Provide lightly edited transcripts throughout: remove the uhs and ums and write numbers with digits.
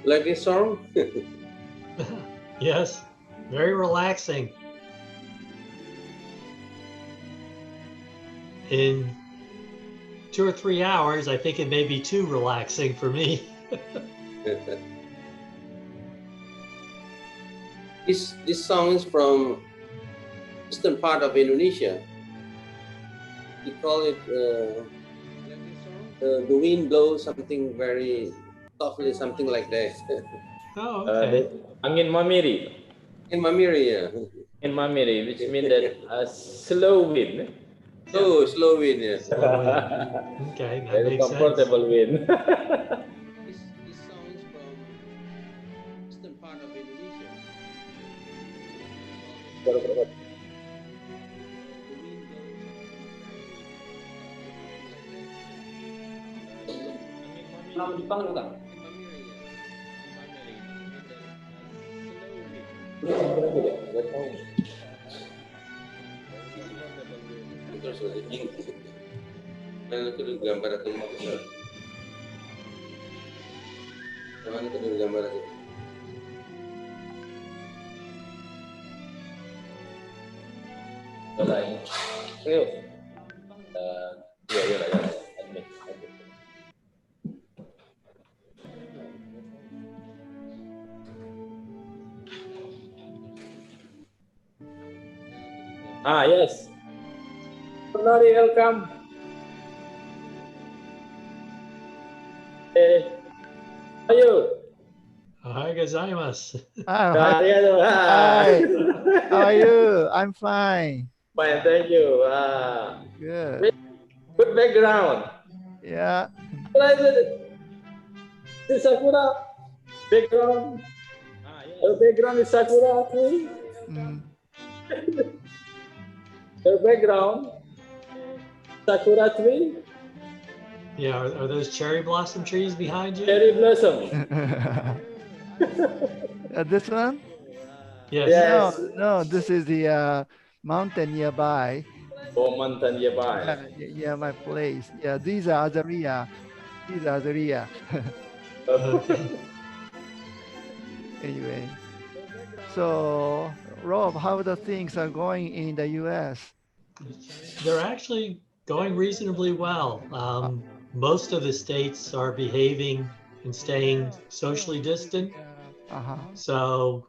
Like this song? Yes, very relaxing. In 2 or 3 hours, I think it may be too relaxing for me. This song is from eastern part of Indonesia. We call it the wind blows something very softly, something like that. Oh, okay. Angin Mamiri. In Mamiri, yeah. In Mamiri, which means that a slow wind. Oh, slow wind, yeah. Slow wind. Okay, that Very makes sense. comfortable wind. This song is from eastern part of Indonesia. Jepang juga. Terus mana itu gambar atau mana itu gambar atau lain. Ayo. Ya. Yes. Nori, welcome. Ayo. Hi, gozaimasu. Hi. How are you? I'm fine. Fine, thank you. Good. Good background. Yeah. This Sakura background. Her background is Sakura tree. Her background, Sakura tree. Yeah, are those cherry blossom trees behind you? Cherry blossom. This one? Yes. Yes. No, this is the mountain nearby. Oh, mountain nearby. Yeah, my place. Yeah, these are Azaria. Anyway, so Rob, how the things are going in the U.S.? They're actually going reasonably well. Most of the states are behaving and staying socially distant. So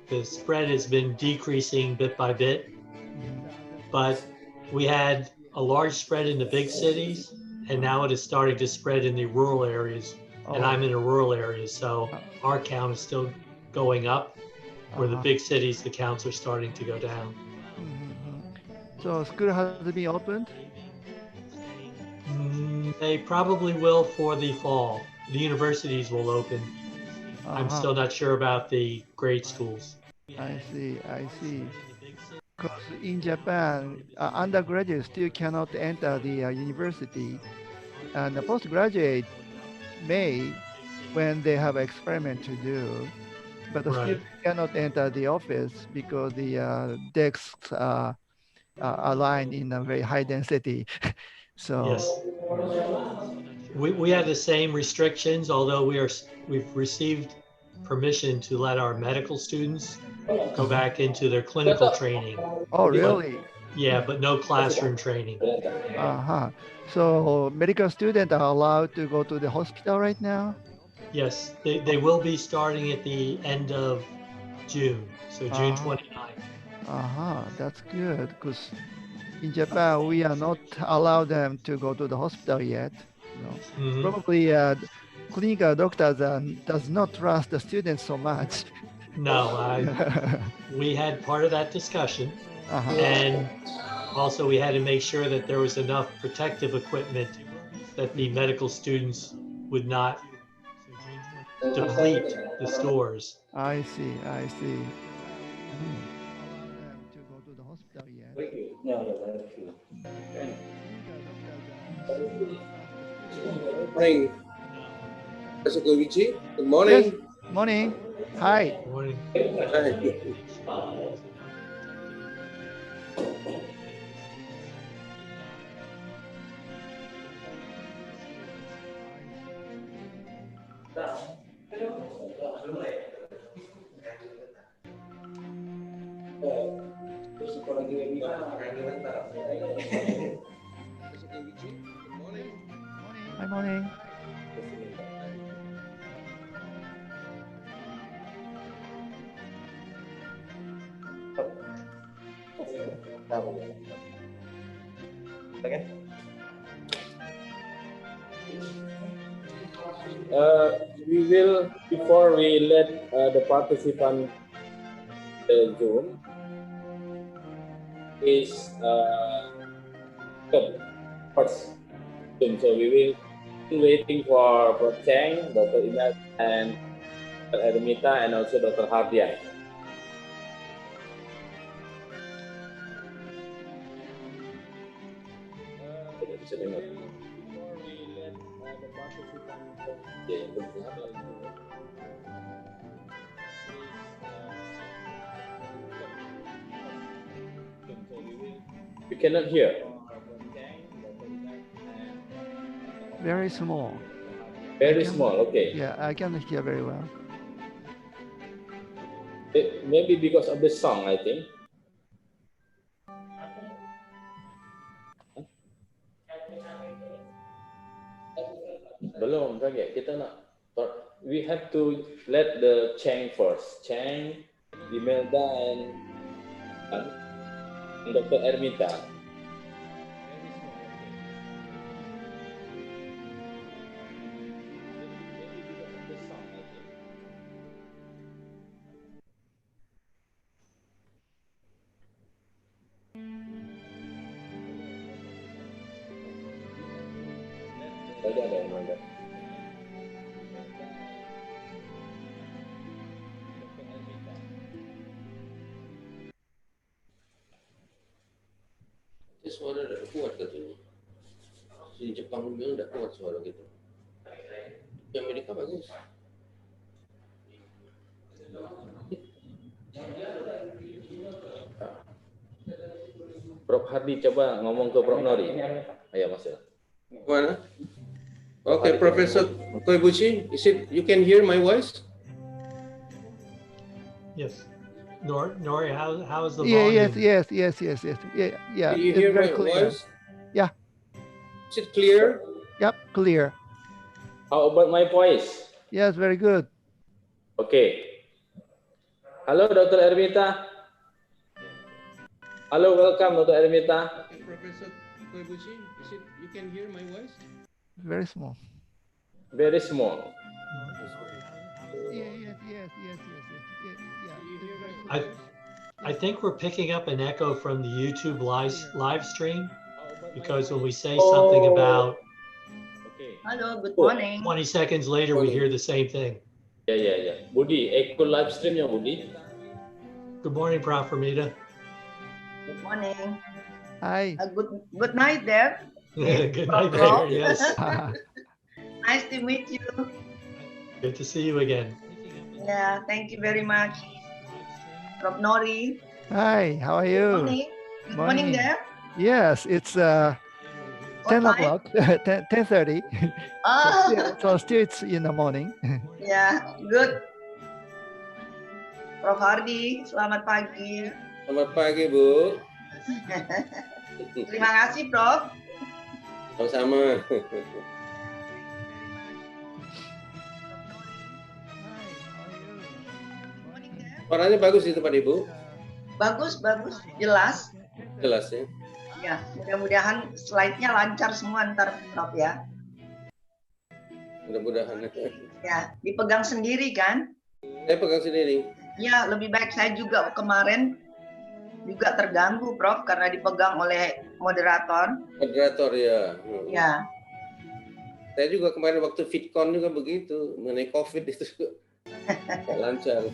the spread has been decreasing bit by bit. But we had a large spread in the big cities, and now it is starting to spread in the rural areas. And I'm in a rural area, so our count is still going up, where the big cities, the counts are starting to go down. So school has been opened? They probably will for the fall. The universities will open. I'm still not sure about the grade schools. I see. Because in Japan, undergraduates still cannot enter the university, and the postgraduate may when they have experiment to do, but still cannot enter the office because the desks are aligned in a very high density. So yes, we had the same restrictions, although we've received permission to let our medical students go back into their clinical training. Oh, really? Yeah, but no classroom training. So medical students are allowed to go to the hospital right now? Yes, they will be starting at the end of June, so June 29th. That's good, because in Japan, we are not allowed them to go to the hospital yet. Probably clinical doctors does not trust the students so much. No, we had part of that discussion, and also we had to make sure that there was enough protective equipment that the medical students would not deplete the stores. I see. Morning, Professor Koibuchi. Good morning. Yes. Morning. Hi. Morning. Hi, morning. Okay. We will, before we let the participant Zoom, is first Zoom. So we will be waiting for Prof. Cheng, Dr. Ilyas, and Dr. Ermita, and also Dr. Hardian. You cannot hear. Very small. Very small, okay. Yeah, I can hear very well. Maybe because of the song, I think. Belum, kaget. Kita nak. We have to let the Cheng first. Cheng, Imelda, and Dr. Ermita. Ada Imelda. Suara udah kuat katanya. Si Jepang bilang udah kuat suara gitu. Di Amerika bagus. Prof. Hardi coba ngomong ke Prof. Nori. Ayo masuk. Mana? Okay, Professor Koibuchi, is it you can hear my voice? Yes. Nori, how is the Yeah, volume? yes. Yeah. Can you It's hear my very clear. voice? Yeah. Is it clear? Yep, clear. How about my voice? Yes, very good. Okay. Halo, Dr. Ermita. Halo, welcome, Dr. Ermita. Okay, Professor Koibuchi, is it you can hear my voice? Very small. Very small. Yes. Yeah. I think we're picking up an echo from the YouTube live stream because when we say something about Hello, good morning. 20 seconds later, we hear the same thing. Yeah. Budi, echo live streamnya Budi. Good morning, Prof. Ermita. Good morning. Hi. Good night there. Good night there, yes. Nice to meet you. Good to see you again. Yeah, thank you very much. Prof. Nori. Hi, how are you? Good morning there. Yes, it's 10 o'clock, 10:30. So still it's in the morning. Yeah, good. Prof. Hardi, selamat pagi. Selamat pagi, Bu. Terima kasih, Prof. Sama-sama. Suaranya bagus itu Pak Ibu. Bagus, jelas. Jelas ya. Ya, mudah-mudahan slide-nya lancar semua ntar, Prof ya. Mudah-mudahan. Ya, dipegang sendiri kan? Saya pegang sendiri. Ya, lebih baik saya juga kemarin juga terganggu, Prof, karena dipegang oleh moderator. Moderator ya. Ya. Saya juga kemarin waktu FitCon juga begitu, mengenai COVID itu lancar.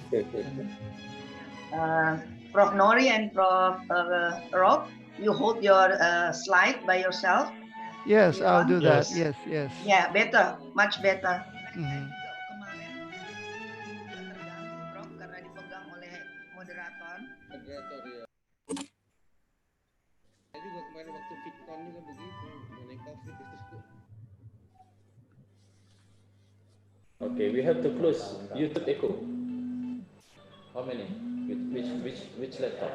Prof Nori and Prof Rob, you hold your slide by yourself. Yes, I'll do that. Yes. Yeah, better, much better. Moderator ya. Saya juga kemarin waktu FitCon juga begitu, mengenai COVID itu. Okay, we have to close YouTube echo. How many? Which laptop?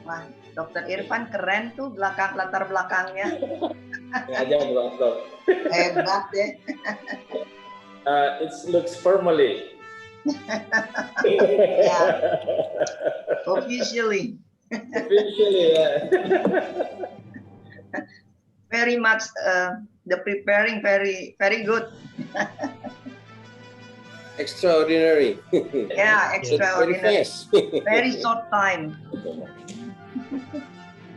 Wah, Dokter Irfan keren tuh latar belakangnya. Aja Prof. Hebat deh. It looks formally. Yeah. Officially. Officially, yeah. Very much the preparing very good. Extraordinary. Yeah, extraordinary. Very fast. Very short time.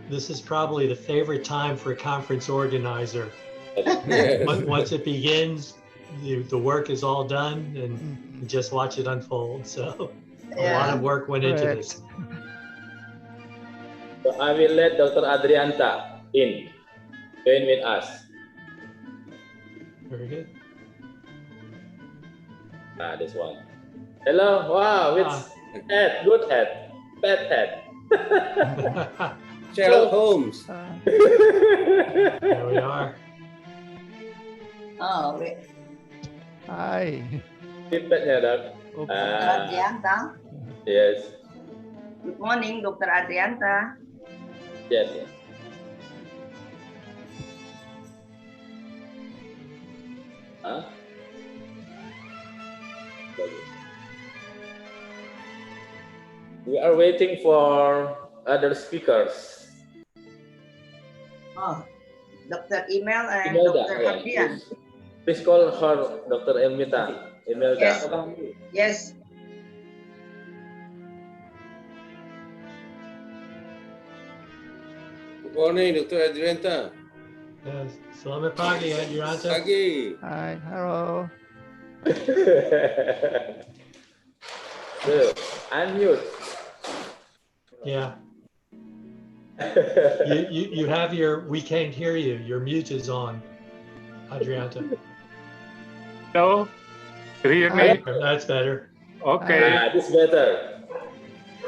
This is probably the favorite time for a conference organizer. Yeah. Once it begins, the work is all done and you just watch it unfold. So a lot of work went into this. So I will let Dr. Adrianta join with us. Very good. This one. Hello. Wow, it's head, good head, bad head. Sherlock Holmes. There we are. Oh, wait. Hi. Feedbacknya, Dok. Dr. Adrianta. Yes. Good morning, Dr. Adrianta. Yes. Huh? We are waiting for other speakers. Oh, Dr. Imelda and Imelda, Dr. yeah. Hardian. Please call her Dr. Ermita. Imelda. Yes. Yes. Good morning, Dr. Adrianta. Yes. Selamat pagi, Adrianta. Pagi. Hi. Hello. So, unmute. Yeah. You have your, we can't hear you. Your mute is on, Adrianta. Hello, do you hear me? That's better. Okay. This better.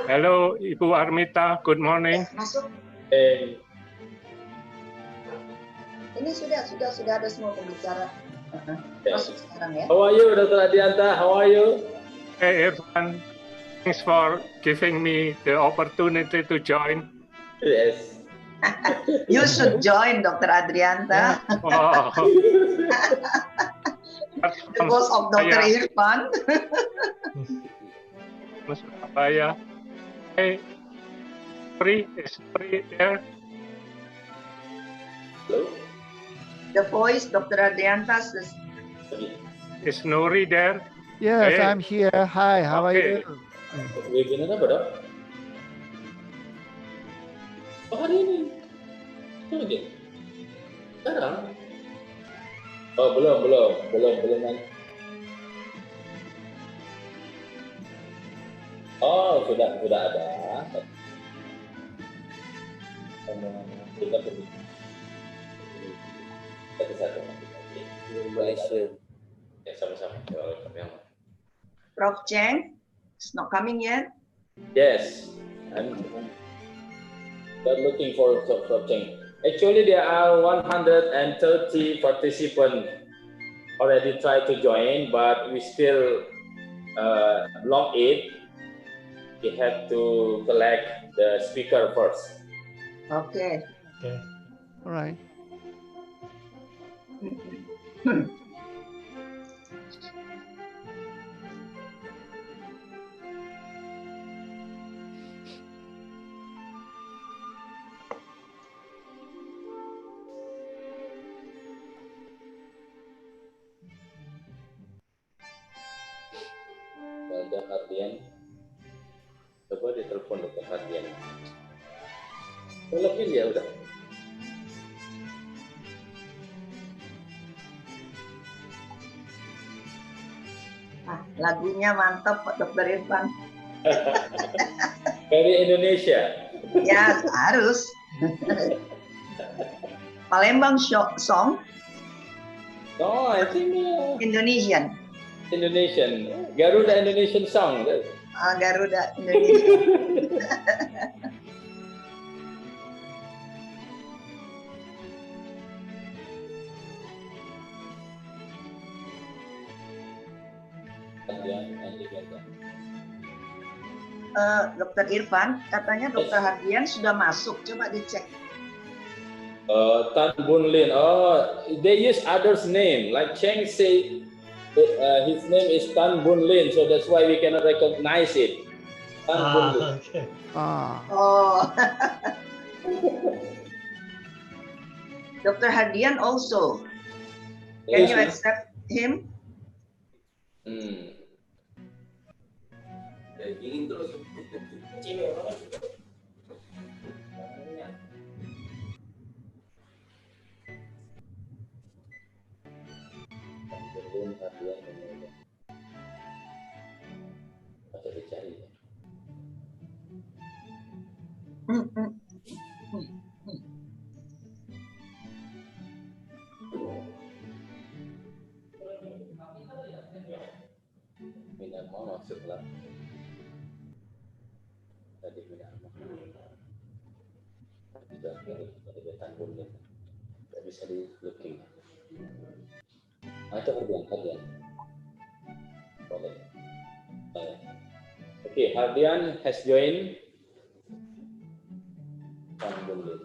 Hello, Ibu Ermita. Good morning. Masuk. And Ini sudah ada semua pembicara. Masuk sekarang ya. how are you, Dr. Adrianta? How are you? Hey, Irfan. Thanks for giving me the opportunity to join. Yes. You should join Dr. Adrianta. Wow. The boss of Dr. Irfan. Surabaya. Hey, is Free there? Hello? The voice, Dr. Adrianta. Is Nuri there? Yes, Hey. I'm here. Hi, how are Okay. you? Webinar apa, Dok? Oh, hari ini. Oh, lagi. Sekarang? Oh, belum. Oh, sudah ada. Kita pergi. Satu. Malaysia. Ya, sama-sama. Prof. Cheng is not coming yet. Yes, I'm looking for Cheng. Actually, there are 130 participants already tried to join, but we still block it. We have to collect the speaker first. Okay. Okay. All right. Ada Hardian. Coba ditelepon Dr. Hardian. Telepon ya udah. Lagunya mantap, Pak Dr. Irfan. Dari Indonesia. Ya, harus. Palembang song, No, I think Indonesian. Indonesian. Garuda Indonesian song. Garuda Indonesia. Dr. Irfan, katanya Dr. Hardian sudah masuk. Coba dicek. Tan Bun Lin. Oh, they use others' name. Like Cheng say, his name is Tan Bun Lin, so that's why we cannot recognize it. Tan Bun Lin. Okay. Oh. Dr. Hardian also. Can you accept him? Ingin terus. Atau dicari ya. Minat mau maksudlah. Tadi minat mau. Tidak tanggung ya. Tidak bisa di looking. Atau Hardian. Boleh. Okay, Hardian has joined. Tanggung ya.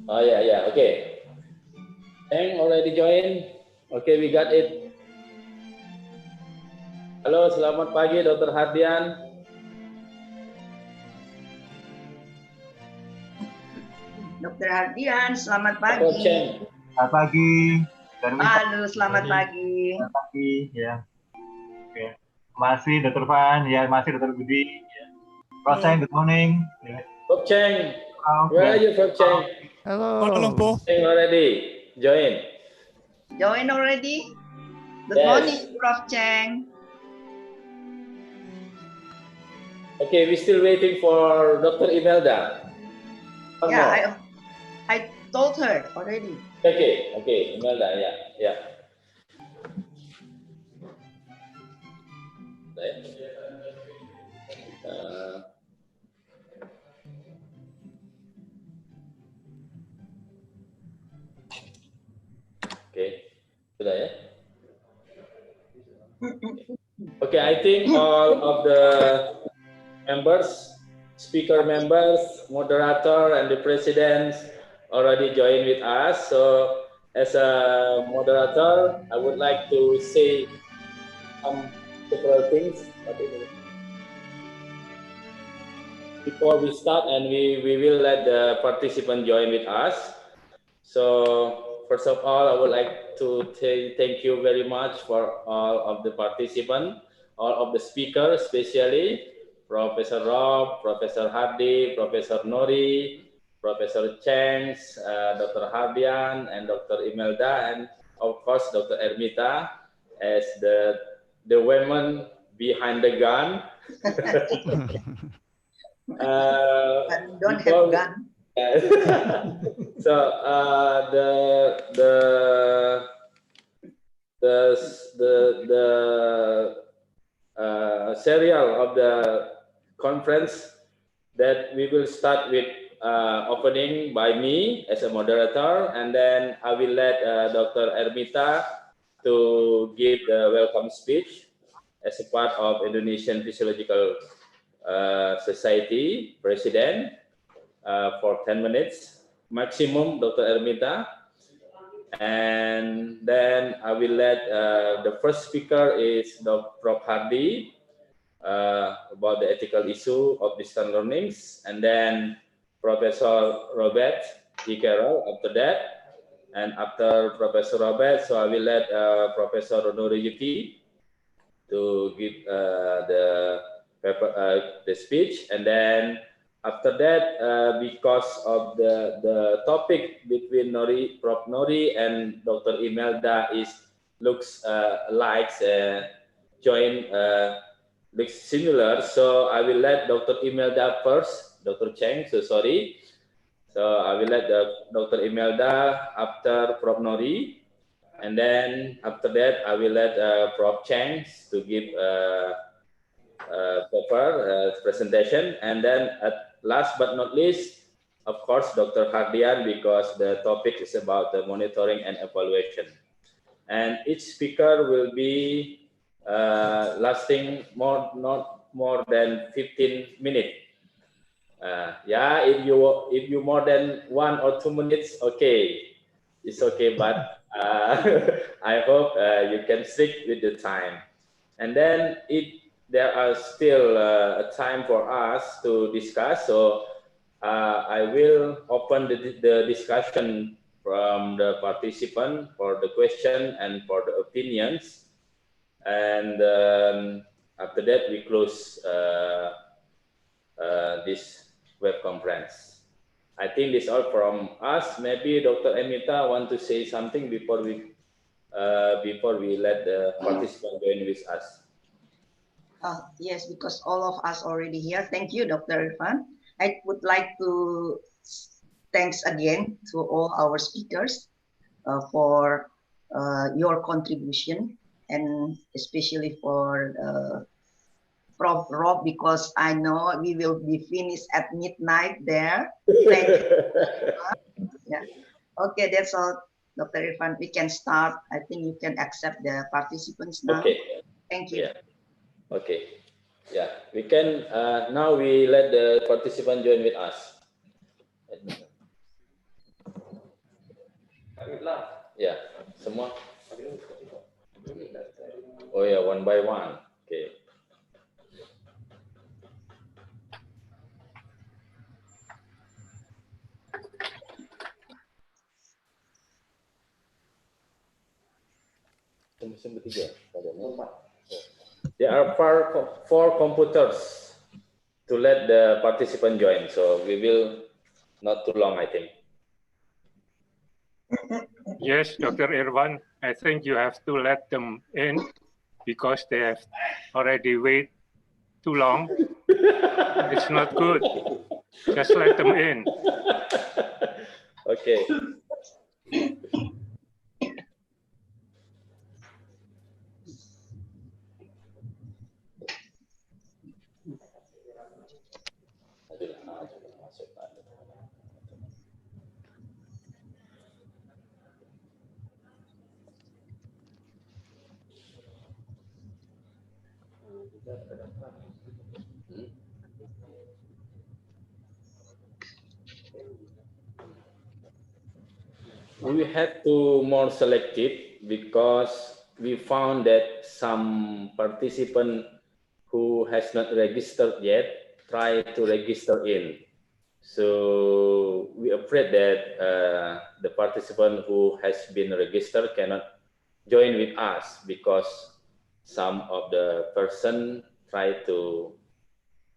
Oh yeah, okay. Cheng already joined. Okay, we got it. Halo, selamat pagi Dr. Hardian. Dr. Hardian, selamat pagi. Cheng. Selamat pagi. Halo, selamat pagi. Selamat pagi, ya. Oke. Masih Dr. Van, ya, masih Dr. Budi. Ya. Prof. Cheng, good morning. Ya. Prof. Cheng. Where are you, Prof. Cheng? Hello. Kuala Lumpur. Cheng already join. Join already? Good Yes. morning, Prof. Cheng. Okay, we're still waiting for Dr. Imelda. One more. Yeah, I told her already. Okay, Imelda, ya. Oke, sudah ya. Okay, I think all of the members, speaker members, moderator, and the president already joined with us. So, as a moderator, I would like to say several things before we start, and we will let the participant join with us. So, first of all, I would like to thank you very much for all of the participants, all of the speakers, especially Professor Rob, Professor Hardi, Professor Nori, Professor Cheng, Dr. Hardian, and Dr. Imelda, and of course Dr. Ermita as the woman behind the gun. Don't have gun. So the serial of the conference that we will start with opening by me as a moderator, and then I will let Dr. Ermita to give the welcome speech as a part of Indonesian Physiological Society President for 10 minutes maximum, Dr. Ermita. And then I will let the first speaker is Dr. Prof. Hardi about the ethical issue of distance learnings, and then Professor Robert D. Carroll after that. And after Professor Robert, so I will let Professor Noriyuki to give the speech, and then after that, because of the topic between Prof. Nori and Dr. Imelda looks looks similar, so I will let Dr. Imelda first, Dr. Cheng, so sorry. So I will let Dr. Imelda after Prof. Nori, and then after that I will let Prof. Cheng to give paper presentation, and then at last but not least, of course, Dr. Hardian, because the topic is about the monitoring and evaluation. And each speaker will be lasting not more than 15 minutes. Yeah, if you more than 1 or 2 minutes, okay, it's okay. But I hope you can stick with the time. And then if there are still a time for us to discuss, so I will open the discussion from the participant for the question and for the opinions. And after that, we close this web conference. I think this all from us. Maybe Dr. Ermita want to say something before we let the participant join with us. Yes, because all of us already here. Thank you, Dr. Irfan. I would like to thanks again to all our speakers for your contribution, and especially for Prof. Rob, because I know we will be finished at midnight there. Thank you. Yeah. Okay, that's all, Dr. Irfan. We can start. I think you can accept the participants now. Okay. Thank you. Yeah. Okay. Yeah, we can. Now we let the participant join with us. Yeah, semua. Oh yeah, one by one. Okay. There are four computers to let the participant join, so we will not too long, I think. Yes, Dr. Irwan, I think you have to let them in because they have already waited too long. It's not good. Just let them in. Okay. We had to more selective because we found that some participant who has not registered yet try to register in. So we afraid that the participant who has been registered cannot join with us because some of the person try to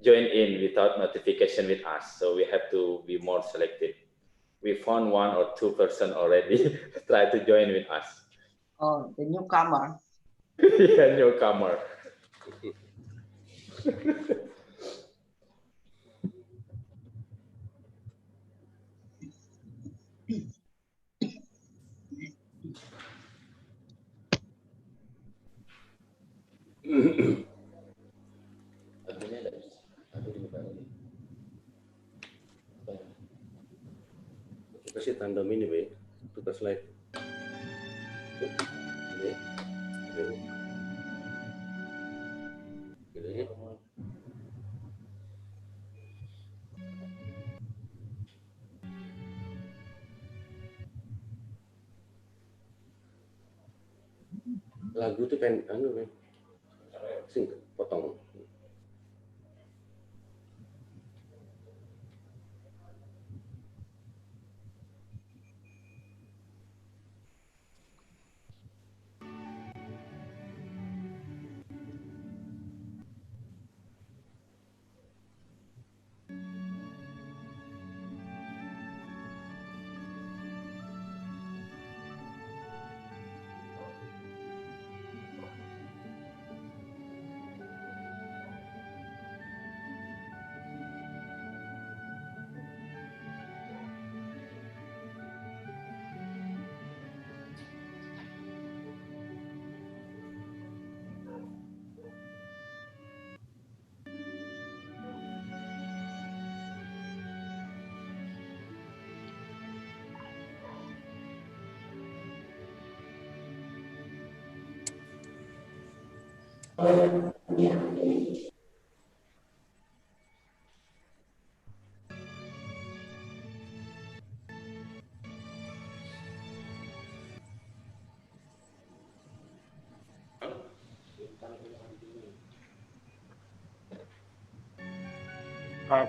join in without notification with us. So we have to be more selective. We found 1 or 2 person already try to join with us. Oh, the newcomer. Yeah, newcomer. Kasih tanda ini, Be. Tugas slide. Ini. Ini. Lagu tuh pengen sing potong. Pak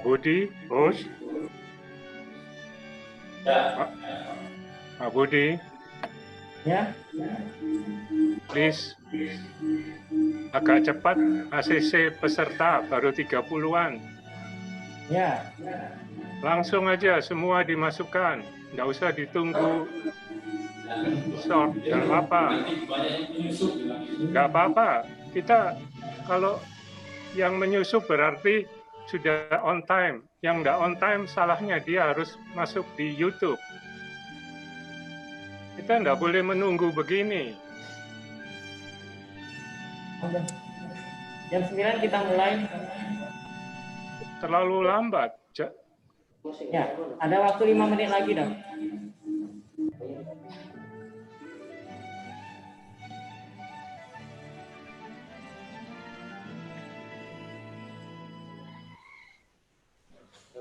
Budi, host. Pak Budi. Ya. Please. Agak cepat ACC peserta baru 30-an. Ya. Langsung aja semua dimasukkan. Nggak usah ditunggu short, nggak apa-apa. Nggak apa-apa. Kita kalau yang menyusup berarti sudah on time. Yang nggak on time salahnya dia harus masuk di YouTube. Kita nggak boleh menunggu begini. Jam 9 kita mulai. Terlalu lambat. Ya, ada waktu 5 menit lagi dong.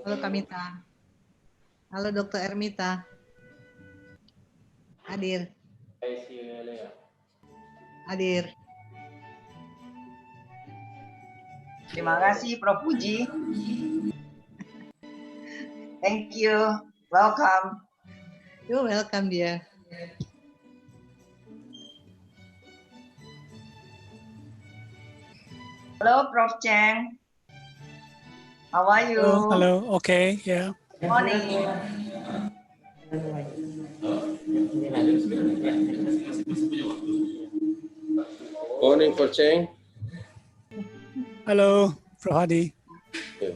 Halo Kamita. Halo Dokter Ermita. Hadir. Hadir. Terima kasih Prof. Puji. Thank you. Welcome. You're welcome, dear. Hello, Prof. Cheng. How are you? Hello. Okay. Yeah. Morning. Morning for Cheng. Hello, Prof. Hardi. Okay.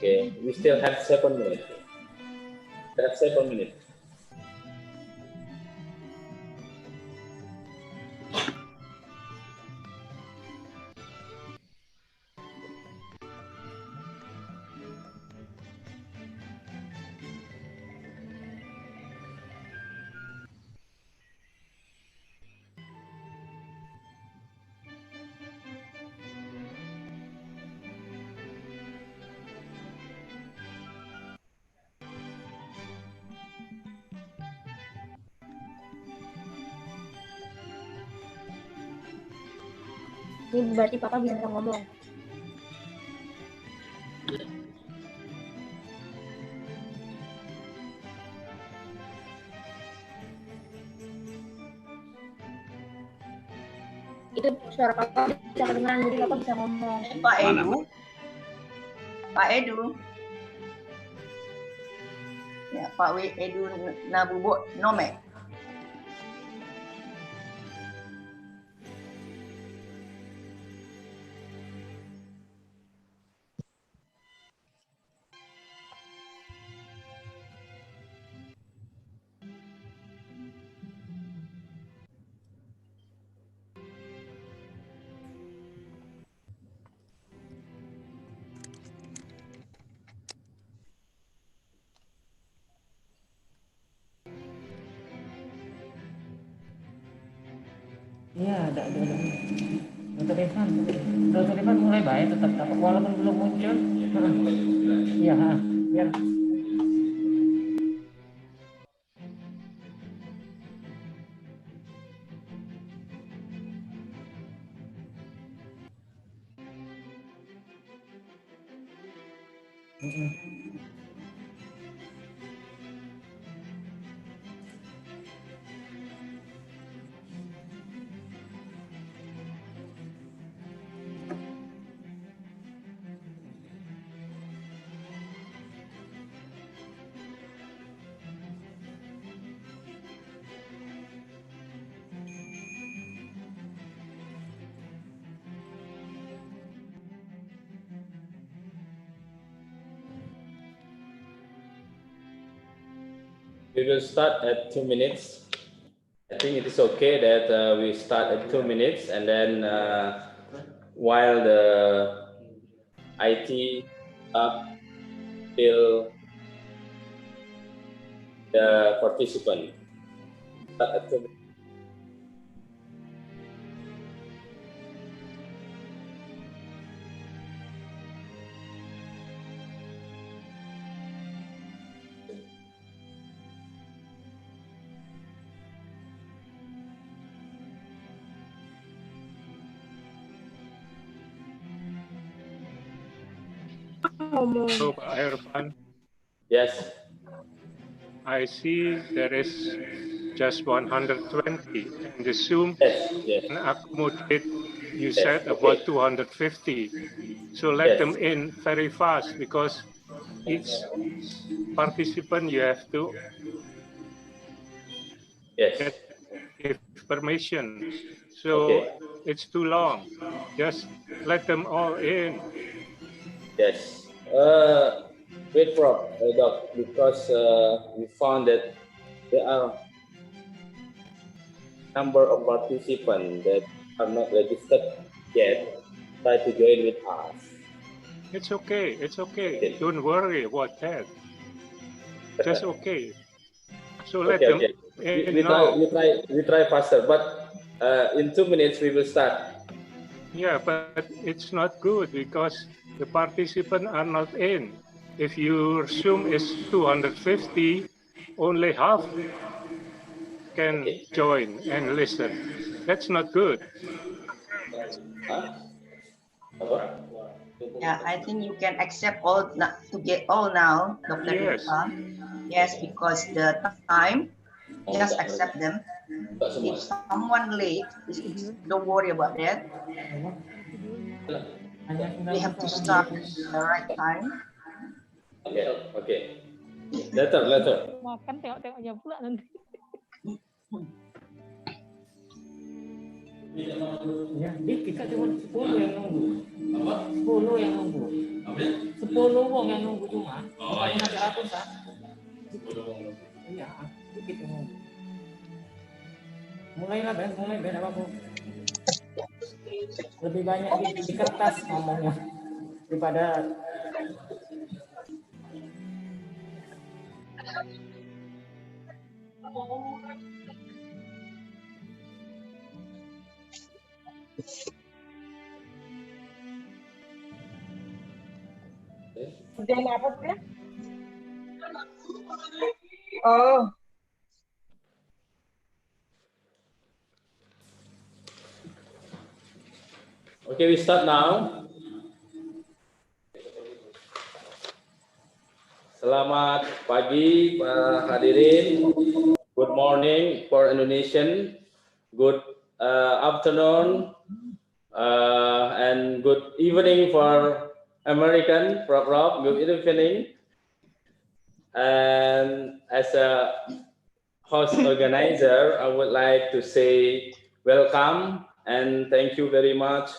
Okay, we still have 7 minutes. That's 7 minutes. Ini berarti papa bisa ngomong. Itu suara papa bisa kedengaran, jadi papa bisa ngomong. Pak Edu. Pak Edu. Ya, Pak Edu Nabubo Nome. Iya, ada. Dokter Irfan mulai baik tetap walaupun belum muncul. Iya, biar. We will start at 2 minutes. I think it is okay that we start at 2 minutes, and then while the IT will the participant start at 2 minutes. So, Pak Irfan, Yes. I see there is just 120, and the Zoom Yes. can accommodate, you said, about 250. So let them in very fast, because each participant you have to get information. So it's too long. Just let them all in. Yes. Wait, Prof, Doc, because we found that there are number of participants that are not registered yet. Try to join with us. It's okay. It's okay. Don't worry about that. Just okay. So let them in now. We try faster, but in 2 minutes we will start. Yeah, but it's not good because the participants are not in. If your Zoom is 250, only half can join and listen. That's not good. Yeah, I think you can accept all to get all now, Dr. Yes. Irfan. Yes, because the time, just accept them. If someone late, don't worry about that. We have to start at the right time. Okay. Later. Makan tengok-tengoknya pula nanti. Ya, kita cuma 10 yang nunggu. Apa? 10 yang nunggu. Apa? 10 wong yang nunggu cuma. Oh iya. Ada ratusan. 10 wong. Iya, dikit yang nunggu. Mulailah Ben, mulai Ben apa-apa. Lebih banyak di kertas ngomongnya daripada Kerjaan apa sih? Oh. Okay, we start now. Selamat pagi para hadirin. Good morning for Indonesian. Good afternoon and good evening for American. Prof. Good evening. And as a host organizer, I would like to say welcome and thank you very much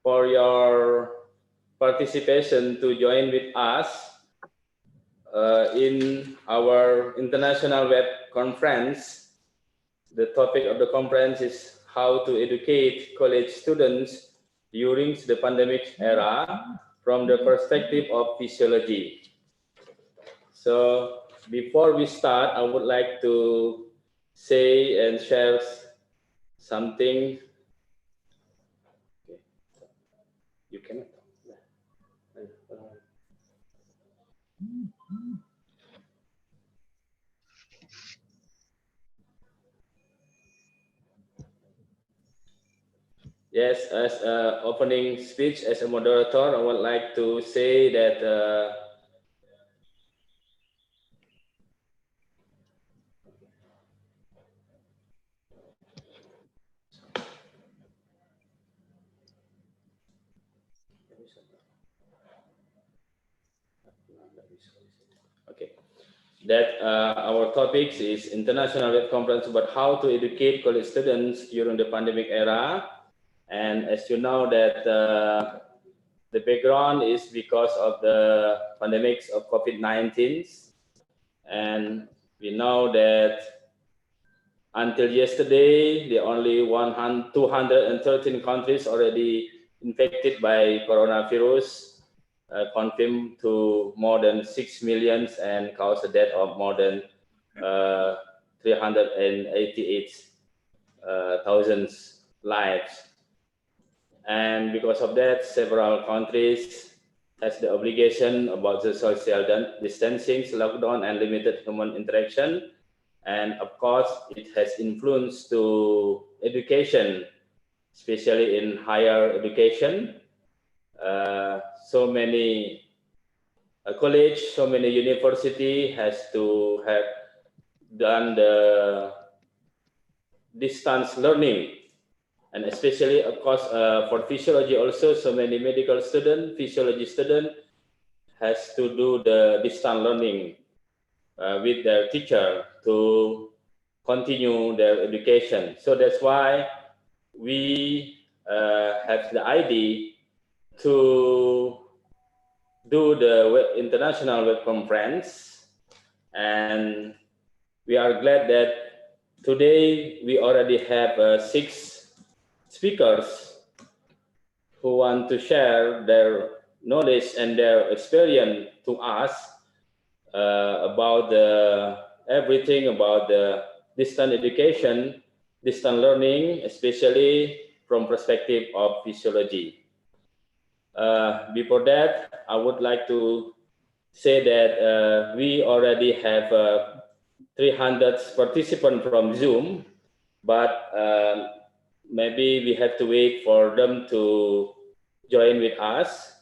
for your participation to join with us in our international web conference. The topic of the conference is how to educate college students during the pandemic era from the perspective of physiology. So before we start, I would like to say and share something. You cannot. Yes, as an opening speech, as a moderator, I would like to say that our topic is International Web Conference about how to educate college students during the pandemic era. And as you know that the background is because of the pandemics of COVID-19. And We know that until yesterday, there are only 213 countries already infected by coronavirus, confirmed to more than 6 million and caused the death of more than 388,000 lives. And because of that, several countries has the obligation about the social distancing, lockdown, and limited human interaction. And of course, it has influence to education, especially in higher education. So many college, so many university has to have done the distance learning. And especially, of course, for physiology also, so many medical students, physiology students has to do the distance learning with their teacher to continue their education. So that's why we have the idea to do the international web conference. And we are glad that today we already have 6 speakers who want to share their knowledge and their experience to us about everything about the distance education, distance learning, especially from perspective of physiology. Before that, I would like to say that we already have 300 participants from Zoom, but maybe we have to wait for them to join with us.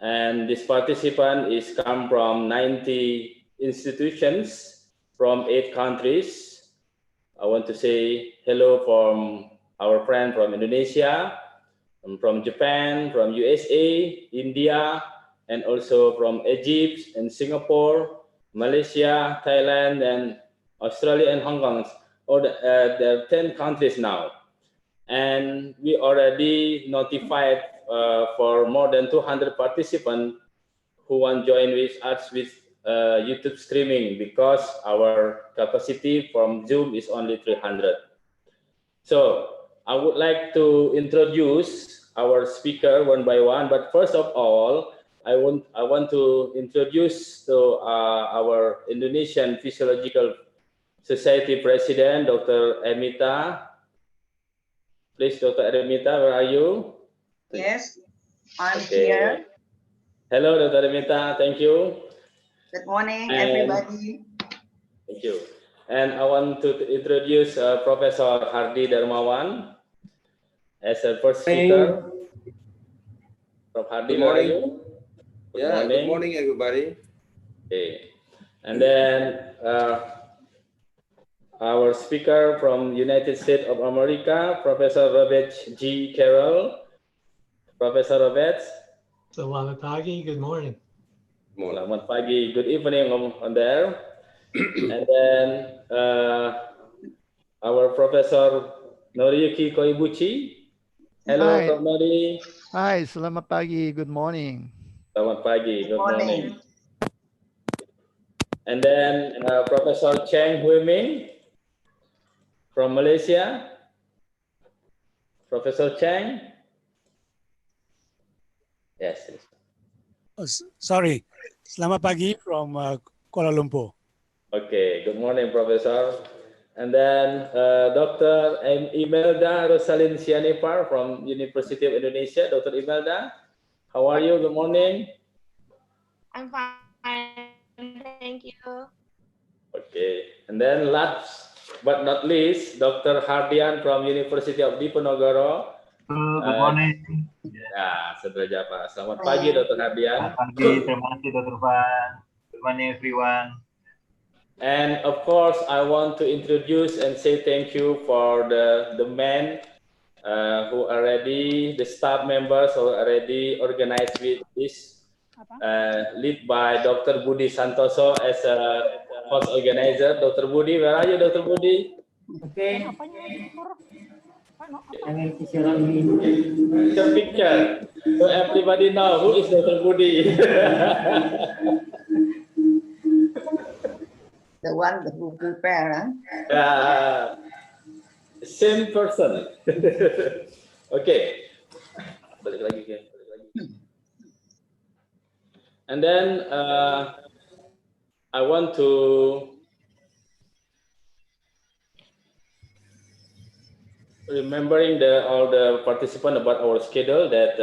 And this participant is come from 90 institutions from 8 countries. I want to say hello from our friend from Indonesia, from Japan, from USA, India, and also from Egypt and Singapore, Malaysia, Thailand, and Australia and Hong Kong. There are 10 countries now. And we already notified for more than 200 participants who want to join with us with YouTube streaming, because our capacity from Zoom is only 300. So I would like to introduce our speaker one by one, but first of all, I want to introduce to our Indonesian Physiological Society President, Dr. Ermita. Please, Dr. Ermita, where are you? Yes, I'm here. Hello, Dr. Ermita. Thank you. Good morning, everybody. Thank you. And I want to introduce Professor Hardi Darmawan as a first speaker. Prof. Hardi, good morning. Good morning. Good morning, everybody. Okay. And then our speaker from United States of America, Professor Robert G. Carroll. Professor Robert. Selamat pagi, good morning. Selamat pagi, good evening on there. And then our Professor Noriyuki Koibuchi. Hello, Prof. Nori. Hi, selamat pagi, good morning. Selamat pagi, good morning. And then Professor Cheng Ming from Malaysia. Professor Cheng. Yes. Oh, sorry. Selamat pagi from Kuala Lumpur. Okay. Good morning, Professor. And then Dr. Imelda Rosalyn Sianipar from University of Indonesia. Dr. Imelda, how are you? Good morning. I'm fine. Thank you. Okay. And then last but not least, Dr. Hardian from University of Diponegoro. Good morning. Ya, Saudara Pak. Selamat pagi, Dr. Hardian. Selamat pagi, terima kasih, Dr. Van. Good morning, everyone. And of course, I want to introduce and say thank you for the men who already, the staff members who already organized with this, led by Dr. Budi Santoso as a host organizer. Dr. Budi, where are you, Dr. Budi? Okay. Picture. So everybody know who is Dr. Budi. The one who prepare. Same person. Okay. Balik lagi ke. And then I want to remembering all the participants about our schedule that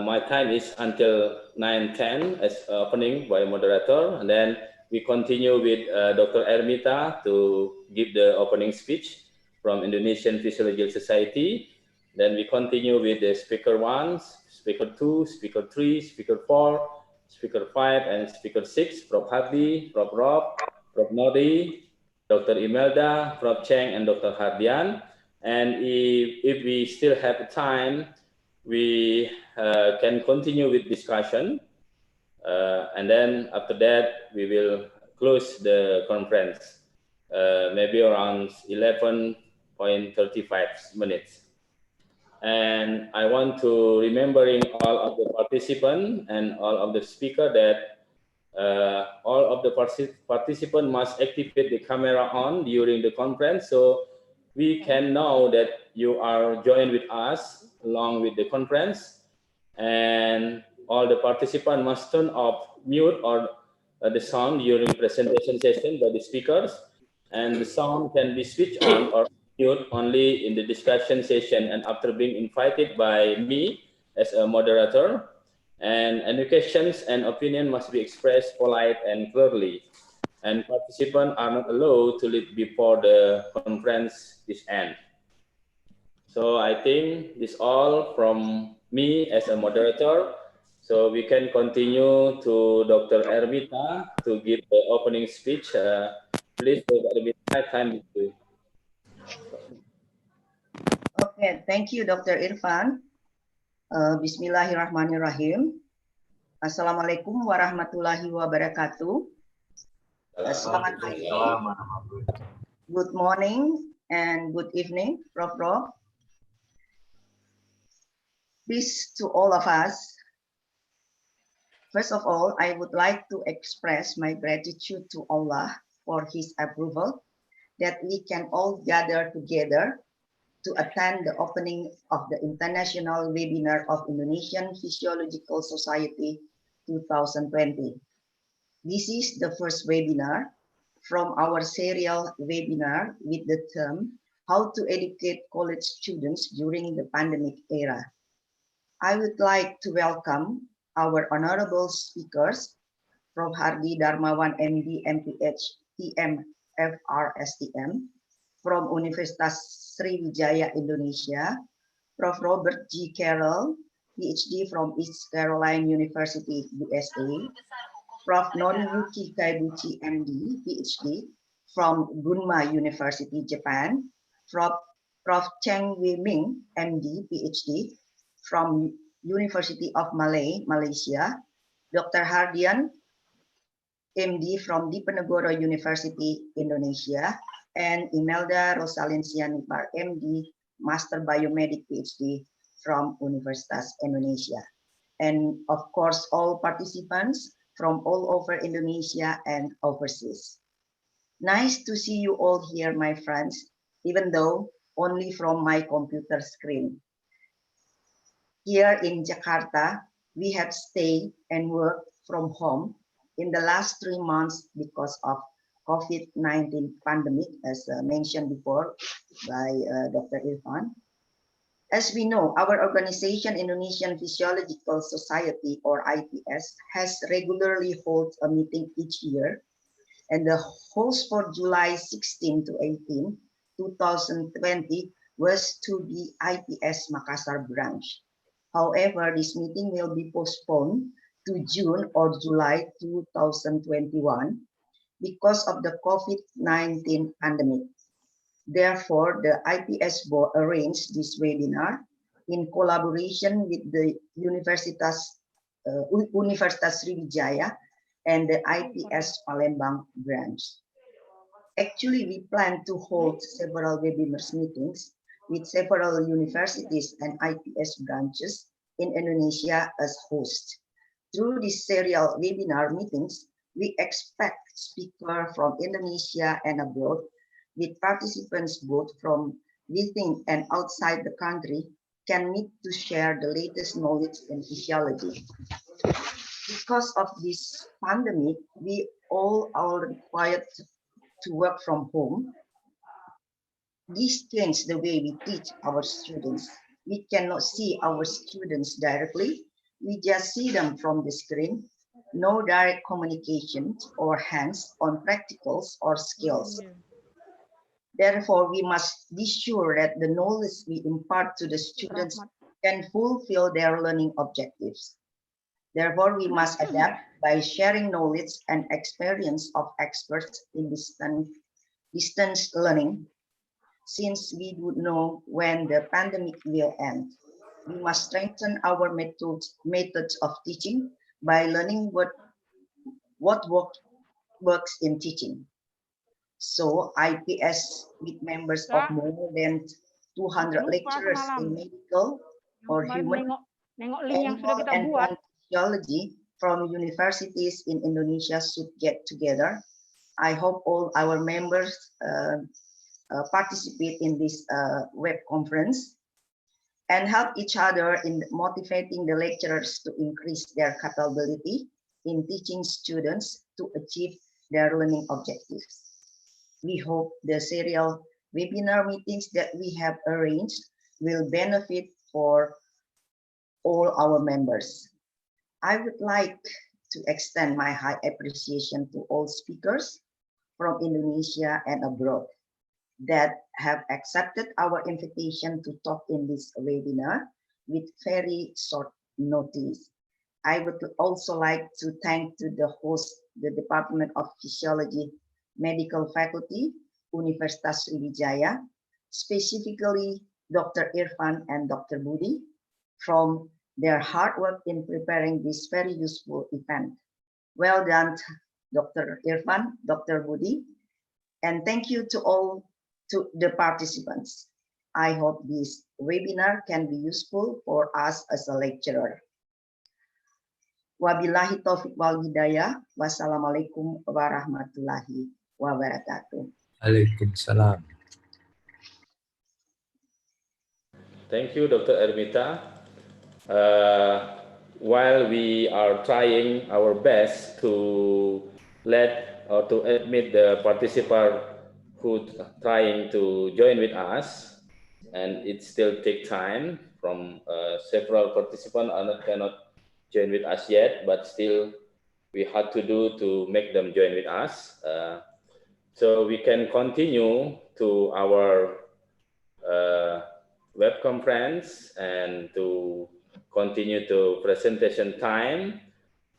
my time is until 9:10 as opening by moderator, and then we continue with Dr. Ermita to give the opening speech from Indonesian Physiological Society. Then we continue with the speaker 1, speaker 2, speaker 3, speaker 4, speaker 5, and speaker 6, Prof. Hardi, Prof. Rob, Prof. Nori, Dr. Imelda, Prof. Cheng, and Dr. Hardian. And if we still have time, we can continue with discussion. And then after that, we will close the conference, maybe around 11:35 minutes. And I want to remembering all of the participants and all of the speaker that all of the participants must activate the camera on during the conference, so we can know that you are joined with us along with the conference. And all the participants must turn off mute or the sound during presentation session by the speakers, and the sound can be switched on or mute only in the discussion session and after being invited by me as a moderator. And educations and opinion must be expressed polite and clearly. And participants are not allowed to leave before the conference is end. So I think this all from me as a moderator. So we can continue to Dr. Ermita to give the opening speech. Please, Dr. Ermita, time with you. Okay, thank you, Dr. Irfan. Bismillahirrahmanirrahim. Assalamualaikum warahmatullahi wabarakatuh. Selamat pagi. Good morning and good evening, Prof. Peace to all of us. First of all, I would like to express my gratitude to Allah for His approval that we can all gather together to attend the opening of the International Webinar of Indonesian Physiological Society 2020. This is the first webinar from our serial webinar with the term How to Educate College Students During the Pandemic Era. I would like to welcome our honorable speakers, Prof. Hardi, Darmawan, MD, MPH-TM, FRSTM, from Universitas Sriwijaya, Indonesia, Prof. Robert G. Carroll, Ph.D. from East Carolina University, USA, Prof. Noriyuki Koibuchi, MD, Ph.D. from Gunma University, Japan, Prof. Cheng Ming, MD, Ph.D. from University of Malay, Malaysia, Dr. Hardian, MD from Diponegoro University, Indonesia, and Imelda Rosalyn Sianipar, MD, Master Biomedic PhD from Universitas Indonesia. And of course, all participants from all over Indonesia and overseas. Nice to see you all here, my friends, even though only from my computer screen. Here in Jakarta, we have stayed and worked from home in the last 3 months because of COVID-19 pandemic, as mentioned before by Dr. Irfan. As we know, our organization, Indonesian Physiological Society, or IPS, has regularly holds a meeting each year, and the host for July 16 to 18, 2020 was to be IPS Makassar branch. However, this meeting will be postponed to June or July 2021 because of the COVID-19 pandemic. Therefore, the IPS board arranged this webinar in collaboration with the Universitas Sriwijaya and the IPS Palembang branch. Actually, we plan to hold several webinar meetings with several universities and IPS branches in Indonesia as hosts. Through these serial webinar meetings, We expect speakers from Indonesia and abroad, with participants both from within and outside the country, can meet to share the latest knowledge in physiology. Because of this pandemic, we all are required to work from home. This changed the way we teach our students. We cannot see our students directly. We just see them from the screen. No direct communication or hands-on practicals or skills. Therefore, we must be sure that the knowledge we impart to the students can fulfill their learning objectives. Therefore, we must adapt by sharing knowledge and experience of experts in distance learning. Since we do not know when the pandemic will end, we must strengthen our methods of teaching by learning what works in teaching. So IPS, with members of more than 200 lecturers in medical or human and physiology from universities in Indonesia should get together. I hope all our members participate in this web conference and help each other in motivating the lecturers to increase their capability in teaching students to achieve their learning objectives. We hope the serial webinar meetings that we have arranged will benefit for all our members. I would like to extend my high appreciation to all speakers from Indonesia and abroad that have accepted our invitation to talk in this webinar with very short notice. I would also like to thank to the host, the Department of Physiology Medical Faculty, Universitas Sriwijaya, specifically Dr. Irfan and Dr. Budi, from their hard work in preparing this very useful event. Well done, Dr. Irfan, Dr. Budi, and thank you to all the participants. I hope this webinar can be useful for us as a lecturer. Wabillahi taufiq wal hidayah. Wassalamualaikum warahmatullahi wabarakatuh. Waalaikumsalam. Thank you, Dr. Ermita. While we are trying our best to let or to admit the participant who trying to join with us, and it still take time from several participants cannot join with us yet, but still we had to do to make them join with us. So we can continue to our web conference and to continue to presentation time.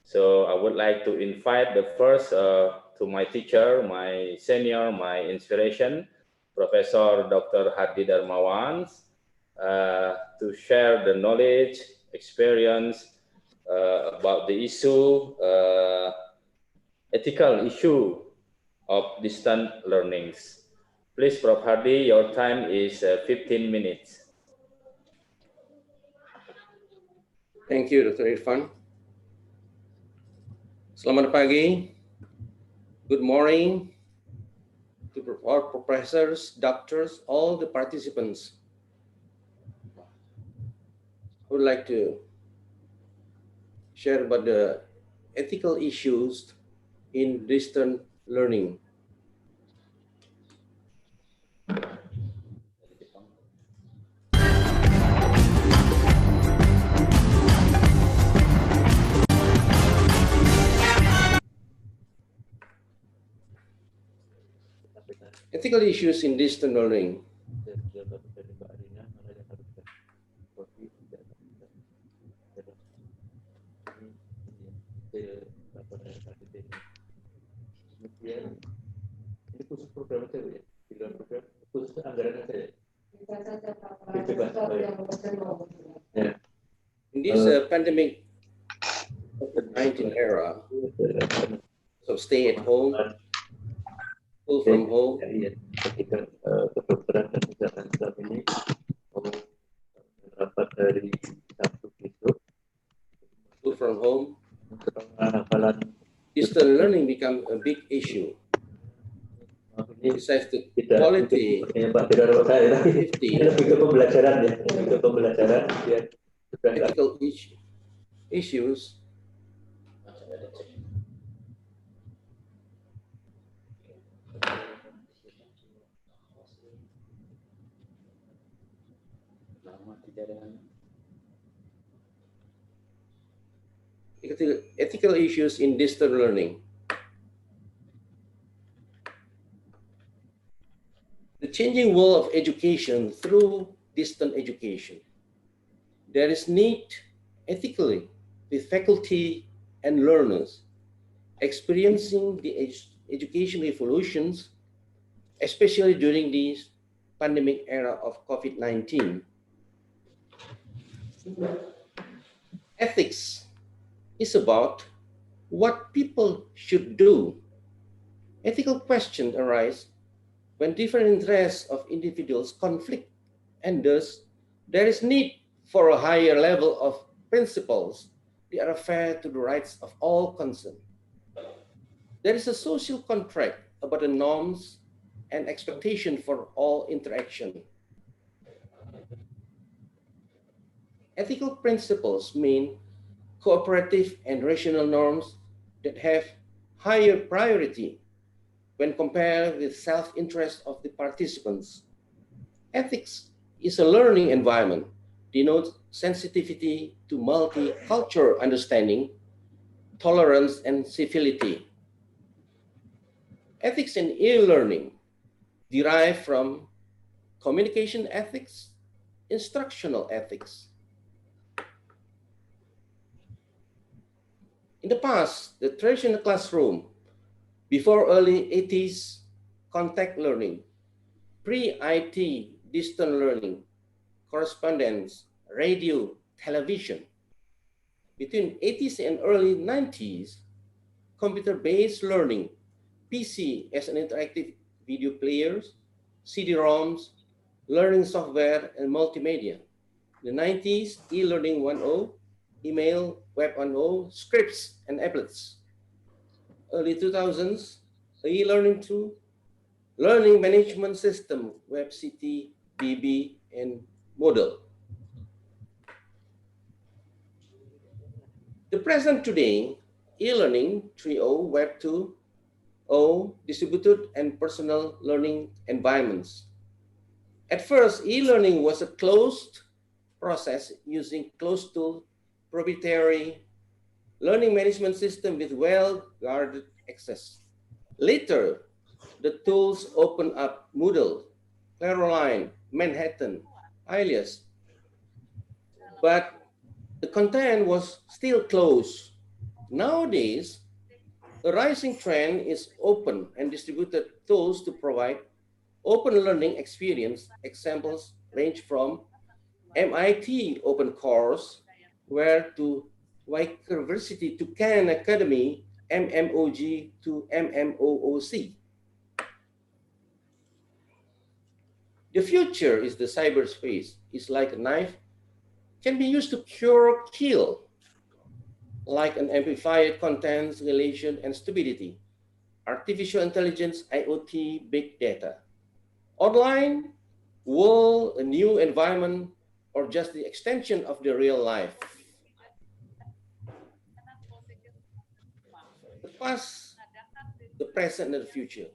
So I would like to invite the first to my teacher, my senior, my inspiration, Professor Dr. Hardi Darmawan, to share the knowledge, experience about the issue, ethical issue of distant learnings. Please, Prof. Hardi, your time is 15 minutes. Thank you, Dr. Irfan. Selamat pagi. Good morning to our professors, doctors, all the participants. I would like to share about the ethical issues in distant learning. Ethical issues in distant learning. In this pandemic COVID-19 era, so stay at home, school from home, school from home, distance learning become a big issue. Besides the quality, safety, ethical issues. Ethical issues in distance learning. The changing world of education through distant education. There is need ethically with faculty and learners experiencing the education revolutions, especially during this pandemic era of COVID-19. Ethics is about what people should do. Ethical questions arise when different interests of individuals conflict, and thus there is need for a higher level of principles that are fair to the rights of all concerned. There is a social contract about the norms and expectation for all interaction. Ethical principles mean cooperative and rational norms that have higher priority when compared with self-interest of the participants. Ethics is a learning environment, denotes sensitivity to multicultural understanding, tolerance, and civility. Ethics in e-learning derive from communication ethics, instructional ethics. In the past, the traditional classroom, before early 80s contact learning, pre-IT distant learning, correspondence, radio, television. Between 80s and early 90s, computer-based learning, PC as an interactive video players, CD-ROMs, learning software, and multimedia. The 90s, e-learning 1.0, email, web 1.0, scripts, and applets. Early 2000s, e-learning 2, learning management system, WebCT, BB, and Moodle. The present today, e-learning 3.0, Web 2.0, distributed and personal learning environments. At first, e-learning was a closed process using closed-tool proprietary learning management system with well-guarded access. Later, the tools opened up Moodle, Caroline, Manhattan, Ilyas, but the content was still closed. Nowadays, a rising trend is open and distributed tools to provide open learning experience. Examples range from MIT open course, where to University to Khan Academy, MMOG to MMOOC. The future is the cyberspace. It's like a knife, can be used to cure or kill, like an amplified contents, relation, and stability, artificial intelligence, IoT, big data. Online, world, a new environment, or just the extension of the real life. The past, the present, and the future.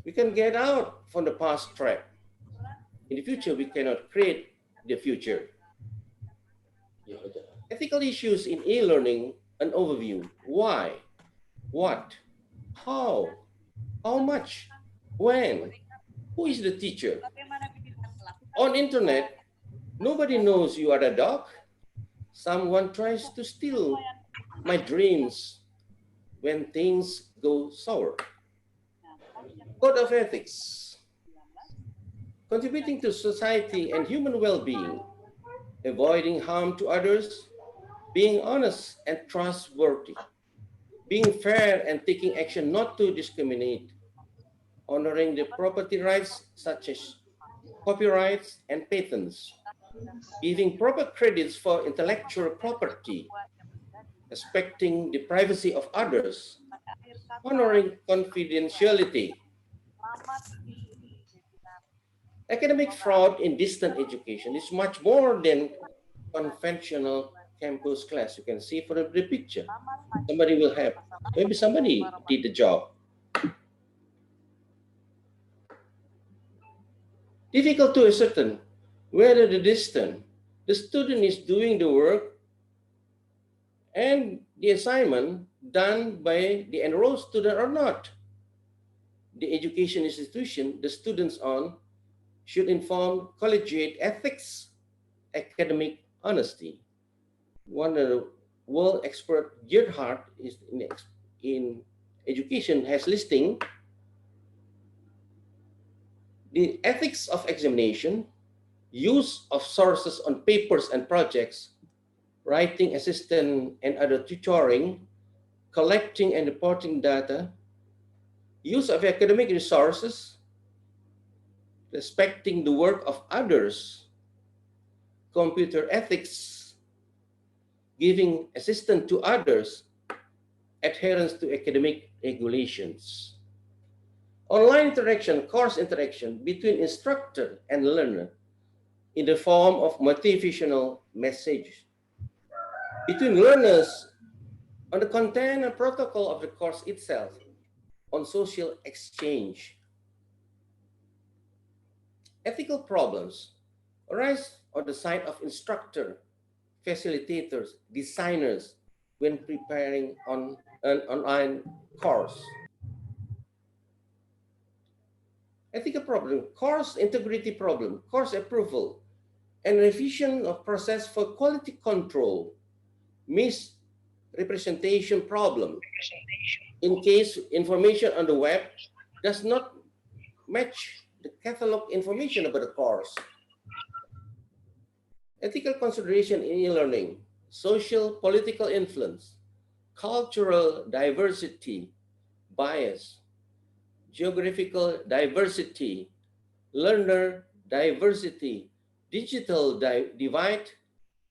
We can get out from the past trap. In the future, we cannot create the future. Ethical issues in e-learning, an overview. Why? What? How? How much? When? Who is the teacher? On internet, nobody knows you are a dog. Someone tries to steal my dreams when things go sour. Code of ethics. Contributing to society and human well-being, avoiding harm to others, being honest and trustworthy, being fair and taking action not to discriminate, honoring the property rights such as copyrights and patents, giving proper credits for intellectual property, respecting the privacy of others, honoring confidentiality. Academic fraud in distant education is much more than conventional campus class. You can see from the picture. Somebody will have, maybe somebody did the job. Difficult to ascertain whether the student is doing the work and the assignment done by the enrolled student or not. The education institution the students on should inform collegiate ethics, academic honesty. One of the world expert Gerhard is in education has listing the ethics of examination, use of sources on papers and projects, writing assistant and other tutoring, collecting and reporting data, use of academic resources, respecting the work of others, computer ethics, giving assistance to others, adherence to academic regulations. Online interaction, course interaction between instructor and learner in the form of motivational message. Between learners on the content and protocol of the course itself, on social exchange. Ethical problems arise on the side of instructor, facilitators, designers when preparing on an online course. Ethical problem, course integrity problem, course approval, and revision of process for quality control, misrepresentation problem. In case information on the web does not match the catalog information about the course. Ethical consideration in e-learning, social political influence, cultural diversity, bias, geographical diversity, learner diversity, digital divide,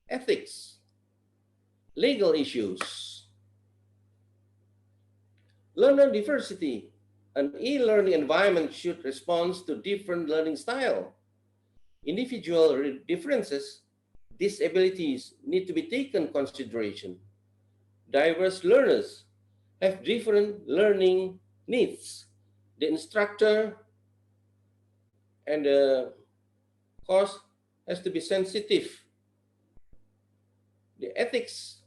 ethics, legal issues. Learner diversity, an e-learning environment should respond to different learning style. Individual differences, disabilities need to be taken into consideration. Diverse learners have different learning needs. The instructor and the course has to be sensitive. The ethics,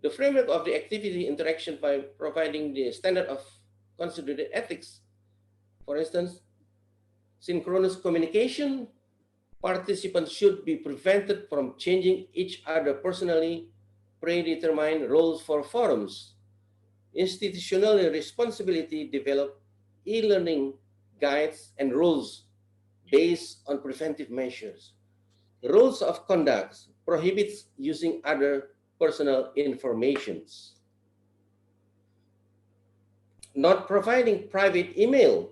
the framework of the activity interaction by providing the standard of considered ethics. For instance, synchronous communication, participants should be prevented from changing each other personally, predetermined roles for forums. Institutional responsibility develop e-learning guides and rules based on preventive measures. Rules of conduct prohibits using other personal informations. Not providing private email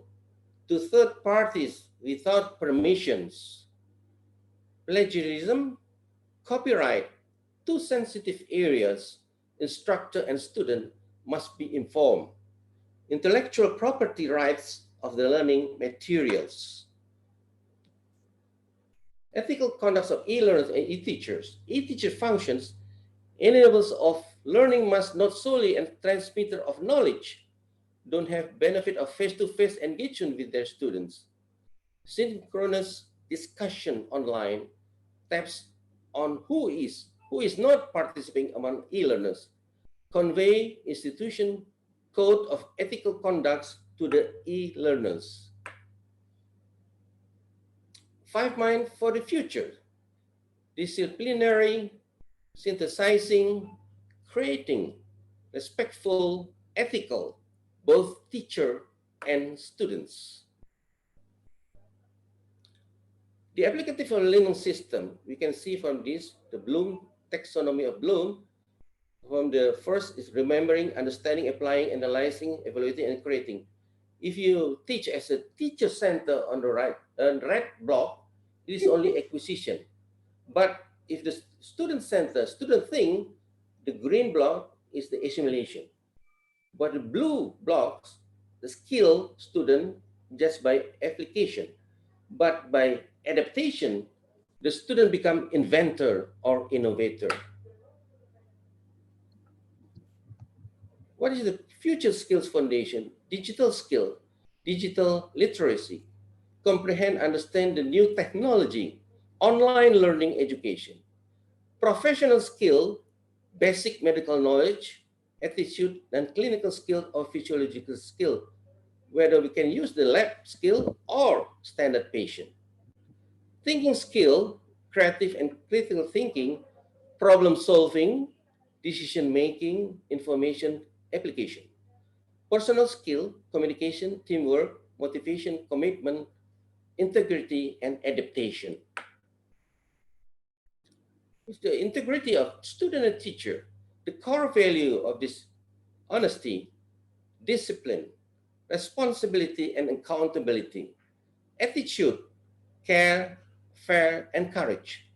to third parties without permissions. Plagiarism, copyright, two sensitive areas, instructor and student must be informed. Intellectual property rights of the learning materials. Ethical conduct of e-learners and e-teachers. E-teacher functions enablers of learning must not solely a transmitter of knowledge, don't have benefit of face-to-face engagement with their students. Synchronous discussion online taps on who is not participating among e-learners. Convey institution code of ethical conduct to the e-learners. 5 Mind for the future. Disciplinary, synthesizing, creating, respectful, ethical, both teacher and students. The applicative learning system, we can see from this, the Bloom taxonomy of Bloom. From the first is remembering, understanding, applying, analyzing, evaluating, and creating. If you teach as a teacher center on the right red block, it is only acquisition. But if the student center, student think, The green block is the assimilation. But the blue blocks, the skill student just by application, but by adaptation, the student become inventor or innovator. What is the future skills foundation? Digital skill, digital literacy, comprehend, understand the new technology, online learning education, professional skill, basic medical knowledge, attitude, and clinical skill or physiological skill, whether we can use the lab skill or standard patient. Thinking skill, creative and critical thinking, problem solving, decision making, information application. Personal skill, communication, teamwork, motivation, commitment, integrity, and adaptation. It's the integrity of student and teacher, the core value of this honesty, discipline, responsibility, and accountability, attitude, care, fair, and courage,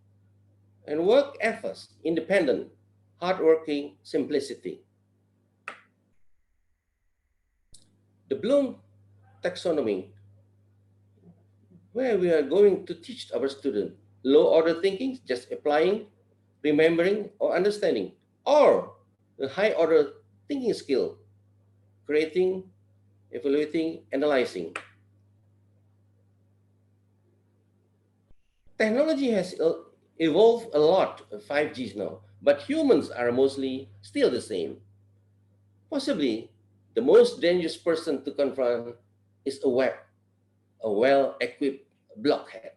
and work ethics, independent, hardworking, simplicity. The Bloom taxonomy, where we are going to teach our students low order thinking, just applying, remembering, or understanding, or the high order thinking skill, creating, evaluating, analyzing. Technology has evolved a lot, 5G now, but humans are mostly still the same. Possibly, the most dangerous person to confront is a well-equipped blockhead.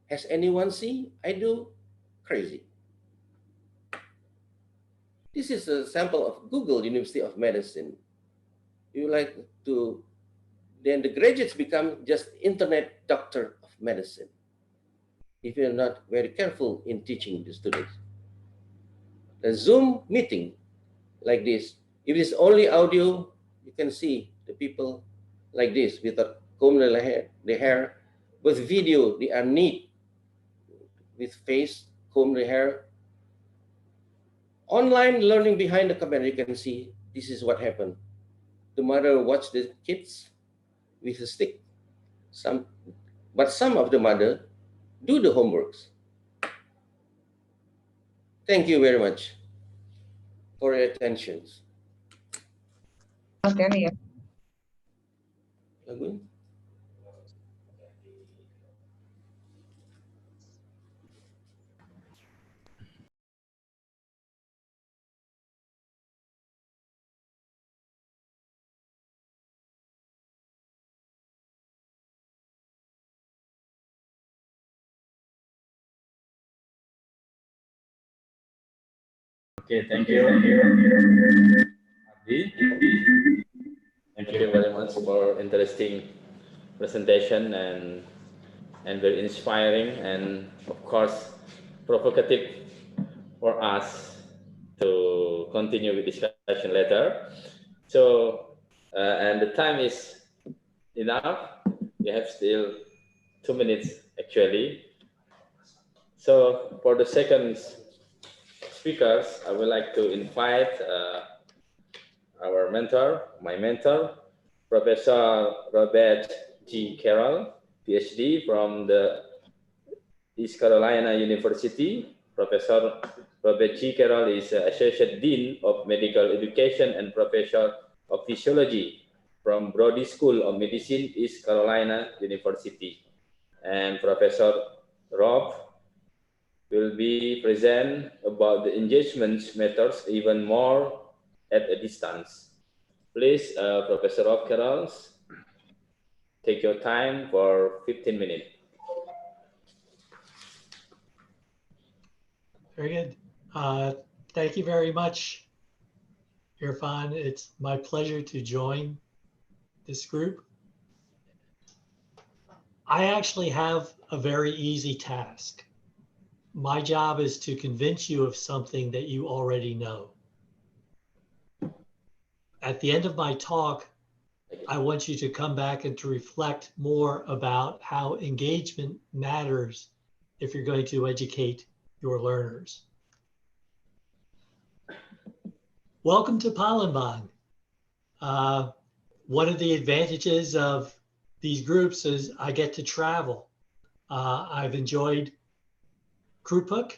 Has anyone seen? I do. Crazy. This is a sample of Google University of Medicine. You like to, then the graduates become just internet doctor of medicine, if you're not very careful in teaching the students. The Zoom meeting like this, if it's only audio, you can see the people like this without comb the hair. With video, they are neat with face, comb the hair. Online learning behind the camera, you can see this is what happened. The mother watched the kids with a stick. But some of the mother do the homeworks. Thank you very much for your attention. Okay. Okay, thank you, Hardi. Thank you very much for interesting presentation and very inspiring and of course provocative for us to continue with discussion later. So and the time is enough. We have still 2 minutes actually. So for the second speakers, I would like to invite our mentor, my mentor, Professor Robert G. Carroll, Ph.D. from the East Carolina University. Professor Robert G. Carroll is Associate Dean of Medical Education and Professor of Physiology from Brody School of Medicine, East Carolina University. And Professor Rob will be present about the engagement methods even more at a distance. Please, Professor Rob Carroll, take your time for 15 minutes. Very good. Thank you very much, Irfan. It's my pleasure to join this group. I actually have a very easy task. My job is to convince you of something that you already know. At the end of my talk, I want you to come back and to reflect more about how engagement matters if you're going to educate your learners. Welcome to Palembang. One of the advantages of these groups is I get to travel. I've enjoyed 𝒃𝓃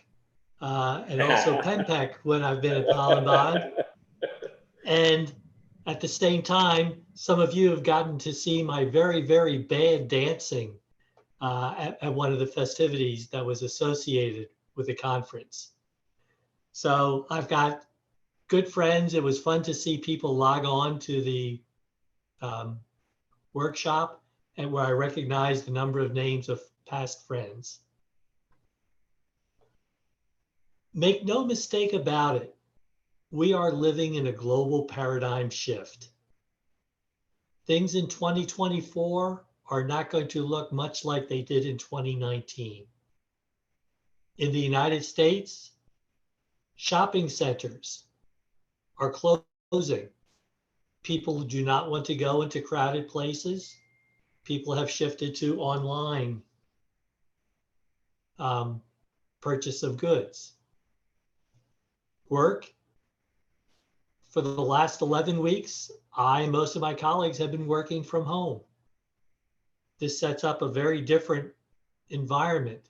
and also Pempek when I've been at Palembang. And at the same time, some of you have gotten to see my very, very bad dancing at one of the festivities that was associated with the conference. So I've got good friends. It was fun to see people log on to the workshop and where I recognized the number of names of past friends. Make no mistake about it, we are living in a global paradigm shift. Things in 2024 are not going to look much like they did in 2019. In the United States, shopping centers are closing. People do not want to go into crowded places. People have shifted to online purchase of goods. Work, for the last 11 weeks, I and most of my colleagues have been working from home. This sets up a very different environment.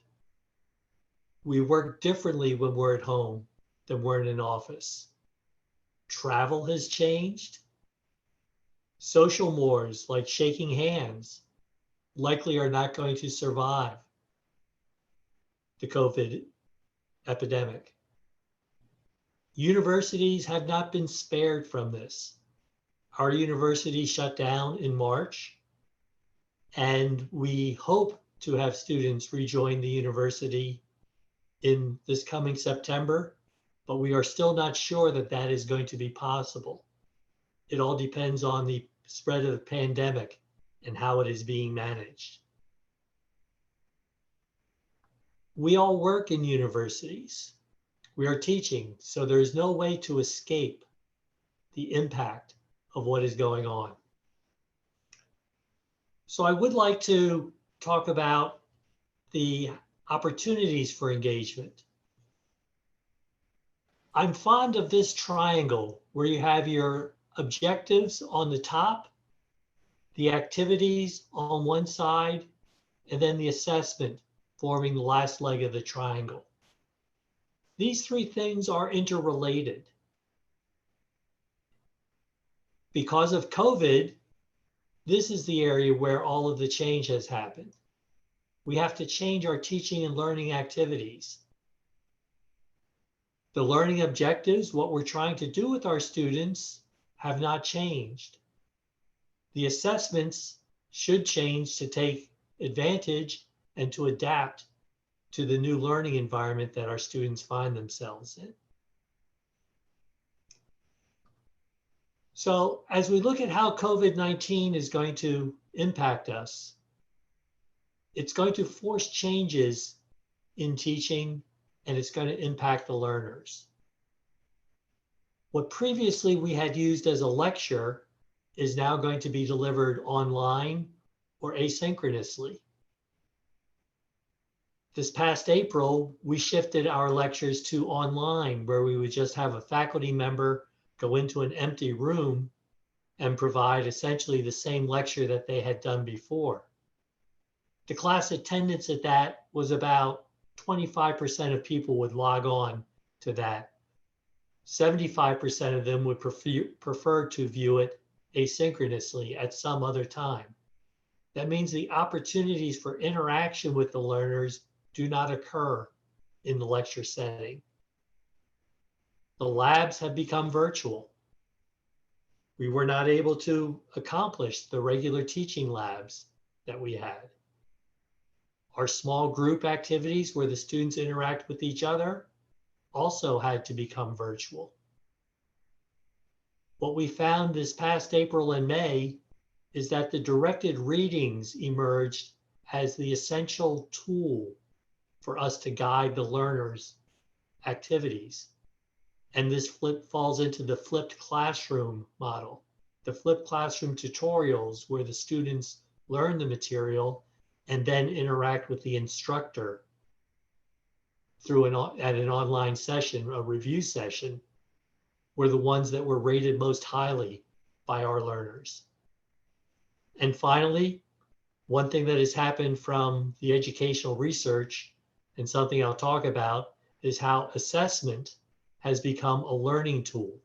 We work differently when we're at home than we're in an office. Travel has changed. Social mores like shaking hands likely are not going to survive the COVID epidemic. Universities have not been spared from this. Our university shut down in March, and we hope to have students rejoin the university in this coming September, but we are still not sure that that is going to be possible. It all depends on the spread of the pandemic and how it is being managed. We all work in universities. We are teaching, so there is no way to escape the impact of what is going on. So I would like to talk about the opportunities for engagement. I'm fond of this triangle where you have your objectives on the top, the activities on one side, and then the assessment forming the last leg of the triangle. These three things are interrelated. Because of COVID, this is the area where all of the change has happened. We have to change our teaching and learning activities. The learning objectives, what we're trying to do with our students, have not changed. The assessments should change to take advantage and to adapt to the new learning environment that our students find themselves in. So as we look at how COVID-19 is going to impact us, it's going to force changes in teaching, and it's going to impact the learners. What previously we had used as a lecture is now going to be delivered online or asynchronously. This past April, we shifted our lectures to online, where we would just have a faculty member go into an empty room and provide essentially the same lecture that they had done before. The class attendance at that was about 25% of people would log on to that. 75% of them would prefer to view it asynchronously at some other time. That means the opportunities for interaction with the learners do not occur in the lecture setting. The labs have become virtual. We were not able to accomplish the regular teaching labs that we had. Our small group activities where the students interact with each other also had to become virtual. What we found this past April and May is that the directed readings emerged as the essential tool for us to guide the learners' activities. And this falls into the flipped classroom model. The flipped classroom tutorials where the students learn the material and then interact with the instructor through an online session, a review session, were the ones that were rated most highly by our learners. And finally, one thing that has happened from the educational research, and something I'll talk about, is how assessment has become a learning tool.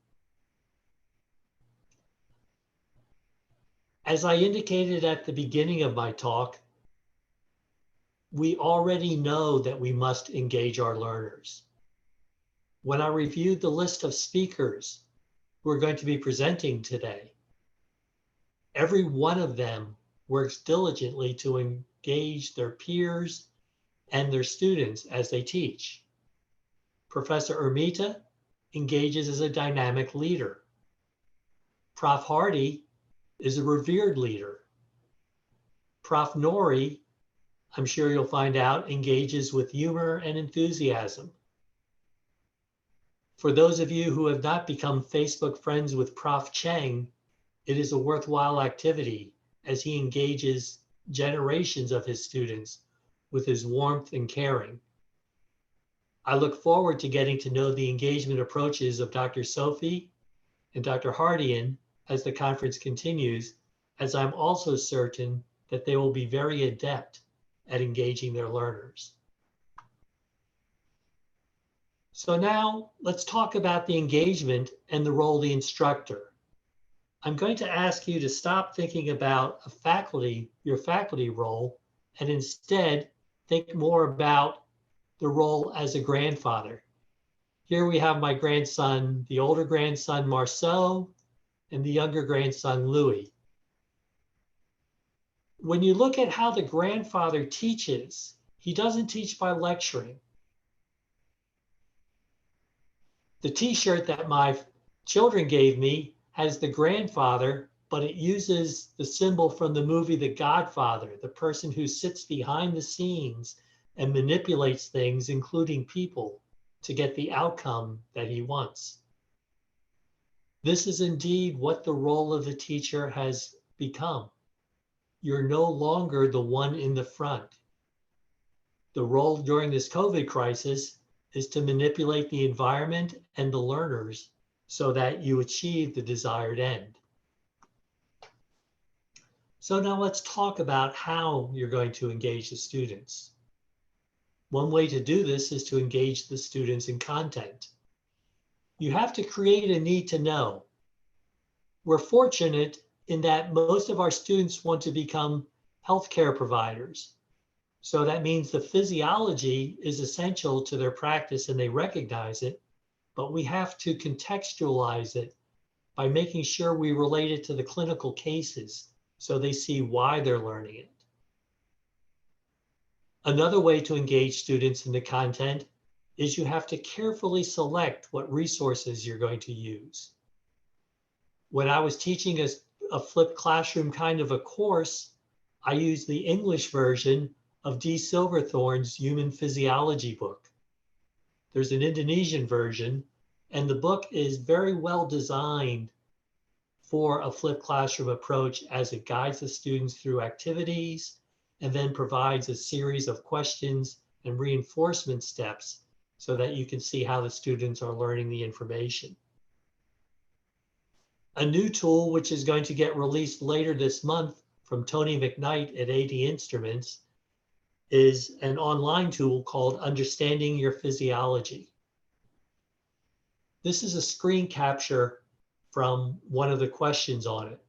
As I indicated at the beginning of my talk, we already know that we must engage our learners. When I reviewed the list of speakers who are going to be presenting today, every one of them works diligently to engage their peers and their students as they teach. Professor Ermita engages as a dynamic leader. Prof. Hardi is a revered leader. Prof. Nori, I'm sure you'll find out, engages with humor and enthusiasm. For those of you who have not become Facebook friends with Prof. Cheng, it is a worthwhile activity as he engages generations of his students with his warmth and caring. I look forward to getting to know the engagement approaches of Dr. Sophie and Dr. Hardian as the conference continues, as I'm also certain that they will be very adept at engaging their learners. So now let's talk about the engagement and the role of the instructor. I'm going to ask you to stop thinking about your faculty role, and instead think more about the role as a grandfather. Here we have my grandson, the older grandson, Marceau, and the younger grandson, Louis. When you look at how the grandfather teaches, he doesn't teach by lecturing. The t-shirt that my children gave me has the grandfather, but it uses the symbol from the movie The Godfather, the person who sits behind the scenes and manipulates things, including people, to get the outcome that he wants. This is indeed what the role of the teacher has become. You're no longer the one in the front. The role during this COVID crisis is to manipulate the environment and the learners so that you achieve the desired end. So now let's talk about how you're going to engage the students. One way to do this is to engage the students in content. You have to create a need to know. We're fortunate in that most of our students want to become healthcare providers. So that means the physiology is essential to their practice and they recognize it, but we have to contextualize it by making sure we relate it to the clinical cases so they see why they're learning it. Another way to engage students in the content is you have to carefully select what resources you're going to use. When I was teaching a flipped classroom kind of a course, I used the English version of D. Silverthorne's Human Physiology book. There's an Indonesian version, and the book is very well designed for a flipped classroom approach as it guides the students through activities and then provides a series of questions and reinforcement steps so that you can see how the students are learning the information. A new tool, which is going to get released later this month from Tony McKnight at AD Instruments, is an online tool called Understanding Your Physiology. This is a screen capture from one of the questions on it.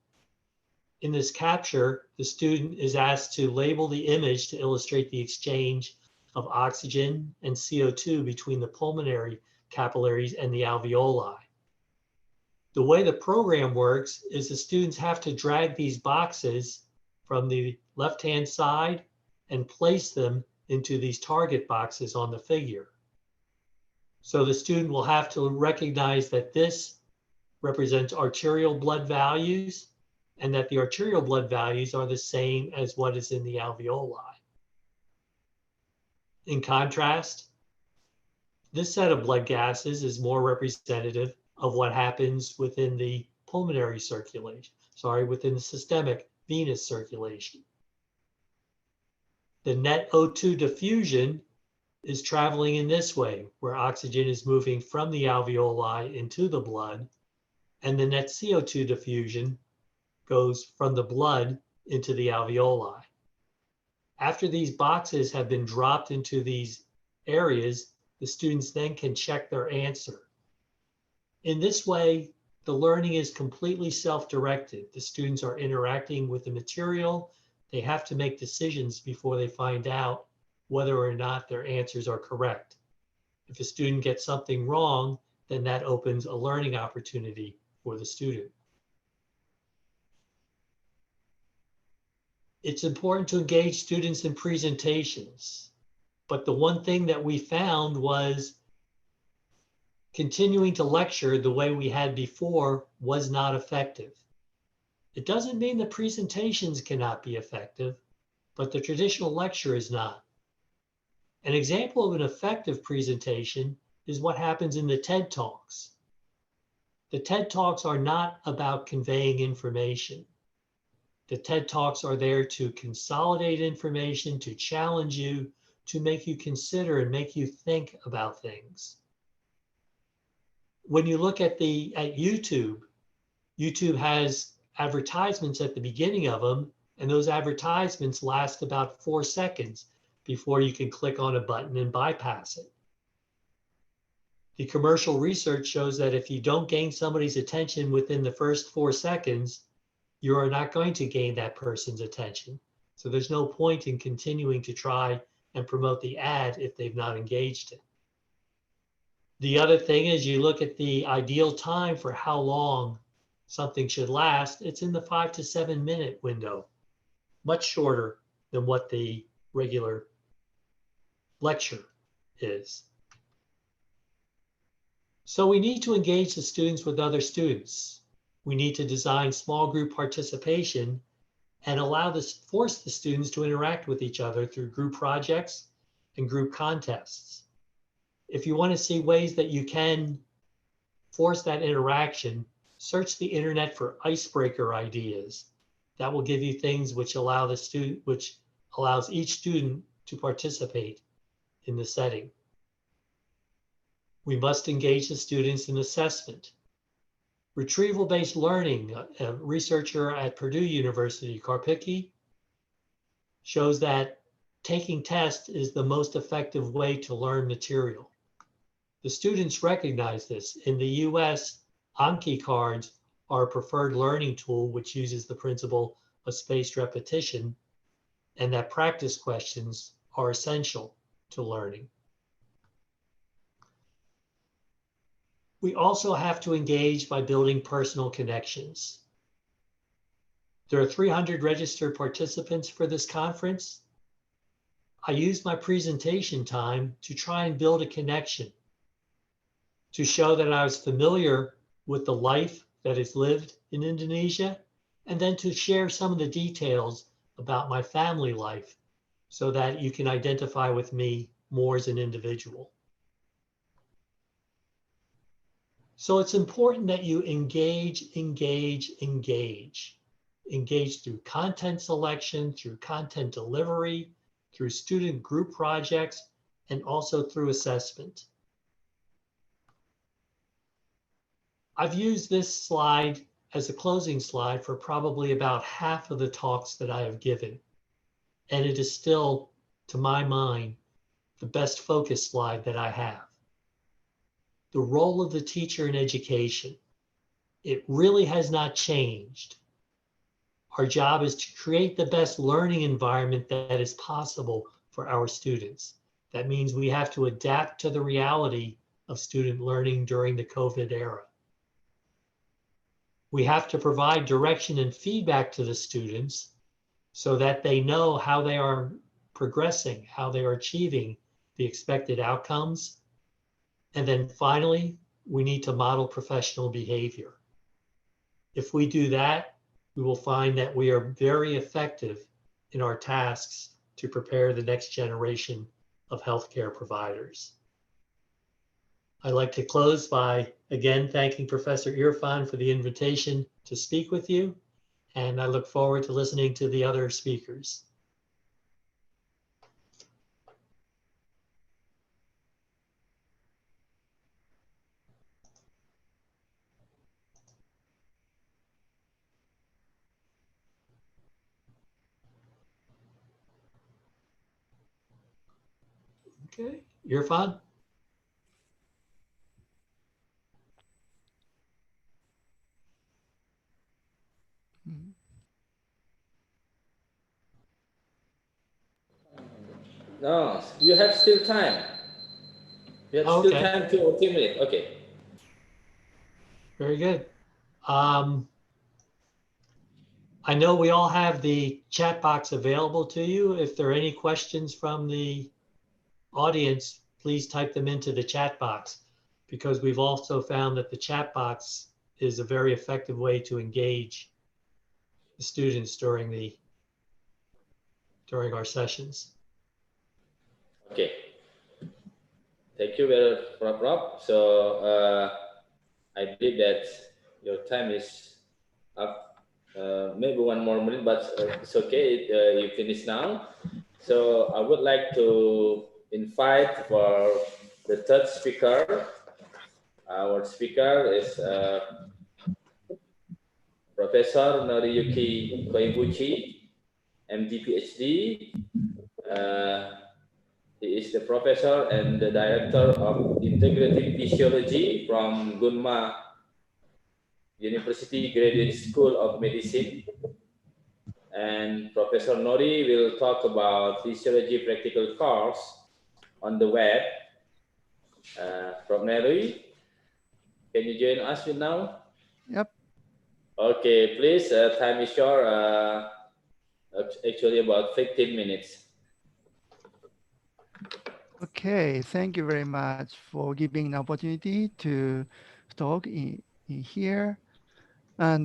In this capture, the student is asked to label the image to illustrate the exchange of oxygen and CO2 between the pulmonary capillaries and the alveoli. The way the program works is the students have to drag these boxes from the left-hand side and place them into these target boxes on the figure. So the student will have to recognize that this represents arterial blood values and that the arterial blood values are the same as what is in the alveoli. In contrast, this set of blood gases is more representative of what happens within the pulmonary circulation, within the systemic venous circulation. The net O2 diffusion is traveling in this way, where oxygen is moving from the alveoli into the blood, and the net CO2 diffusion goes from the blood into the alveoli. After these boxes have been dropped into these areas, the students then can check their answer. In this way, the learning is completely self-directed. The students are interacting with the material. They have to make decisions before they find out whether or not their answers are correct. If a student gets something wrong, then that opens a learning opportunity for the student. It's important to engage students in presentations, but the one thing that we found was continuing to lecture the way we had before was not effective. It doesn't mean the presentations cannot be effective, but the traditional lecture is not. An example of an effective presentation is what happens in the TED Talks. The TED Talks are not about conveying information. The TED Talks are there to consolidate information, to challenge you, to make you consider and make you think about things. When you look at YouTube, YouTube has advertisements at the beginning of them, and those advertisements last about 4 seconds before you can click on a button and bypass it. The commercial research shows that if you don't gain somebody's attention within the first 4 seconds, you are not going to gain that person's attention. So there's no point in continuing to try and promote the ad if they've not engaged it. The other thing is you look at the ideal time for how long something should last, it's in the 5 to 7 minute window, much shorter than what the regular lecture is. So we need to engage the students with other students. We need to design small group participation and force the students to interact with each other through group projects and group contests. If you want to see ways that you can force that interaction, search the internet for icebreaker ideas. That will give you things which allows each student to participate in the setting. We must engage the students in assessment. Retrieval-based learning, a researcher at Purdue University, 𝒟𝒃𝒃, shows that taking tests is the most effective way to learn material. The students recognize this. In the US, Anki cards are a preferred learning tool which uses the principle of spaced repetition, and that practice questions are essential to learning. We also have to engage by building personal connections. There are 300 registered participants for this conference. I used my presentation time to try and build a connection, to show that I was familiar with the life that is lived in Indonesia, and then to share some of the details about my family life so that you can identify with me more as an individual. So it's important that you engage through content selection, through content delivery, through student group projects, and also through assessment. I've used this slide as a closing slide for probably about half of the talks that I have given. And it is still, to my mind, the best focus slide that I have. The role of the teacher in education. It really has not changed. Our job is to create the best learning environment that is possible for our students. That means we have to adapt to the reality of student learning during the COVID era. We have to provide direction and feedback to the students so that they know how they are progressing, how they are achieving the expected outcomes. And then finally, we need to model professional behavior. If we do that, we will find that we are very effective in our tasks to prepare the next generation of healthcare providers. I'd like to close by again thanking Professor Irfan for the invitation to speak with you, and I look forward to listening to the other speakers. Okay, Irfan? No, you have still time. You have still time, 2 or 3 minutes. Okay. Very good. I know we all have the chat box available to you. If there are any questions from the audience, please type them into the chat box, because we've also found that the chat box is a very effective way to engage the students during our sessions. Okay. Thank you very much, Prof. So I believe that your time is up. Maybe 1 more minute, but it's okay. You finish now. So I would like to invite for the third speaker. Our speaker is Professor Noriyuki Koibuchi, MD Ph.D. He is the professor and the director of integrative physiology from Gunma University Graduate School of Medicine. And Professor Nori will talk about physiology practical course on the web. Prof. Nori, can you join us now? Yep. Okay, please, time is short, actually about 15 minutes. Okay, thank you very much for giving an opportunity to talk in here. And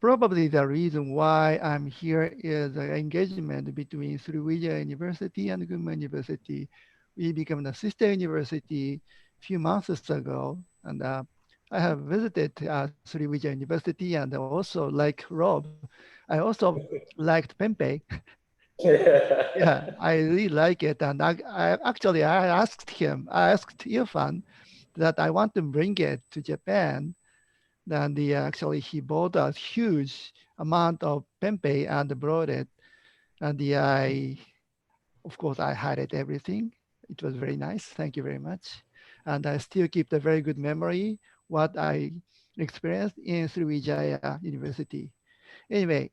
probably the reason why I'm here is the engagement between Sriwijaya University and Gunma University. We became a sister university a few months ago, and I have visited Sriwijaya University, and also like Rob, I also liked Pempeh. Yeah, I really like it. And I asked Irfan that I want to bring it to Japan. Then he bought a huge amount of Pempeh and brought it. And of course, I had it everything. It was very nice. Thank you very much. And I still keep the very good memory what I experienced in Sriwijaya University. Anyway,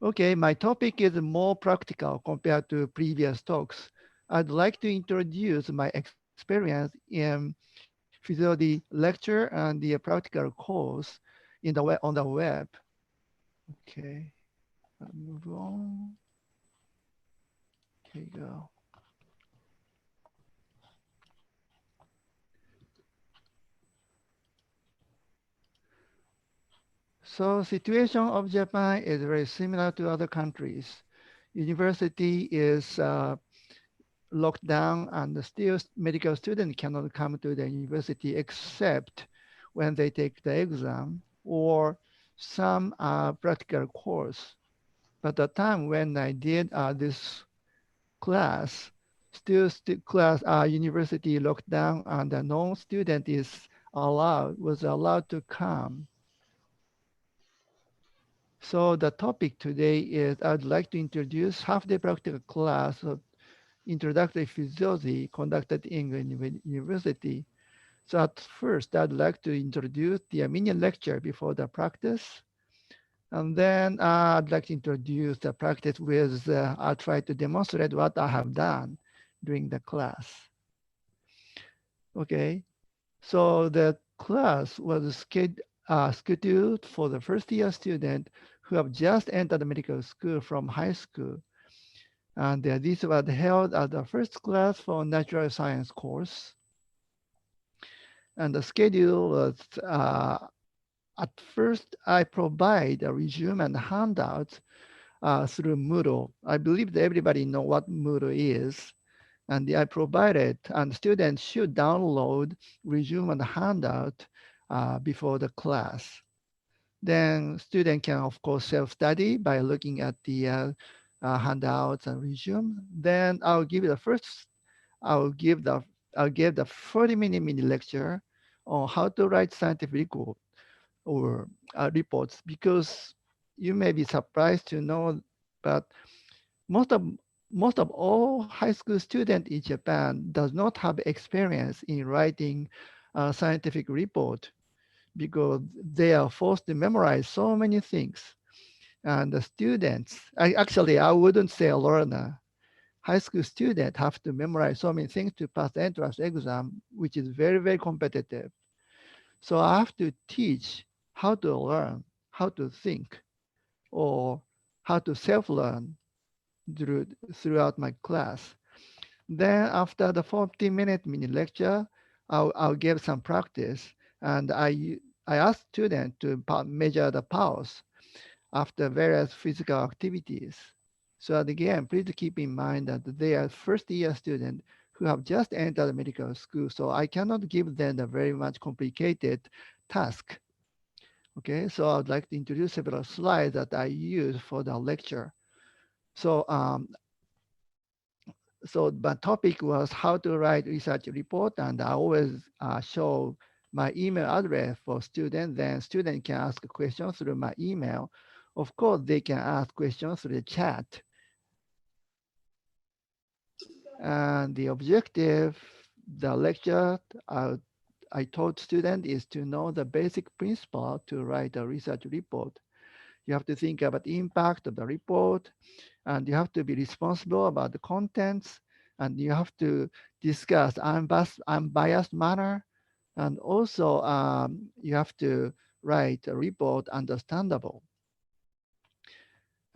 okay, my topic is more practical compared to previous talks. I'd like to introduce my experience in physiology lecture and the practical course on the web. Okay, I'll move on. Here you go. So situation of Japan is very similar to other countries. University is locked down, and still medical students cannot come to the university except when they take the exam or some practical course. But the time when I did this class, university locked down, and the non-student was allowed to come. So the topic today is I'd like to introduce half-day practical class of introductory physiology conducted in university. So at first, I'd like to introduce the mini lecture before the practice. And then I'd like to introduce the practice with, I'll try to demonstrate what I have done during the class. Okay, so the class was scheduled for the first year student who have just entered medical school from high school. And this was held as the first class for natural science course. And the schedule was, at first, I provide a resume and handout through Moodle. I believe that everybody know what Moodle is. And I provided, and students should download resume and handout before the class. Then student can, of course, self-study by looking at the handouts and resume. Then I'll give the 40-minute mini lecture on how to write scientific report or reports, because you may be surprised to know, but most of most of all high school students in Japan does not have experience in writing a scientific report because they are forced to memorize so many things. And the students, I wouldn't say a learner. High school students have to memorize so many things to pass the entrance exam, which is very, very competitive. So I have to teach how to learn, how to think, or how to self-learn throughout my class. Then after the 40-minute mini lecture, I'll give some practice, and I ask students to measure the pulse after various physical activities. So again, please keep in mind that they are first-year students who have just entered medical school, so I cannot give them a very much complicated task. Okay, so I'd like to introduce several slides that I use for the lecture. So so my topic was how to write research report, and I always show my email address for students. Then students can ask questions through my email. Of course, they can ask questions through the chat. And the objective, the lecture I taught students is to know the basic principle to write a research report. You have to think about the impact of the report, and you have to be responsible about the contents, and you have to discuss unbiased manner, and also you have to write a report understandable.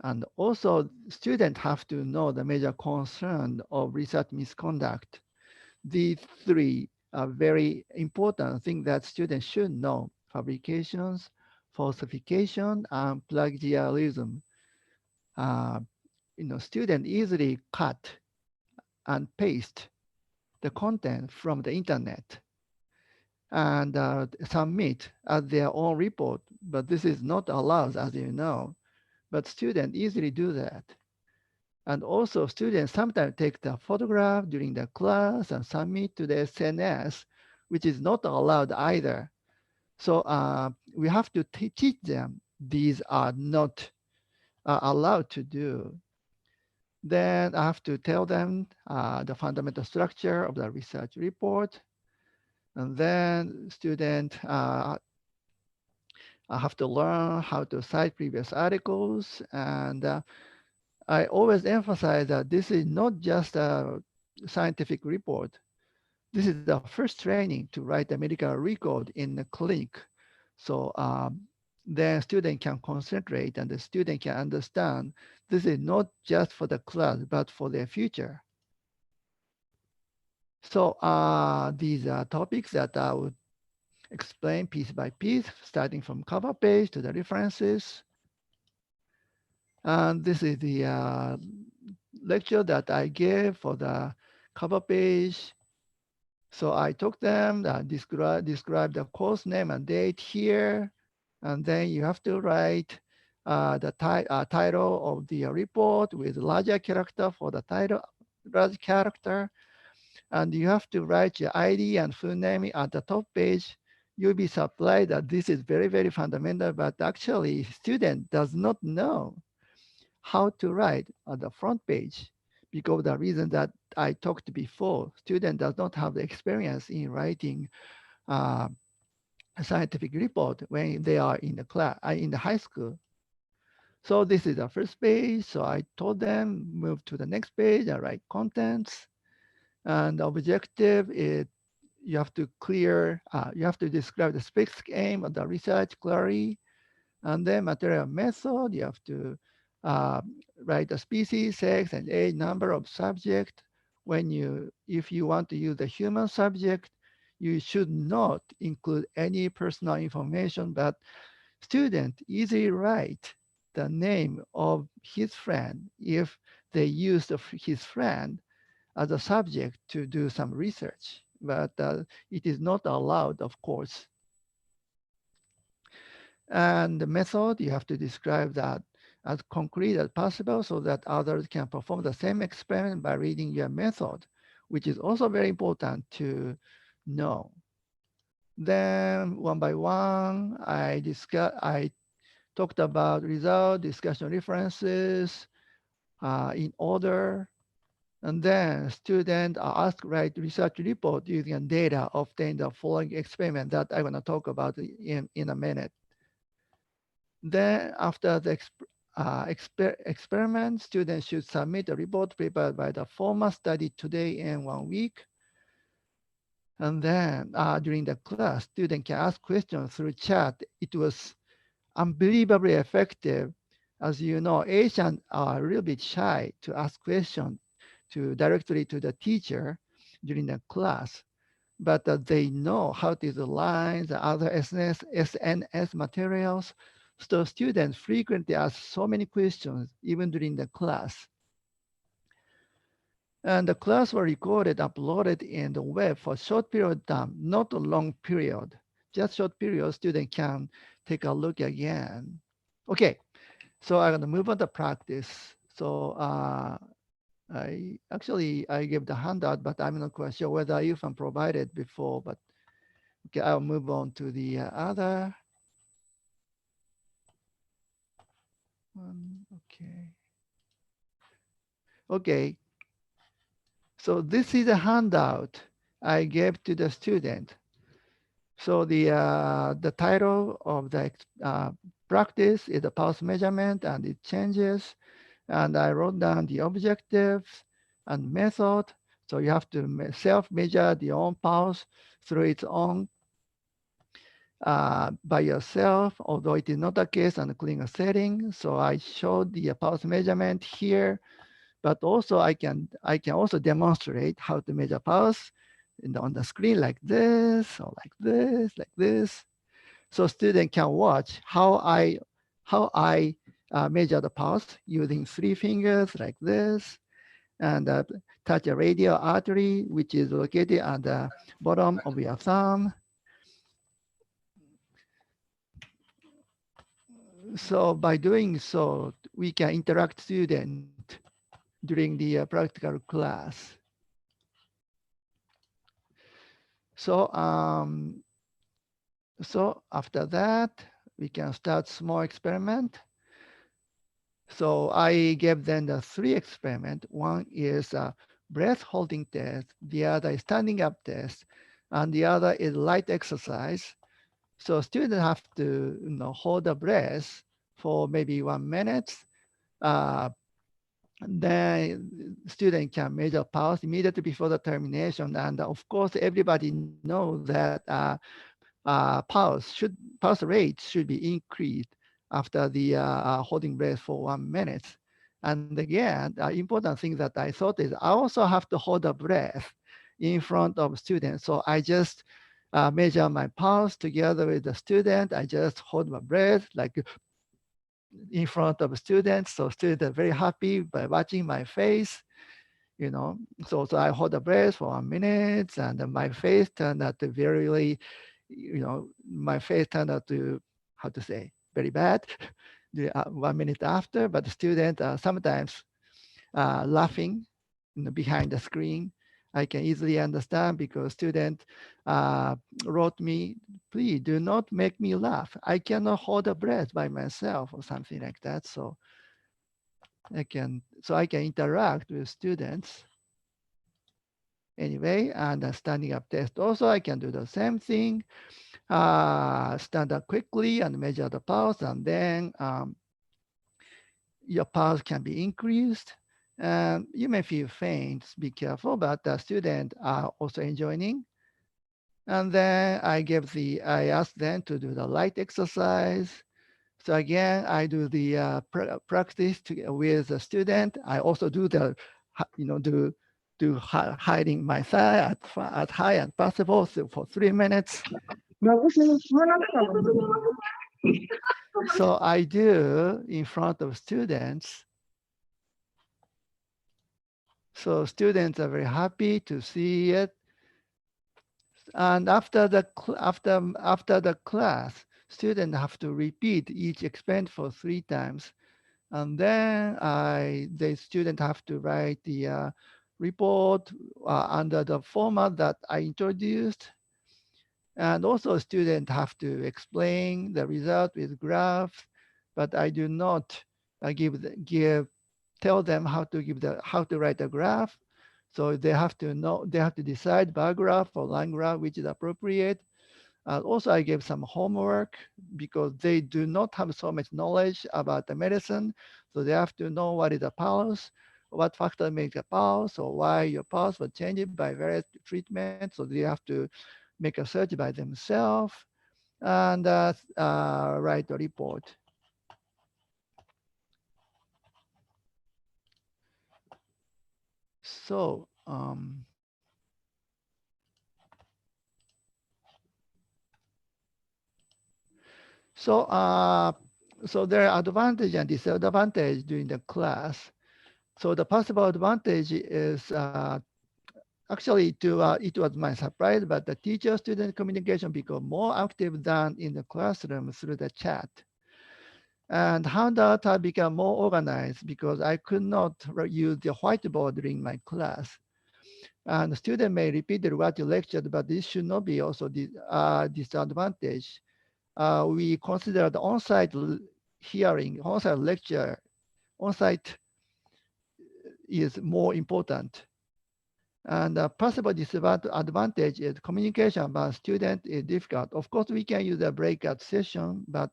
And also students have to know the major concern of research misconduct. These three are very important things that students should know: fabrications, falsification, and plagiarism. Uh, students easily cut and paste the content from the internet and submit as their own report, but this is not allowed, as you know. But students easily do that. And also students sometimes take the photograph during the class and submit to the SNS, which is not allowed either. So we have to teach them these are not allowed to do. Then I have to tell them the fundamental structure of the research report. And then students have to learn how to cite previous articles. And I always emphasize that this is not just a scientific report. This is the first training to write a medical record in the clinic. So then student can concentrate and the student can understand this is not just for the class, but for their future. So these are topics that I would explain piece by piece, starting from cover page to the references. And this is the lecture that I gave for the cover page. So I took them, describe the course name and date here, and then you have to write the title of the report with larger character for the title, large character, and you have to write your ID and full name at the top page. You'll be surprised that this is very, very fundamental, but actually student does not know how to write at the front page because the reason that I talked before, student does not have the experience in writing a scientific report when they are in the class, in the high school. So this is the first page. So I told them move to the next page and write contents. And the objective is you have to you have to describe the specific aim of the research clearly. And then material method, you have to write the species, sex, and age, number of subject. If you want to use the human subject, you should not include any personal information, but student easily write the name of his friend if they use his friend as a subject to do some research, but it is not allowed, of course. And the method, you have to describe that as concrete as possible so that others can perform the same experiment by reading your method, which is also very important to know. Then one by one, I talked about result, discussion references in order. And then students are asked to write research report using data obtained the following experiment that I'm going to talk about in a minute. Then after the experiment, students should submit a report prepared by the former study today in 1 week. And then during the class, students can ask questions through chat. It was unbelievably effective. As you know, Asians are a little bit shy to ask questions directly to the teacher during the class, but they know how to use the lines, the other SNS materials. So students frequently ask so many questions, even during the class. And the class were recorded, uploaded in the web for a short period of time, not a long period. Just short period, students can take a look again. Okay, so I'm gonna move on to practice. So I gave the handout, but I'm not quite sure whether IAIFM provided before, but okay, I'll move on to the other one. Okay. Okay. So this is a handout I gave to the student. So the title of the practice is the pulse measurement and it changes. And I wrote down the objectives and method. So you have to self-measure the own pulse through its own by yourself, although it is not the case on the clinical setting. So I showed the pulse measurement here, but also I can also demonstrate how to measure pulse on the screen like this or like this. So students can watch how I measure the pulse using 3 fingers like this, and touch a radial artery, which is located at the bottom of your thumb. So by doing so, we can interact student during the practical class. So so after that, we can start small experiment. So I gave them the 3 experiment. One is a breath holding test, the other is standing up test, and the other is light exercise. So students have to hold the breath for maybe 1 minute. Then student can measure pulse immediately before the termination. And of course, everybody knows that pulse rate should be increased after the holding breath for 1 minute. And again, important thing that I thought is I also have to hold the breath in front of students. So I just measure my pulse together with the student. I just hold my breath like in front of students. So students are very happy by watching my face, So I hold the breath for 1 minute and my face turned out to very, my face turned out to, how to say, very bad 1 minute after, but the students are sometimes laughing behind the screen. I can easily understand because student wrote me, please do not make me laugh. I cannot hold a breath by myself or something like that. So I can interact with students. Anyway, and the standing up test also, I can do the same thing. Stand up quickly and measure the pulse, and then your pulse can be increased. You may feel faint, be careful, but the students are also enjoying. And then I asked them to do the light exercise. So again, I do the practice with the student. I also do the, hiding my thigh as high as possible for 3 minutes. So I do in front of students. So students are very happy to see it. And after the class, students have to repeat each experiment for 3 times. And then the student have to write the report under the format that I introduced. And also students have to explain the result with graphs, but I do not tell them how to write a graph. So they have to know, they have to decide bar graph or line graph, which is appropriate. Also, I gave some homework because they do not have so much knowledge about the medicine. So they have to know what is a pulse, what factor makes a pulse, or why your pulse will change it by various treatments. So they have to make a search by themselves and write a report. So, so there are advantage and disadvantage during the class. So the possible advantage is actually it was my surprise, but the teacher-student communication become more active than in the classroom through the chat. And handout have become more organized because I could not use the whiteboard during my class. And the student may repeat what you lectured, but this should not be also disadvantage. We consider the on-site hearing, on-site lecture, on-site is more important. And a possible disadvantage is communication about student is difficult. Of course, we can use a breakout session, but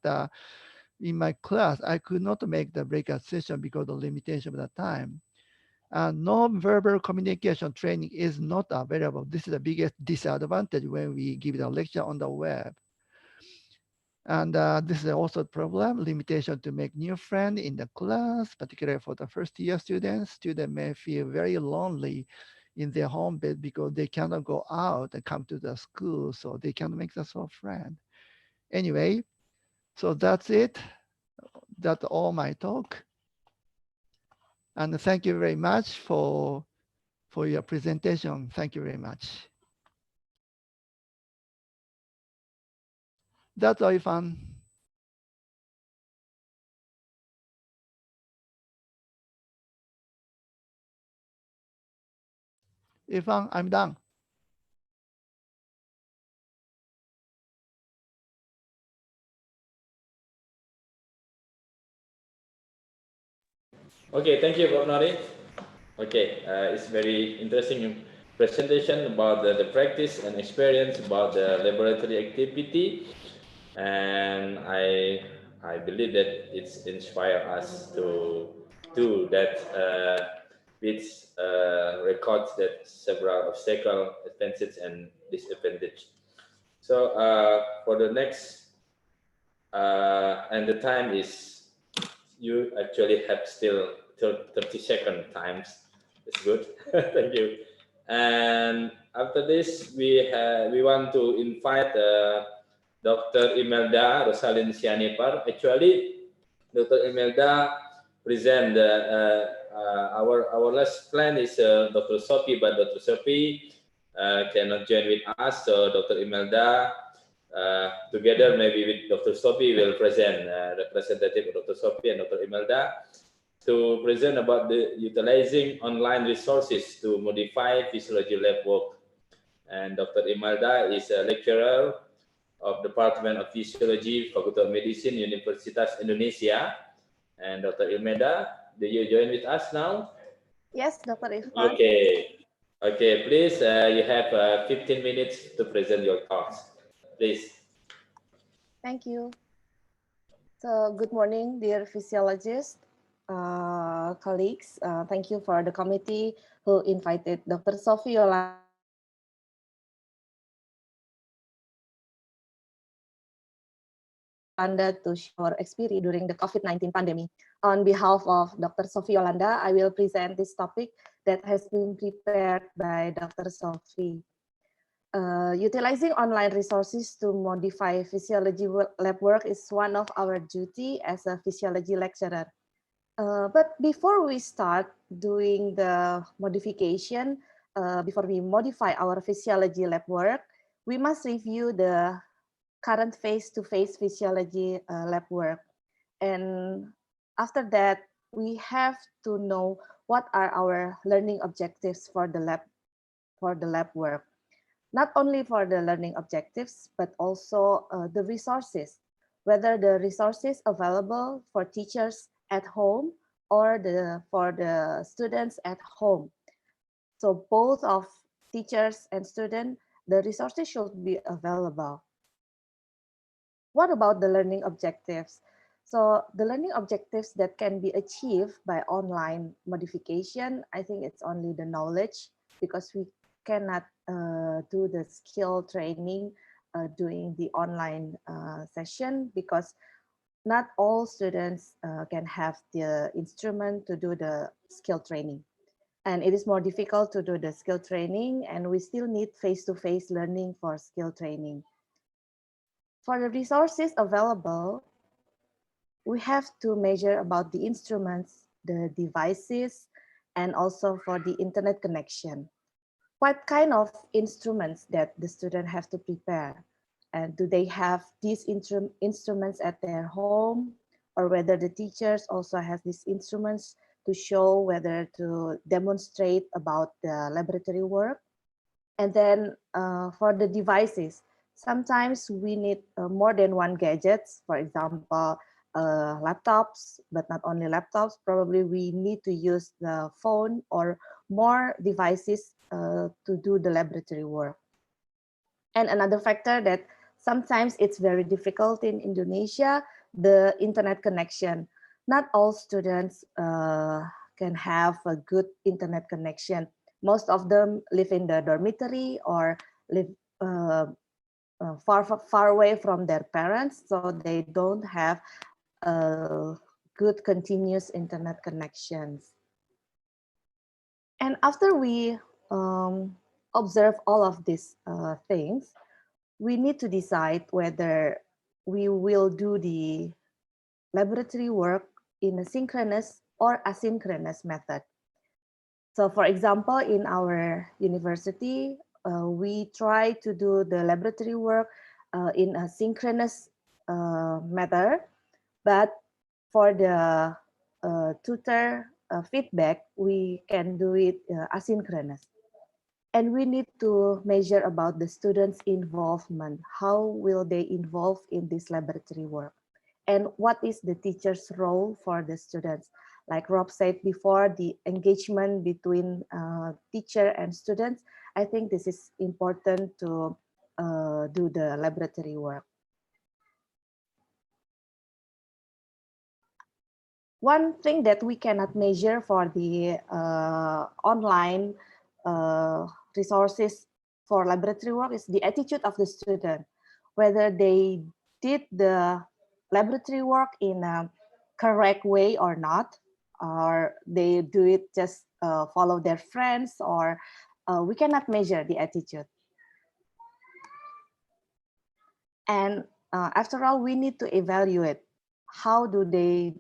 in my class, I could not make the breakout session because of limitation of the time. And non-verbal communication training is not available. This is the biggest disadvantage when we give the lecture on the web. And this is also a problem, limitation to make new friends in the class, particularly for the first year students. Students may feel very lonely in their home bed because they cannot go out and come to the school, so they cannot make the sort of friend. Anyway, so that's it. That's all my talk. And thank you very much for your presentation. Thank you very much. That's all, Irfan. Irfan, I'm done. Okay, thank you, Prof. Nori. Okay, it's very interesting presentation about the practice and experience about the laboratory activity, and I believe that it's inspired us to do that with records that several obstacles, advantages, and disadvantages. So for the next, and the time is, you actually have still 30-second times. It's good. Thank you. And after this, we want to invite Dr. Imelda Rosalyn Sianipar. Actually, Dr. Imelda present our last plan is Dr. Sophie, but Dr. Sophie cannot join with us. So Dr. Imelda, together maybe with Dr. Sophie, will present representative of Dr. Sophie and Dr. Imelda to present about the utilizing online resources to modify physiology lab work. And Dr. Imelda is a lecturer of Department of Physiology, Faculty of Medicine, Universitas Indonesia. And Dr. Imelda, do you join with us now? Yes, Dr. Irfan. Okay. Okay, please, you have 15 minutes to present your talks. Please. Thank you. So, good morning, dear physiologists, colleagues. Thank you for the committee who invited Dr. Sophie Yolanda to share experience during the COVID-19 pandemic. On behalf of Dr. Sophie Yolanda, I will present this topic that has been prepared by Dr. Sophie. Utilizing online resources to modify physiology lab work is one of our duty as a physiology lecturer. But before we start doing the modification, before we modify our physiology lab work, we must review the current face-to-face physiology lab work. And after that, we have to know what are our learning objectives for the lab work. Not only for the learning objectives, but also the resources, whether the resources available for teachers at home or for the students at home. So both of teachers and students, the resources should be available. What about the learning objectives? So the learning objectives that can be achieved by online modification, I think it's only the knowledge, because we cannot do the skill training during the online session, because not all students can have the instrument to do the skill training. And it is more difficult to do the skill training, and we still need face-to-face learning for skill training. For the resources available, we have to measure about the instruments, the devices, and also for the internet connection. What kind of instruments that the student have to prepare? And do they have these instruments at their home, or whether the teachers also have these instruments to show whether to demonstrate about the laboratory work? And then for the devices, sometimes we need more than one gadgets, for example, laptops, but not only laptops, probably we need to use the phone or more devices to do the laboratory work. And another factor that sometimes it's very difficult in Indonesia, the internet connection. Not all students can have a good internet connection. Most of them live in the dormitory or live far away from their parents, so they don't have good continuous internet connections. And after we observe all of these things, we need to decide whether we will do the laboratory work in a synchronous or asynchronous method. So for example, in our university, we try to do the laboratory work in a synchronous method, but for the tutor feedback, we can do it asynchronous. And we need to measure about the students' involvement. How will they involve in this laboratory work? And what is the teacher's role for the students? Like Rob said before, the engagement between teacher and students, I think this is important to do the laboratory work. One thing that we cannot measure for the online resources for laboratory work is the attitude of the student, whether they did the laboratory work in a correct way or not, or they do it just follow their friends, or we cannot measure the attitude. And after all, we need to evaluate how do they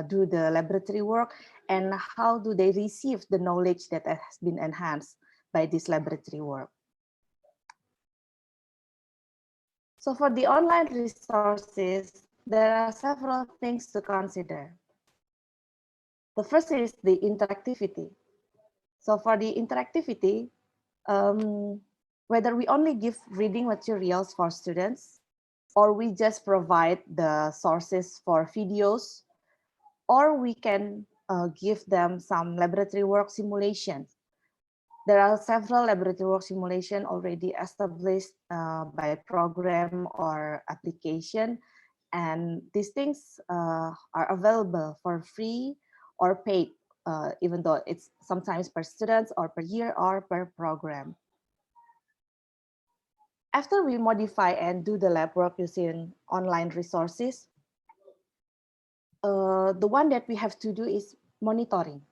do the laboratory work and how do they receive the knowledge that has been enhanced by this laboratory work. So for the online resources, there are several things to consider. The first is the interactivity. So for the interactivity, whether we only give reading materials for students, or we just provide the sources for videos, or we can give them some laboratory work simulations. There are several laboratory work simulations already established by program or application, and these things are available for free or paid, even though it's sometimes per student or per year or per program. After we modify and do the lab work using online resources, the one that we have to do is monitoring.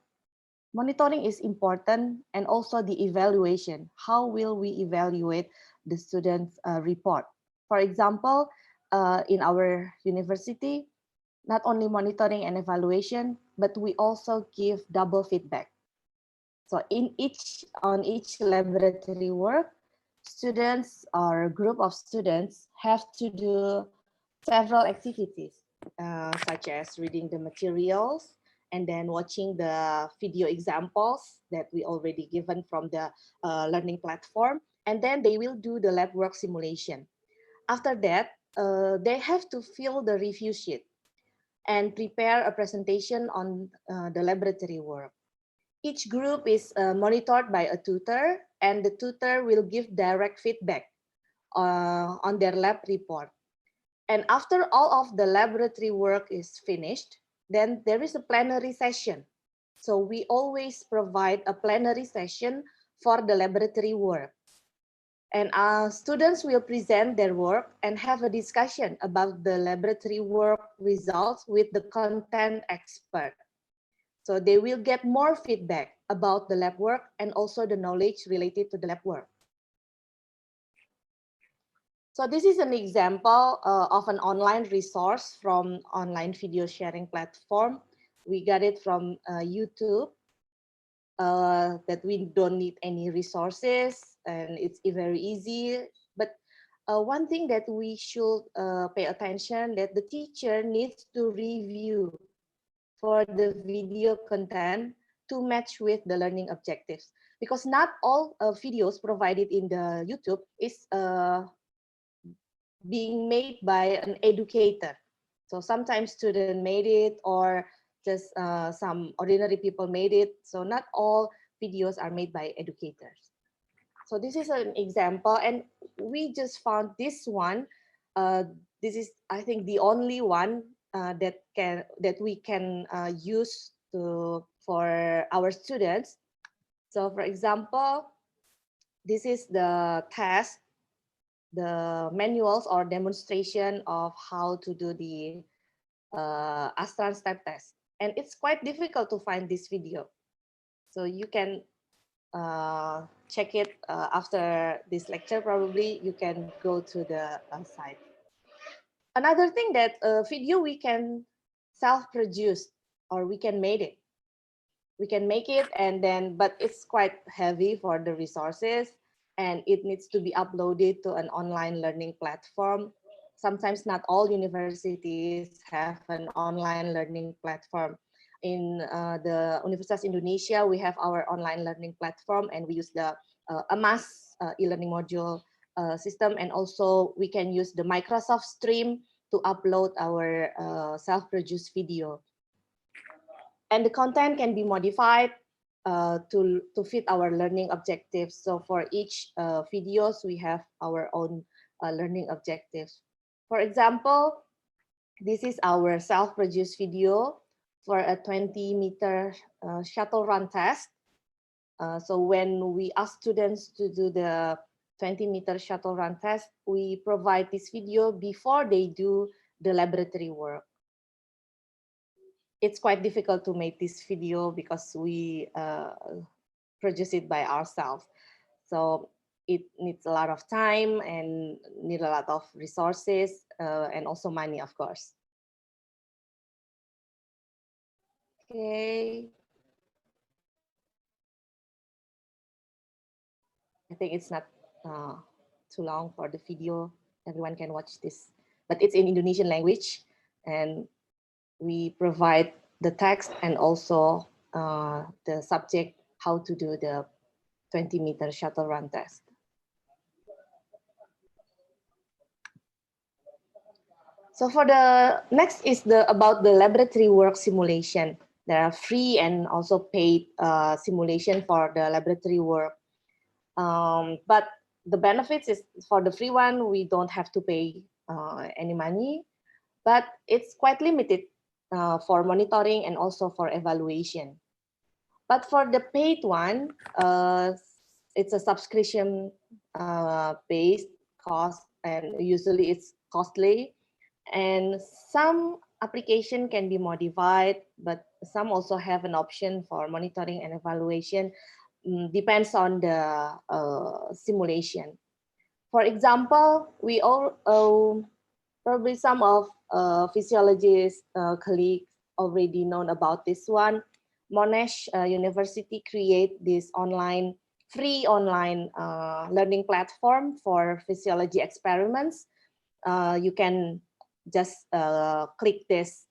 Monitoring is important, and also the evaluation. How will we evaluate the students' report? For example, in our university, not only monitoring and evaluation, but we also give double feedback. So on each laboratory work, students or a group of students have to do several activities, such as reading the materials, and then watching the video examples that we already given from the learning platform, and then they will do the lab work simulation. After that, they have to fill the review sheet and prepare a presentation on the laboratory work. Each group is monitored by a tutor, and the tutor will give direct feedback on their lab report. And after all of the laboratory work is finished, then there is a plenary session. So we always provide a plenary session for the laboratory work. And our students will present their work and have a discussion about the laboratory work results with the content expert. So they will get more feedback about the lab work and also the knowledge related to the lab work. So this is an example of an online resource from online video sharing platform. We got it from YouTube, that we don't need any resources and it's very easy. But one thing that we should pay attention, that the teacher needs to review for the video content to match with the learning objectives, because not all videos provided in the YouTube is being made by an educator. So sometimes students made it, or just some ordinary people made it. So not all videos are made by educators. So this is an example, and we just found this one. This is, I think, the only one that we can use for our students. So for example, this is the test, the manuals or demonstration of how to do the Astran step test. And it's quite difficult to find this video. So you can check it after this lecture. Probably you can go to the site. Another thing, that video we can self-produce, or we can make it. We can make it, and then, but it's quite heavy for the resources, and it needs to be uploaded to an online learning platform. Sometimes not all universities have an online learning platform. In the Universitas Indonesia, we have our online learning platform, and we use the AMAS e-learning module system, and also we can use the Microsoft Stream to upload our self-produced video. And the content can be modified to fit our learning objectives. So for each videos, we have our own learning objectives. For example, this is our self-produced video for a 20-meter shuttle run test. So when we ask students to do the 20-meter shuttle run test, we provide this video before they do the laboratory work. It's quite difficult to make this video because we produce it by ourselves. So it needs a lot of time and need a lot of resources and also money, of course. Okay. I think it's not too long for the video. Everyone can watch this, but it's in Indonesian language, and we provide the text and also the subject, how to do the 20-meter shuttle run test. So for the next is about the laboratory work simulation. There are free and also paid simulation for the laboratory work. But the benefits is, for the free one, we don't have to pay any money, but it's quite limited for monitoring and also for evaluation. But for the paid one, it's a subscription based cost, and usually it's costly. And some application can be modified, but some also have an option for monitoring and evaluation. Depends on the simulation. For example, we all probably some of physiologists colleagues already known about this one. Monash University create this free online learning platform for physiology experiments. You can just click this,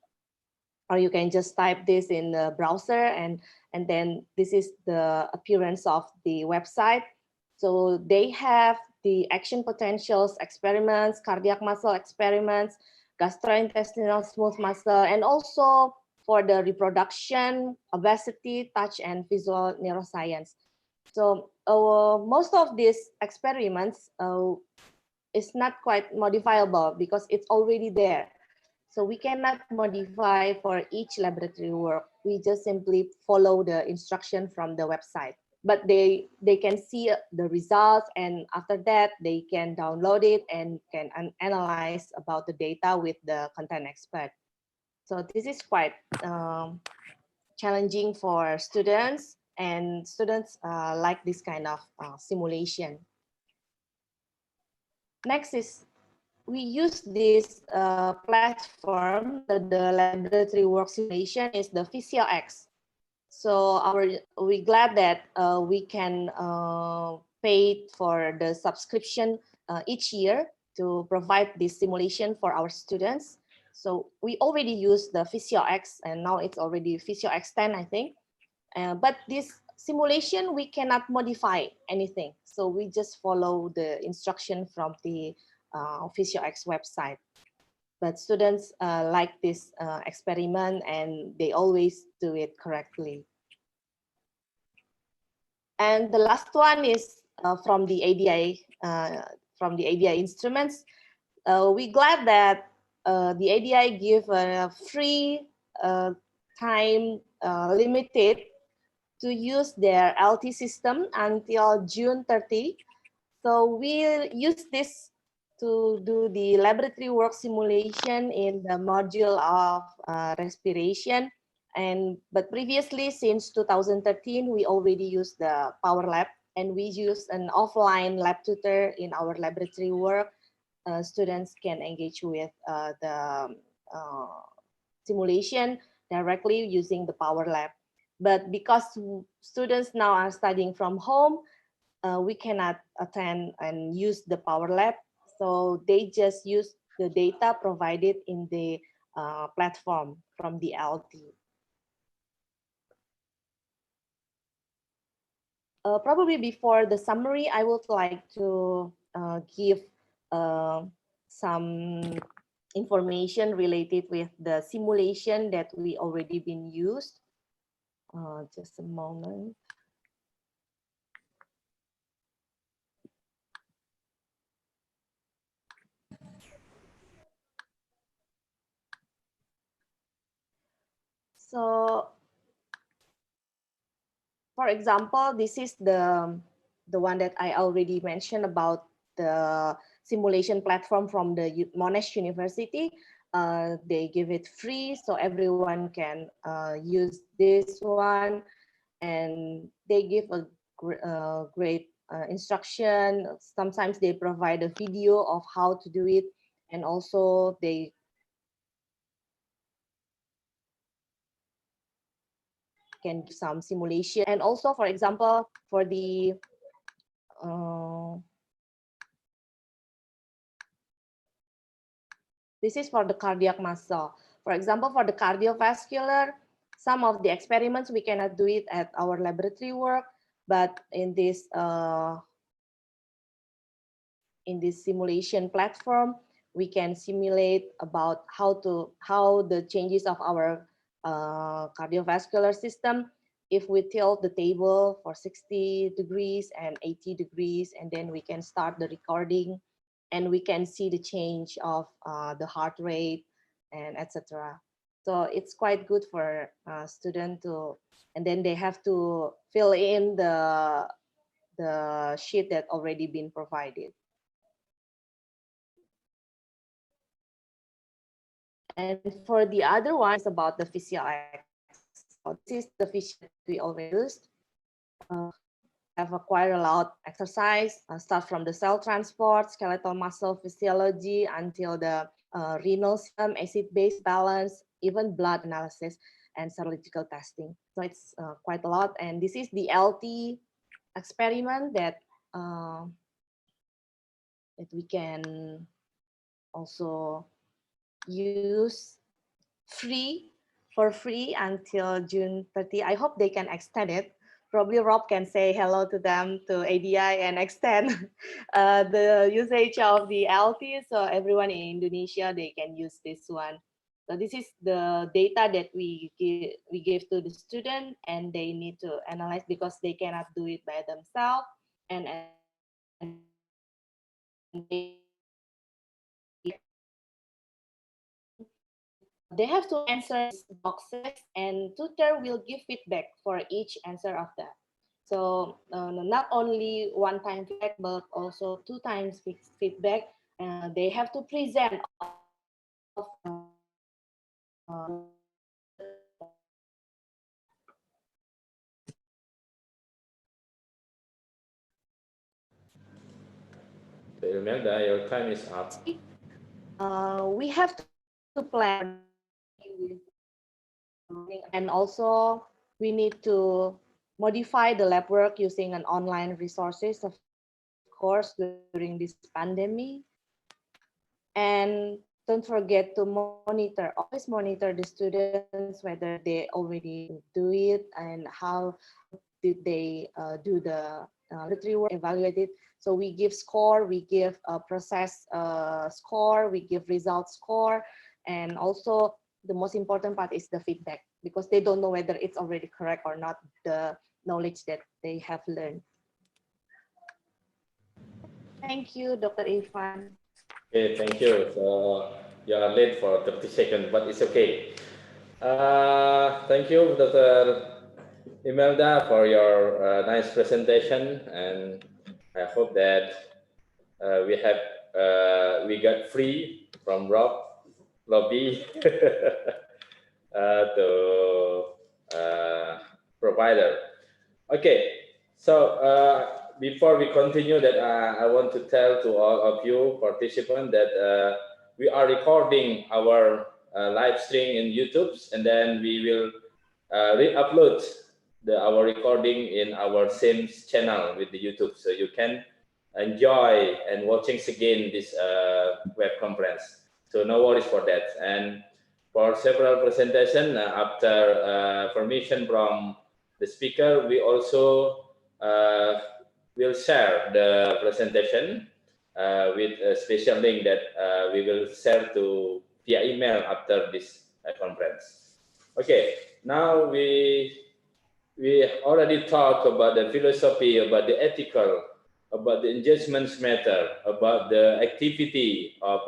or you can just type this in the browser, and then this is the appearance of the website. So they have the action potentials experiments, cardiac muscle experiments, gastrointestinal smooth muscle, and also for the reproduction, obesity, touch, and visual neuroscience. So most of these experiments is not quite modifiable because it's already there. So we cannot modify for each laboratory work. We just simply follow the instruction from the website. But they can see the results, and after that they can download it and can analyze about the data with the content expert. So this is quite challenging for students, and students like this kind of simulation. Next is we use this platform, the laboratory work simulation is the PhysioX. So we're glad that we can pay for the subscription each year to provide this simulation for our students. So we already use the PhysioX, and now it's already PhysioX 10, I think. But this simulation, we cannot modify anything. So we just follow the instruction from the PhysioX website. But students like this experiment, and they always do it correctly. And the last one is from the ADI instruments. We're glad that the ADI give a free time limited to use their LT system until June 30. So we use this to do the laboratory work simulation in the module of respiration. But previously, since 2013, we already used the Power Lab, and we use an offline lab tutor in our laboratory work. Students can engage with the simulation directly using the Power Lab. But because students now are studying from home, we cannot attend and use the Power Lab. So they just use the data provided in the platform from the LT. Probably before the summary, I would like to give some information related with the simulation that we already been used. Just a moment. So, for example, this is the one that I already mentioned about the simulation platform from the Monash University. They give it free, so everyone can use this one, and they give a great instruction. Sometimes they provide a video of how to do it, and also they can give some simulation. And also, for example, for the this is for the cardiac muscle. For example, for the cardiovascular, some of the experiments we cannot do it at our laboratory work, but in this simulation platform, we can simulate about how the changes of our cardiovascular system if we tilt the table for 60 degrees and 80 degrees, and then we can start the recording, and we can see the change of the heart rate and etc. So it's quite good for students to, and then they have to fill in the sheet that already been provided. And for the other one, it's about the PhysioX. So this is the physio we already used. Have acquired a lot of exercise, start from the cell transport, skeletal muscle physiology, until the renal system, acid-base balance, even blood analysis and serological testing. So it's quite a lot. And this is the LT experiment that we can also use for free until June 30. I hope they can extend it. Probably Rob can say hello to them, to ADI, and extend the usage of the LT, so everyone in Indonesia, they can use this one. So this is the data that we give to the student, and they need to analyze because they cannot do it by themselves, and they have to answer boxes, and tutor will give feedback for each answer of that. So not only one time feedback, but also 2 times feedback. They have to present Imelda, your time is up. We have to plan, and also we need to modify the lab work using an online resources, of course, during this pandemic. And don't forget to monitor, always monitor the students, whether they already do it and how did they do the laboratory work, evaluate it. So we give score, we give a process score, we give result score, and also the most important part is the feedback, because they don't know whether it's already correct or not, the knowledge that they have learned. Thank you, Dr. Irfan. Okay, thank you. So you are late for 30 seconds, but it's okay. Thank you, Dr. Imelda, for your nice presentation, and I hope that we got free from Rob lobby to provider. Okay, so before we continue, that I want to tell to all of you participants that we are recording our live stream in YouTube, and then we will re-upload our recording in our same channel with the YouTube, so you can enjoy and watching again this web conference. So no worries for that. And for several presentation after permission from the speaker, we also will share the presentation with a special link that we will share to via email after this conference. Okay, now we already talked about the philosophy, about the ethical, about the engagement matter, about the activity of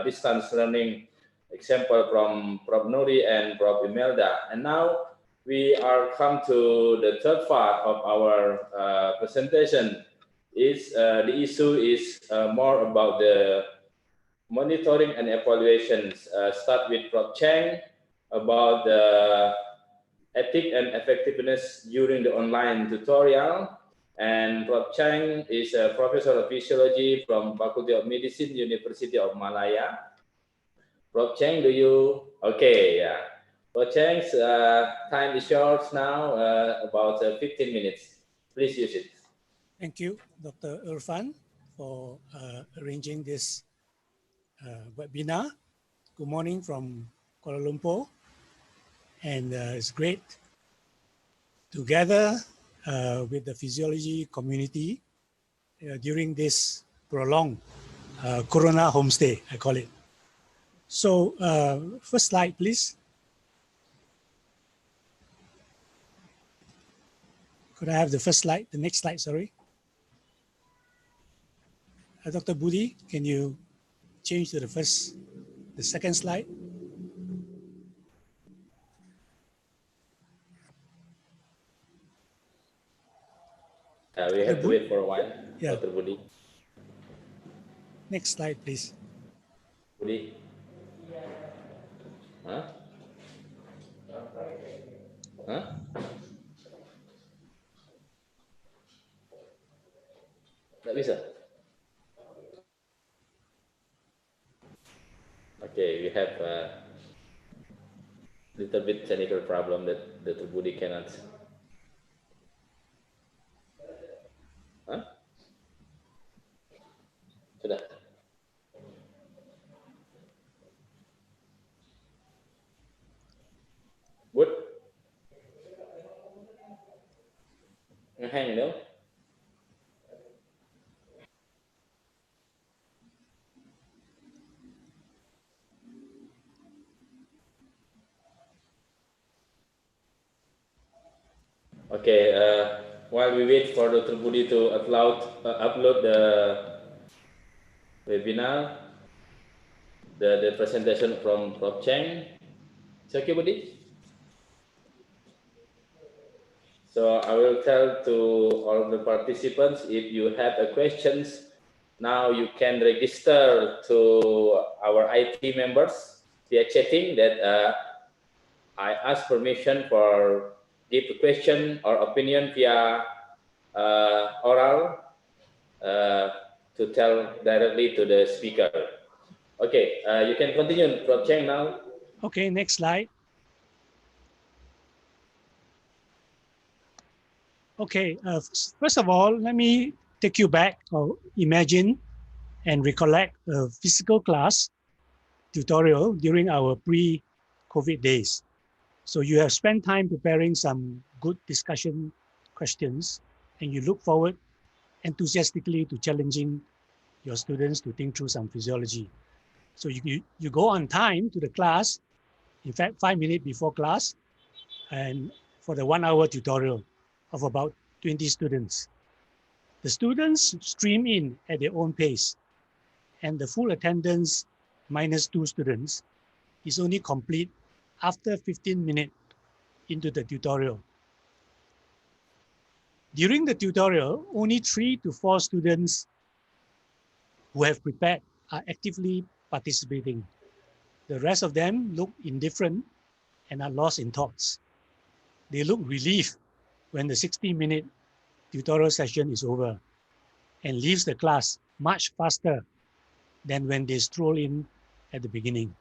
distance learning, example from Prof. Nuri and Prof. Imelda. And now we are come to the third part of our presentation. The issue is more about the monitoring and evaluations. Start with Prof. Cheng about the ethics and effectiveness during the online tutorial. And Prof. Cheng is a professor of physiology from Faculty of Medicine, University of Malaya. Prof. Cheng, do you? Okay, yeah. Prof. Cheng's time is yours now, about 15 minutes. Please use it. Thank you, Dr. Irfan, for arranging this webinar. Good morning from Kuala Lumpur. And it's great to gather with the physiology community during this prolonged Corona homestay, I call it. So first slide, please. Could I have the first slide, the next slide, sorry. Dr. Budi, can you change to the second slide? We have to wait for a while, yeah. Dr. Budi. Next slide, please. Budi. Huh? Huh? Nggak bisa? Okay, we have a little bit technical problem that Dr. Budi cannot. Huh? Sudah. Good. Ngehang dong. Okay, while we wait for Dr. Budi to upload the webinar, the presentation from Prof. Cheng. It's okay, Budi? So I will tell to all the participants, if you have questions, now you can register to our IT members via chatting that I ask permission for give a question or opinion via oral to tell directly to the speaker. Okay, you can continue, Prof. Cheng now. Okay, next slide. Okay, first of all, let me take you back or imagine and recollect a physical class tutorial during our pre-COVID days. So you have spent time preparing some good discussion questions, and you look forward enthusiastically to challenging your students to think through some physiology. So you go on time to the class, in fact, 5 minutes before class, and for the 1 hour tutorial of about 20 students. The students stream in at their own pace, and the full attendance minus 2 students is only complete after 15 minutes into the tutorial. During the tutorial, only 3 to 4 students who have prepared are actively participating. The rest of them look indifferent and are lost in thoughts. They look relieved when the 60-minute tutorial session is over and leaves the class much faster than when they stroll in at the beginning.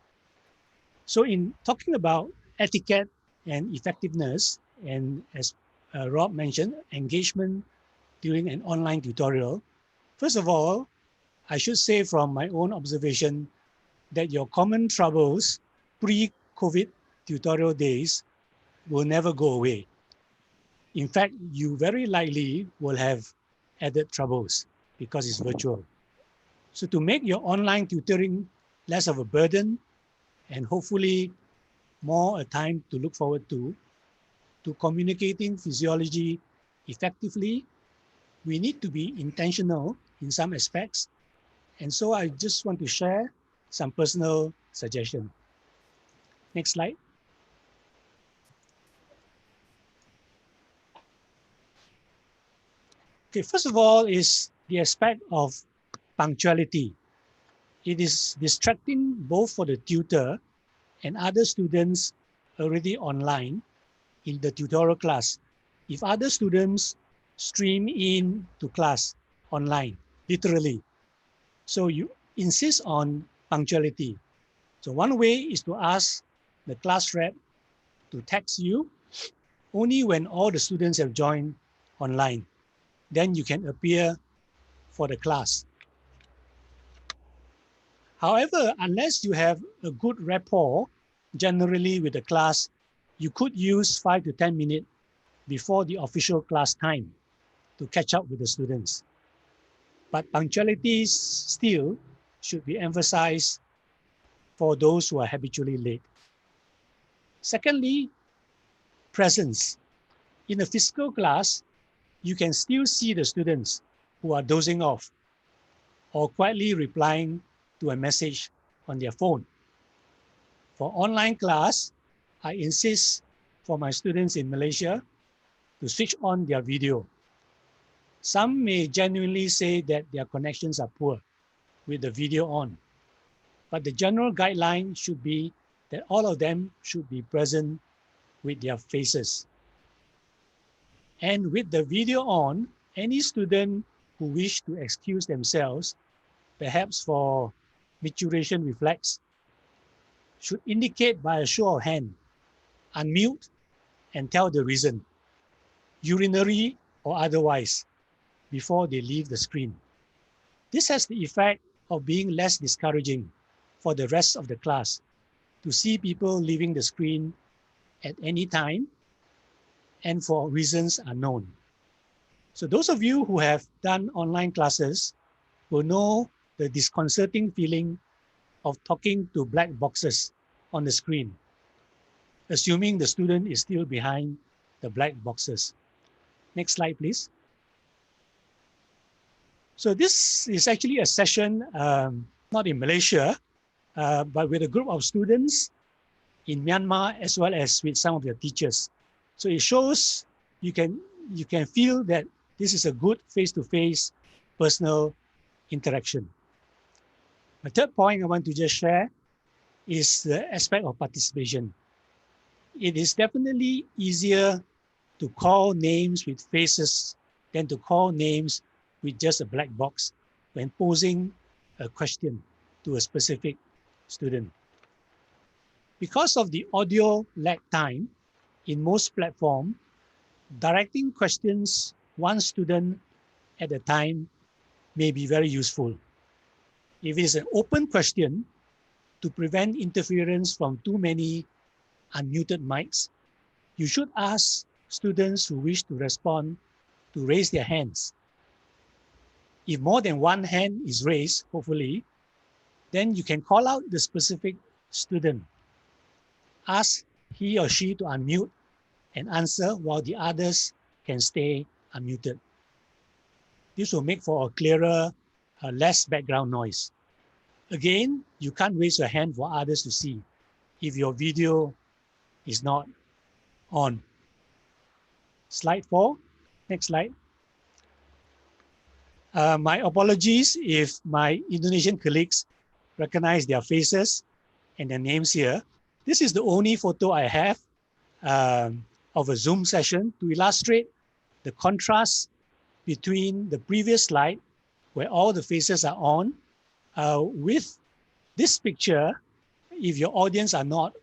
So in talking about etiquette and effectiveness, and as Rob mentioned, engagement during an online tutorial, first of all, I should say from my own observation that your common troubles pre-COVID tutorial days will never go away. In fact, you very likely will have added troubles because it's virtual. So to make your online tutoring less of a burden and hopefully more a time to look forward to communicating physiology effectively, we need to be intentional in some aspects. And so I just want to share some personal suggestions. Next slide. Okay, first of all is the aspect of punctuality. It is distracting both for the tutor and other students already online in the tutorial class. If other students stream in to class online, literally, so you insist on punctuality. So one way is to ask the class rep to text you only when all the students have joined online. Then you can appear for the class. However, unless you have a good rapport generally with the class, you could use 5 to 10 minutes before the official class time to catch up with the students. But punctuality still should be emphasized for those who are habitually late. Secondly, presence. In a physical class, you can still see the students who are dozing off or quietly replying to a message on their phone. For online class, I insist for my students in Malaysia to switch on their video. Some may genuinely say that their connections are poor with the video on, but the general guideline should be that all of them should be present with their faces. And with the video on, any student who wish to excuse themselves, perhaps for micturition reflex, should indicate by a show of hand, unmute and tell the reason, urinary or otherwise, before they leave the screen. This has the effect of being less discouraging for the rest of the class to see people leaving the screen at any time and for reasons unknown. So those of you who have done online classes will know the disconcerting feeling of talking to black boxes on the screen, assuming the student is still behind the black boxes. Next slide, please. So this is actually a session, not in Malaysia, but with a group of students in Myanmar, as well as with some of their teachers. So it shows you can feel that this is a good face-to-face personal interaction. The third point I want to just share is the aspect of participation. It is definitely easier to call names with faces than to call names with just a black box when posing a question to a specific student. Because of the audio lag time in most platforms, directing questions one student at a time may be very useful. If it is an open question, to prevent interference from too many unmuted mics, you should ask students who wish to respond to raise their hands. If more than one hand is raised, hopefully, then you can call out the specific student. Ask he or she to unmute and answer while the others can stay unmuted. This will make for a clearer, less background noise. Again, you can't raise your hand for others to see if your video is not on. Slide 4, next slide. My apologies if my Indonesian colleagues recognize their faces and their names here. This is the only photo I have of a Zoom session to illustrate the contrast between the previous slide, where all the faces are on, with this picture, if your audience are not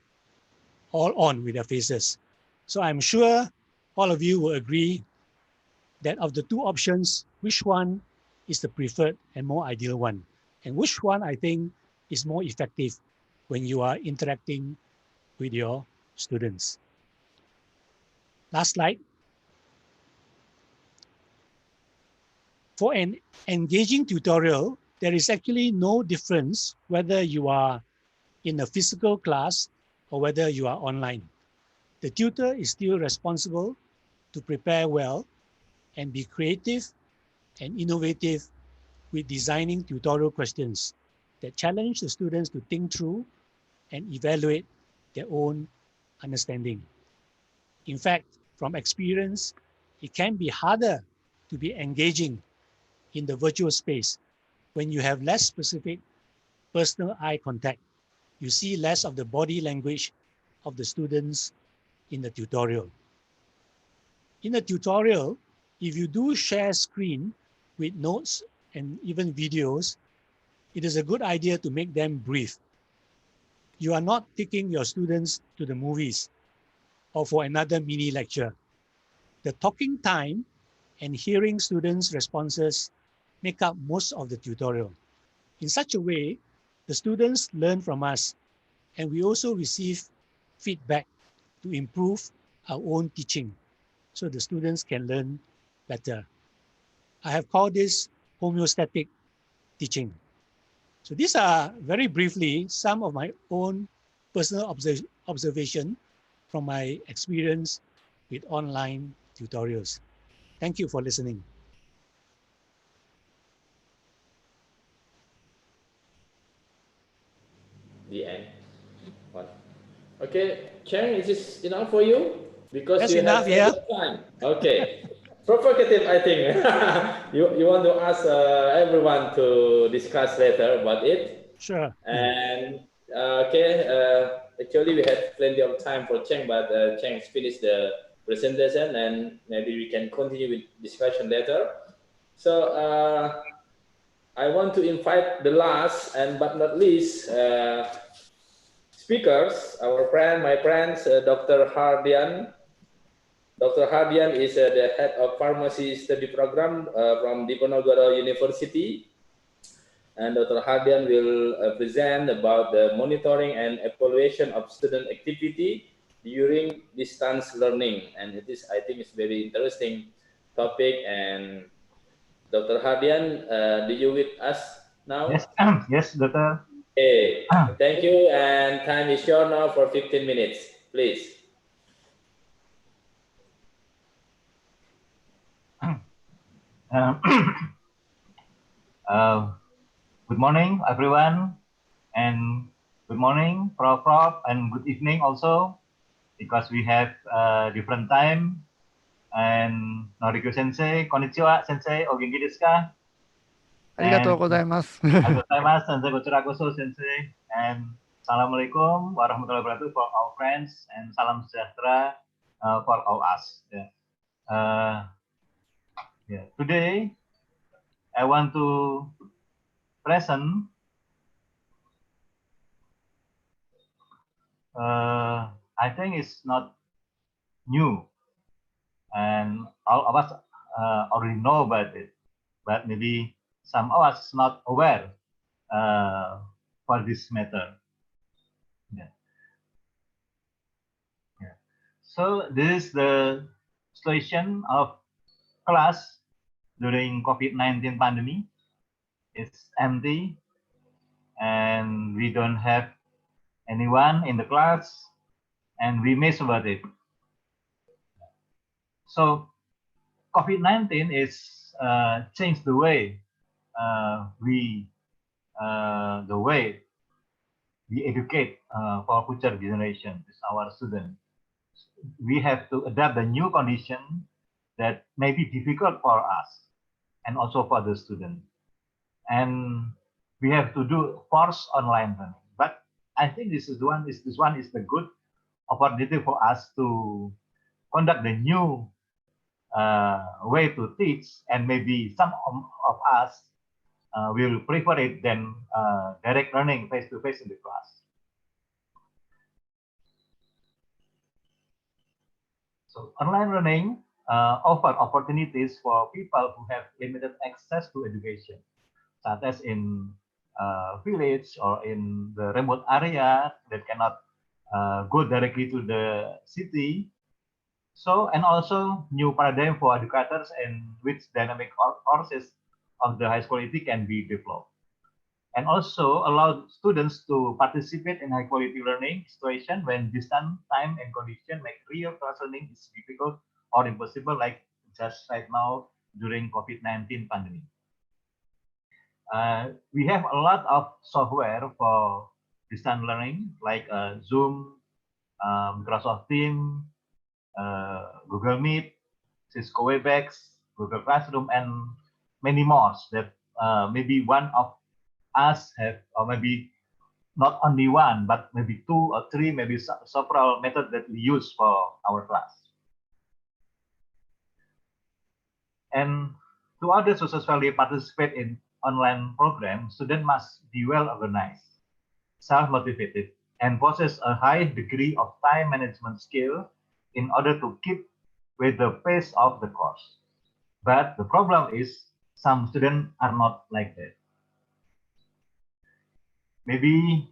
all on with their faces. So I'm sure all of you will agree that of the two options, which one is the preferred and more ideal one, and which one I think is more effective when you are interacting with your students. Last slide. For an engaging tutorial, there is actually no difference whether you are in a physical class or whether you are online. The tutor is still responsible to prepare well and be creative and innovative with designing tutorial questions that challenge the students to think through and evaluate their own understanding. In fact, from experience, it can be harder to be engaging in the virtual space when you have less specific personal eye contact. You see less of the body language of the students in the tutorial. In the tutorial, if you do share screen with notes and even videos, it is a good idea to make them brief. You are not taking your students to the movies or for another mini lecture. The talking time and hearing students' responses make up most of the tutorial. In such a way, the students learn from us, and we also receive feedback to improve our own teaching so the students can learn better. I have called this homeostatic teaching. So these are very briefly some of my own personal observation from my experience with online tutorials. Thank you for listening. The end. What? Okay, Cheng, is this enough for you? Because that's you enough, have yeah. time. Okay. Provocative, I think. you want to ask everyone to discuss later about it. Sure. And okay, actually we had plenty of time for Cheng, but Cheng has finished the presentation, and maybe we can continue with discussion later. So I want to invite the last and but not least speakers, my friends, Dr. Hardian. Dr. Hardian is the head of pharmacy study program from Diponegoro University. And Dr. Hardian will present about the monitoring and evaluation of student activity during distance learning. And it is, I think, it's very interesting topic. And Dr. Hardian, do you with us now? Yes, yes, Doctor. Okay, thank you. And time is short now for 15 minutes, please. Good morning, everyone, and good morning, Prof, and good evening also, because we have different time. And Noriyuki Sensei, konnichiwa, Sensei, o genki desu ka? Arigatou gozaimasu. Arigatou gozaimasu, Sensei 𝒰𝓃𝒾𝓋𝓮 Sensei, and Assalamualaikum warahmatullahi wabarakatuh for our friends, and salam sejahtera for all us. Today, I want to present I think it's not new, and all of us already know about it, but maybe some of us not aware for this matter. So this is the situation of class during COVID-19 pandemic. It's empty, and we don't have anyone in the class, and we miss about it. So COVID-19 is changed the way we educate for future generation, is our students. We have to adapt the new condition that may be difficult for us and also for the student. And we have to do forced online learning. But I think this one is the good opportunity for us to conduct the new way to teach, and maybe some of us will prefer it than direct learning face-to-face in the class. So online learning offer opportunities for people who have limited access to education, such as in village or in the remote area that cannot go directly to the city. So, and also new paradigm for educators, and which dynamic courses of the high quality can be developed. And also allow students to participate in high quality learning situation when distance, time, and condition make real class learning is difficult or impossible, like just right now during COVID-19 pandemic. We have a lot of software for distance learning, like Zoom, Microsoft Teams, Google Meet, Cisco Webex, Google Classroom, and many more that maybe one of us have, or maybe not only one, but maybe two or three, maybe several methods that we use for our class. And to others who successfully participate in online program, students must be well organized, self-motivated, and possess a high degree of time management skill in order to keep with the pace of the course. But the problem is some students are not like that. Maybe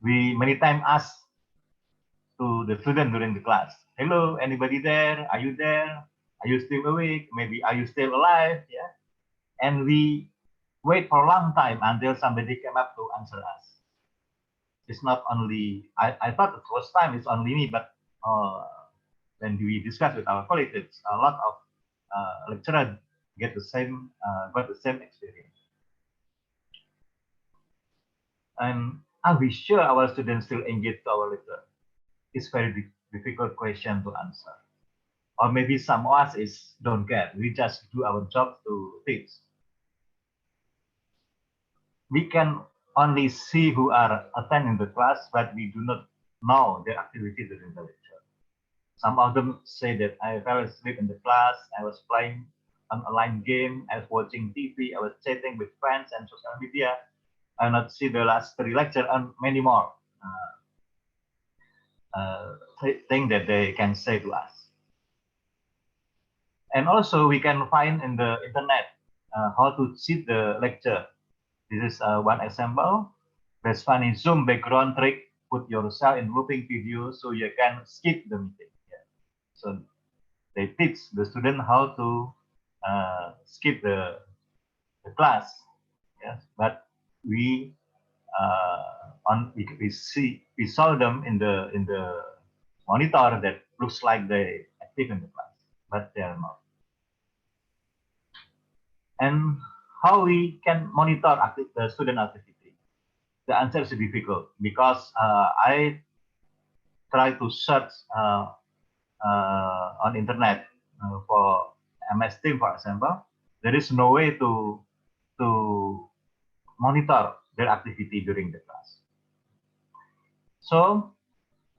we many times ask to the student during the class, hello, anybody there? Are you there? Are you still awake? Maybe are you still alive? Yeah. And we wait for a long time until somebody came up to answer us. It's not only, I thought the first time it's only me, but when we discuss with our colleagues, a lot of lecturers got the same experience. And are we sure our students still engage to our lecture? It's very difficult question to answer. Or maybe some of us don't care. We just do our job to teach. We can only see who are attending the class, but we do not know their activity during the lecture. Some of them say that I fell asleep in the class, I was playing an online game, I was watching TV, I was chatting with friends and social media, I not see the last 3 lectures, and many more things that they can say to us. And also we can find in the internet how to see the lecture. This is one example. That's funny Zoom background trick. Put yourself in looping video so you can skip the meeting. Yeah. So they teach the student how to skip the class. Yes, but we saw them in the monitor that looks like they active in the class. but they are not. And how we can monitor the student activity? The answer is difficult because I try to search on internet for MS Team, for example. There is no way to monitor their activity during the class. So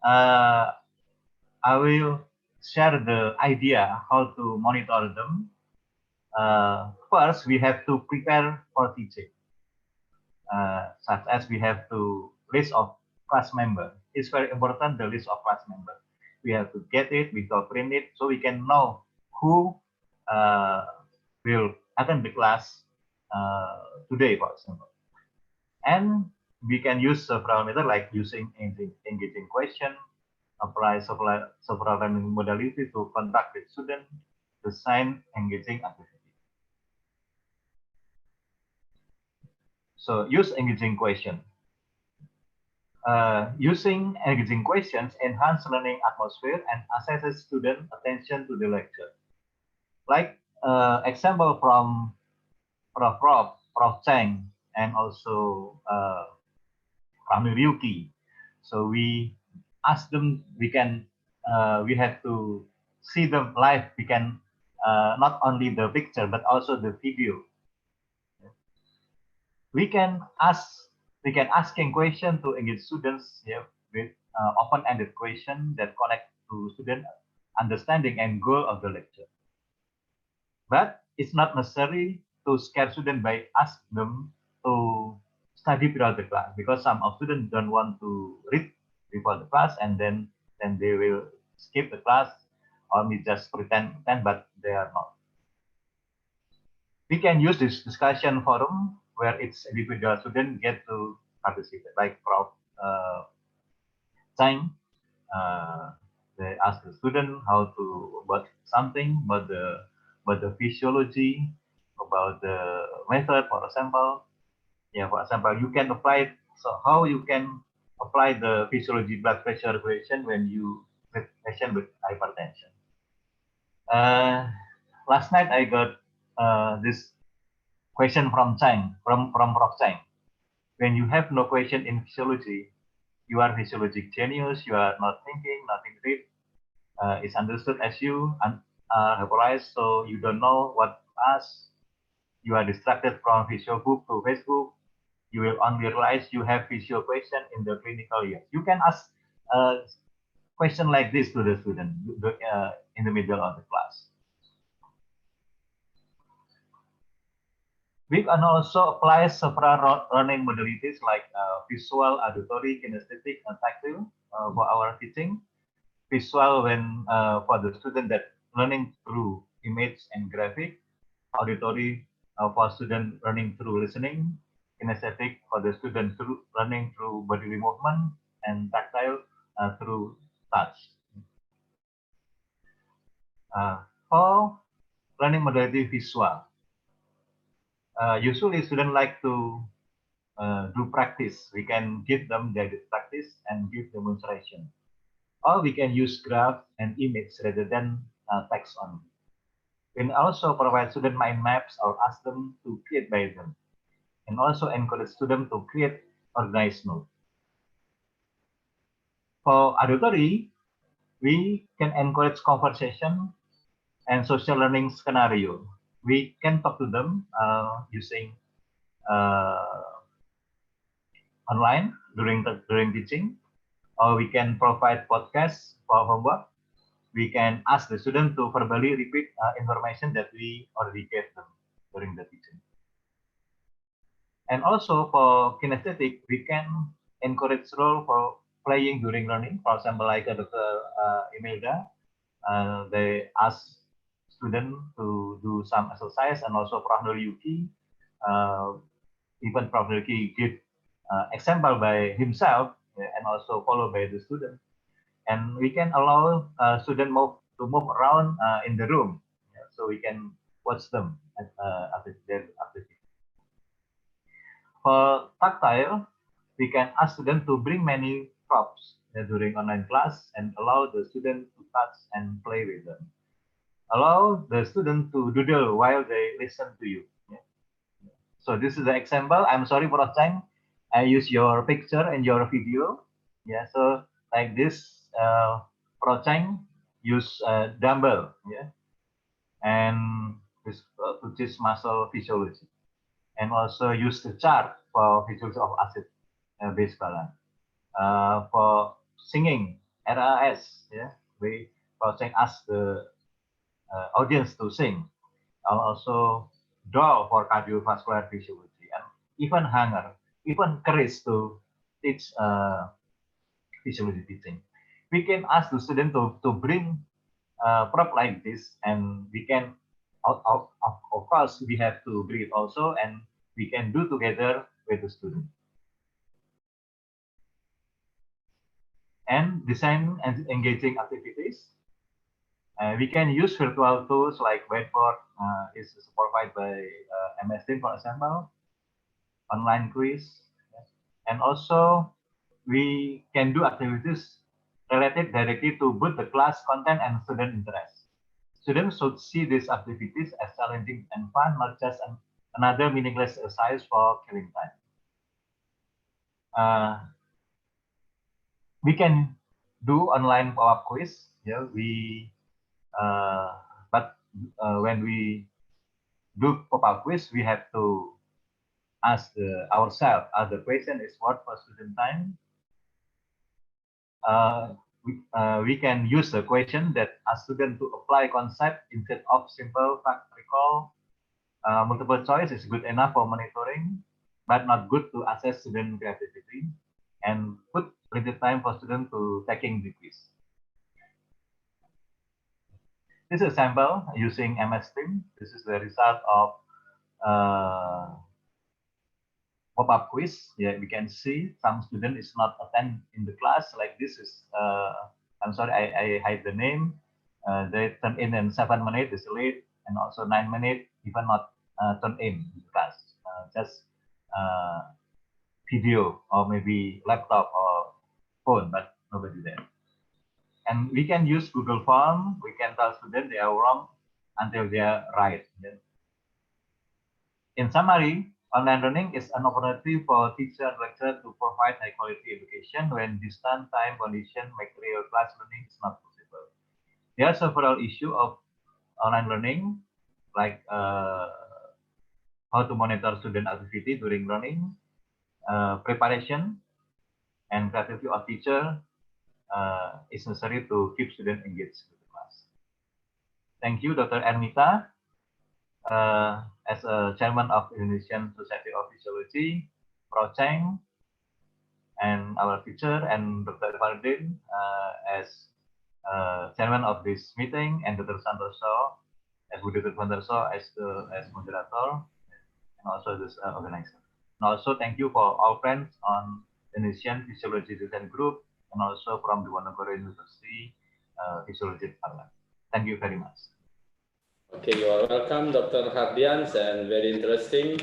I will share the idea how to monitor them. First, we have to prepare for teaching, such as we have to list of class member. It's very important, the list of class member. We have to get it, we will print it, so we can know who will attend the class today, for example. And we can use several methods like using engaging question, apply several learning modality to contact with student, design engaging activity. So use engaging question. Using engaging questions enhance learning atmosphere and assesses student attention to the lecture. Like example from Prof Cheng and also Noriyuki. So we ask them, we have to see them live. We can not only the picture but also the video. We can asking question to engage students with open-ended question that connect to student understanding and goal of the lecture. But it's not necessary to scare students by ask them to study throughout the class, because some of students don't want to read before the class, and then they will skip the class or we just pretend, but they are not. We can use this discussion forum where each individual student get to participate, like Prof Cheng. They ask the student how to about something about the physiology, about the method, for example. Yeah, for example, you can apply. So how you can apply the physiology blood pressure regulation when you have patient with hypertension. Last night I got this question from Cheng, from Prof Cheng. When you have no question in physiology, you are physiologic genius. You are not thinking, nothing read. It's understood as you hyperalyzed, so you don't know what to ask. You are distracted from physio book to Facebook. You will only realize you have physio question in the clinical year. You can ask a question like this to the student in the middle of the class. We can also apply several learning modalities like visual, auditory, kinesthetic, and tactile for our teaching. Visual when for the student that learning through image and graphic, auditory for student learning through listening, kinesthetic for the student learning through bodily movement, and tactile through touch. For learning modality visual, usually students like to do practice. We can give them guided practice and give demonstration. Or we can use graph and image rather than text only. We can also provide student mind maps or ask them to create by them. And also encourage students to create organized notes. For auditory, we can encourage conversation and social learning scenario. We can talk to them using online during teaching, or we can provide podcasts for homework. We can ask the student to verbally repeat information that we already gave them during the teaching. And also for kinesthetic, we can encourage role for playing during learning. For example, like Dr. Imelda, they ask students to do some exercise, and also Prof Noriyuki, even Prof Noriyuki give example by himself and also followed by the student. And we can allow students to move around in the room, so we can watch them after their activity. For tactile, we can ask students to bring many props during online class and allow the student to touch and play with them. allow the student to doodle while they listen to you. Yeah. So this is the example. I'm sorry, Prof. Cheng, I use your picture and your video. Yeah, so like this, Prof. Cheng use dumbbell, yeah, and this to teach muscle physiology, and also use the chart for physiology of acid base balance. For singing RAS, yeah, we Prof. Cheng ask the audience to sing. Also draw for cardiovascular physiology, and even hunger, even courage to teach physiology teaching. We can ask the student to bring prop like this, and we can, of course, we have to bring it also, and we can do together with the student. And design and engaging activities. We can use virtual tools like whiteboard is supported by MS Teams, for example, online quiz, and also we can do activities related directly to both the class content and student interest. Students should see these activities as challenging and fun, not just another meaningless exercise for killing time. We can do online pop-up quiz. Yeah, when we do pop-up quiz, we have to ask ourselves, the question is what for student time? We can use the question that ask student to apply concept instead of simple fact recall. Multiple choice is good enough for monitoring, but not good to assess student creativity, and put limited time for student to taking the quiz. This is a sample using MS Teams. This is the result of pop-up quiz. Yeah, we can see some student is not attend in the class. Like this is, I'm sorry, I hide the name. They turn in 7 minutes, is late, and also 9 minutes, even not turn in the class. Just video or maybe laptop or phone, but nobody there. And we can use Google Form. We can tell students they are wrong until they are right. In summary, online learning is an opportunity for teacher and lecturer to provide high quality education when distance, time, condition make real class learning is not possible. There are several issues of online learning, like how to monitor student activity during learning, preparation, and creativity of teacher is necessary to keep students engaged with the class. Thank you, Dr. Ermita. As a chairman of Indonesian Society of Physiology, Prof. Cheng, and our teacher, and Dr. Irfannuddin as chairman of this meeting, and Dr. Santoso as Budita Santoso as moderator, and also this organizer. And also thank you for our friends on Indonesian Physiology Design Group, and also from the Diponegoro University Physiology Department. Thank you very much. Okay, you are welcome, Dr. Hardian, and very interesting.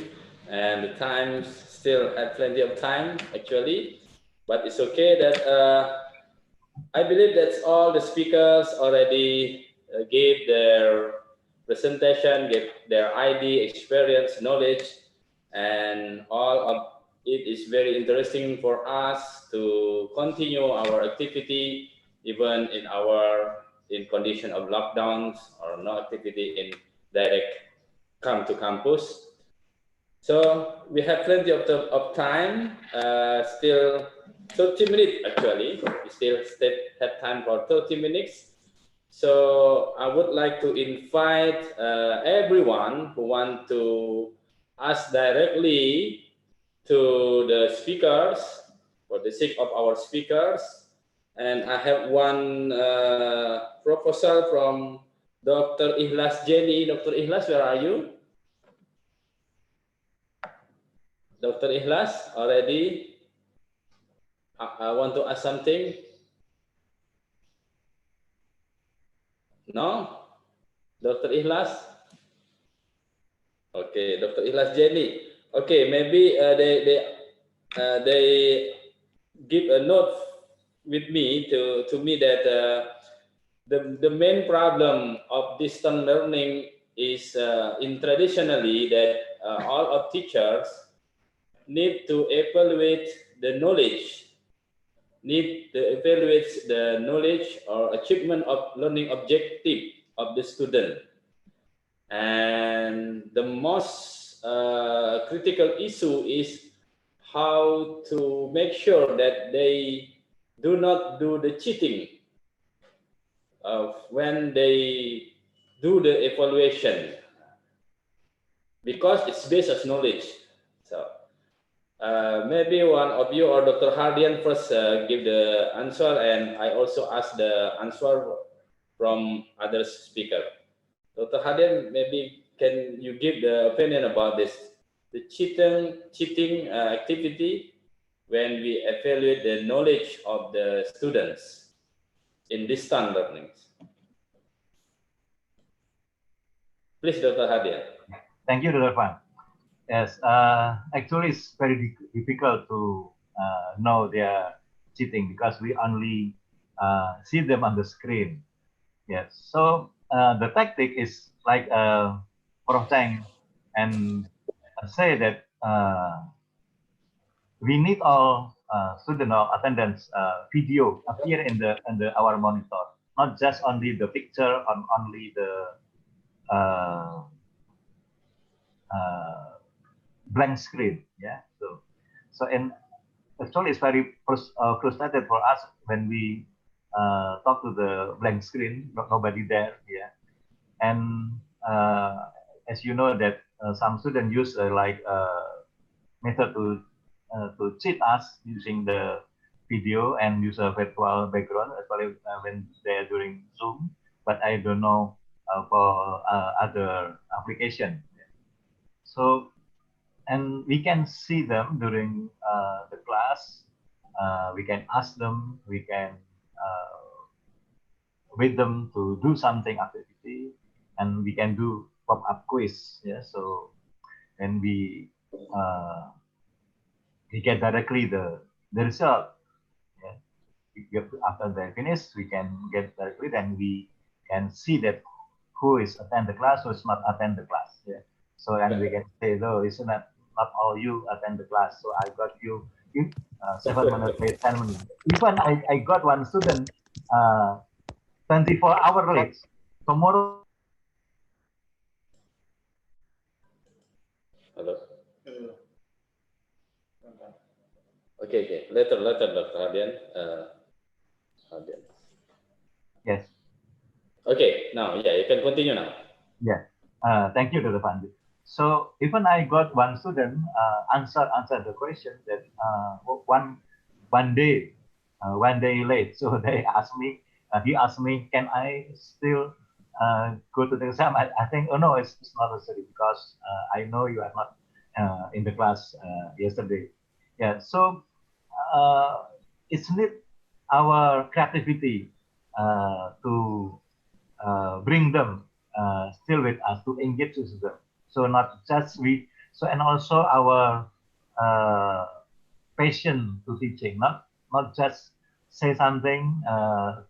And the time still had plenty of time, actually, but it's okay that I believe that's all the speakers already gave their presentation, gave their ID, experience, knowledge, and all of it is very interesting for us to continue our activity, even in condition of lockdowns or no activity in direct come to campus. So we have plenty of time, still 30 minutes actually. We still have time for 30 minutes. So I would like to invite everyone who want to ask directly to the speakers for the sake of our speakers. And I have one proposal from Dr. Ilyas Jenny. Dr. Ilyas, where are you? Dr. Ilyas, already? I want to ask something. No? Dr. Ilyas? Okay, Dr. Ilyas Jenny. Okay, maybe they give a note with me to me that the main problem of distance learning is in traditionally that all of teachers need to evaluate the knowledge, or achievement of learning objective of the student. And the most critical issue is how to make sure that they do not do the cheating when they do the evaluation, because it's based on knowledge. So maybe one of you or Dr. Hardian first give the answer, and I also ask the answer from other speaker. Dr. Hardian, maybe can you give the opinion about this, the cheating activity when we evaluate the knowledge of the students in distance learning? Please, Dr. Hardian. Thank you, Dr. Fan. Yes, actually, it's very difficult to know they are cheating because we only see them on the screen. Yes, so the tactic is like Prof. Cheng and say that we need all student or attendance video appear in our monitor, not just only the picture on only the blank screen. Yeah, so and actually it's very frustrated for us when we talk to the blank screen, nobody there. Yeah, and as you know that some students use method to cheat us using the video and use a virtual background, especially when they're doing Zoom. But I don't know for other application. So, and we can see them during the class. We can ask them. We can with them to do something activity, and we can do pop-up quiz. Yeah, so and we get directly the result. Yeah. After they finish, we can get directly, then we can see that who is attend the class, who is not attend the class. Yeah. So and we can say, no, it's not all you attend the class. So I got you 7 minutes late, 10 minutes. Even I got one student 24 hours late. Tomorrow. Hello. Okay. Later, Dr. Hardian. Yes. Okay. Now, yeah, you can continue now. Yeah. Thank you, Dr. Fandi. So even I got one student answer the question that one day late. So they asked me. He asked me, can I still go to the exam? I think, oh no, it's not necessary because I know you are not in the class yesterday. Yeah. So it's need our creativity to bring them still with us, to engage with them. So not just we. So and also our passion to teaching, not just say something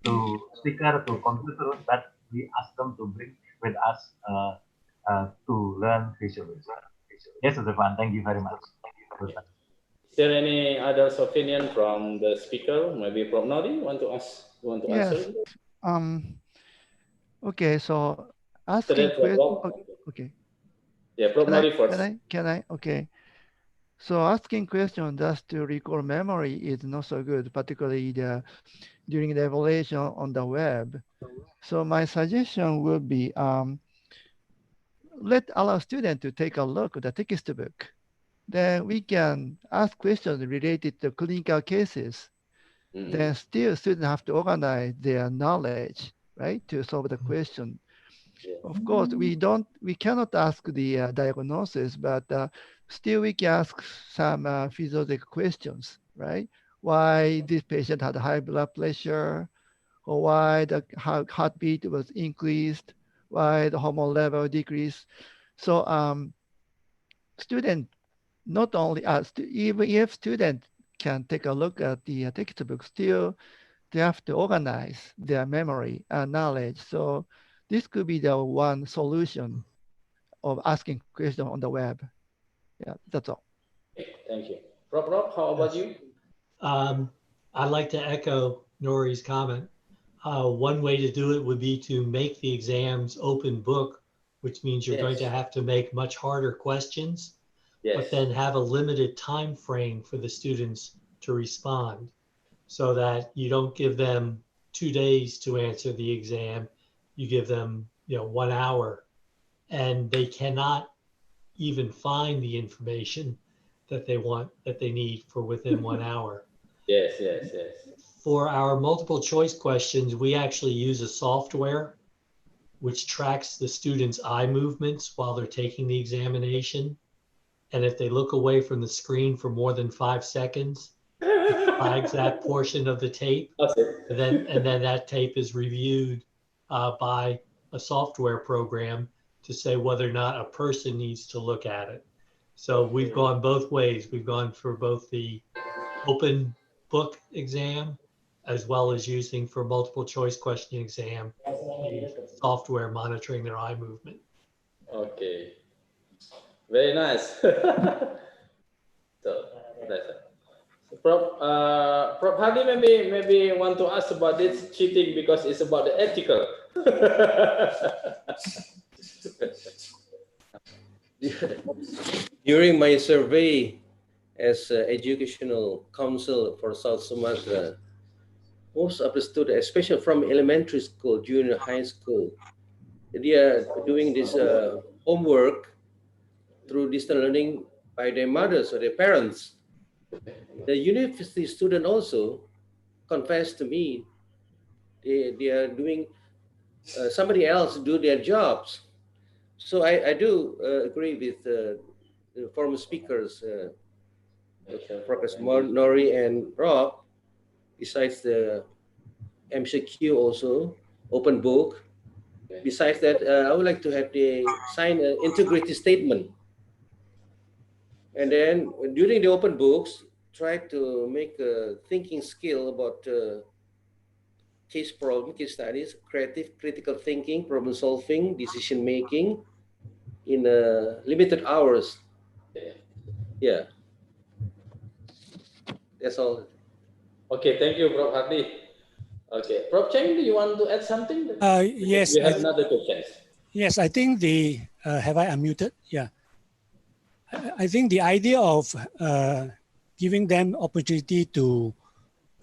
to speaker, to computer, but we ask them to bring with us to learn physiology. Yes, Stefan, thank you very much. Is there any other opinion from the speaker? Maybe Prof. Nori want to answer? Okay, so asking question. Okay. Yeah, Prof. Nori first. Can I? Okay. So asking questions just to recall memory is not so good, particularly during the evaluation on the web. So my suggestion would be allow students to take a look at the textbook. Then we can ask questions related to clinical cases. Then still students have to organize their knowledge, right, to solve the question. Of course, we cannot ask the diagnosis, but still we can ask some physiological questions, right? Why this patient had high blood pressure, or why the heartbeat was increased, why the hormone level decreased. So student, not only even if student can take a look at the textbook, still they have to organize their memory and knowledge. So this could be the one solution of asking questions on the web. Yeah, that's all. Thank you. Prof, how about you? I'd like to echo Nori's comment. One way to do it would be to make the exams open book, which means you're going to have to make much harder questions, but then have a limited time frame for the students to respond, so that you don't give them 2 days to answer the exam. You give them, 1 hour, and they cannot even find the information that they want, that they need for within 1 hour. Yes. For our multiple choice questions, we actually use a software which tracks the students' eye movements while they're taking the examination. And if they look away from the screen for more than 5 seconds, it flags that portion of the tape. And then that tape is reviewed by a software program to say whether or not a person needs to look at it. So we've gone both ways. We've gone for both the open book exam as well as using for multiple choice question exam, the software monitoring their eye movement. Okay, very nice. So, Prof Hardi maybe want to ask about this cheating because it's about the ethical. During my survey as educational council for South Sumatra, most of the students, especially from elementary school, junior high school, they are doing this homework through distance learning by their mothers or their parents. The university student also confessed to me they are doing somebody else do their jobs. So I do agree with the former speakers, Professor Nori and Rob. Besides the MCQ also, open book. Besides that, I would like to have they sign an integrity statement. And then during the open books, try to make a thinking skill about case problem, case studies, critical thinking, problem solving, decision making in limited hours. Yeah. That's all. Okay, thank you, Prof Hardi. Okay, Prof Cheng, do you want to add something? Yes. We have another question. Yes, I think have I unmuted? Yeah. I think the idea of giving them opportunity to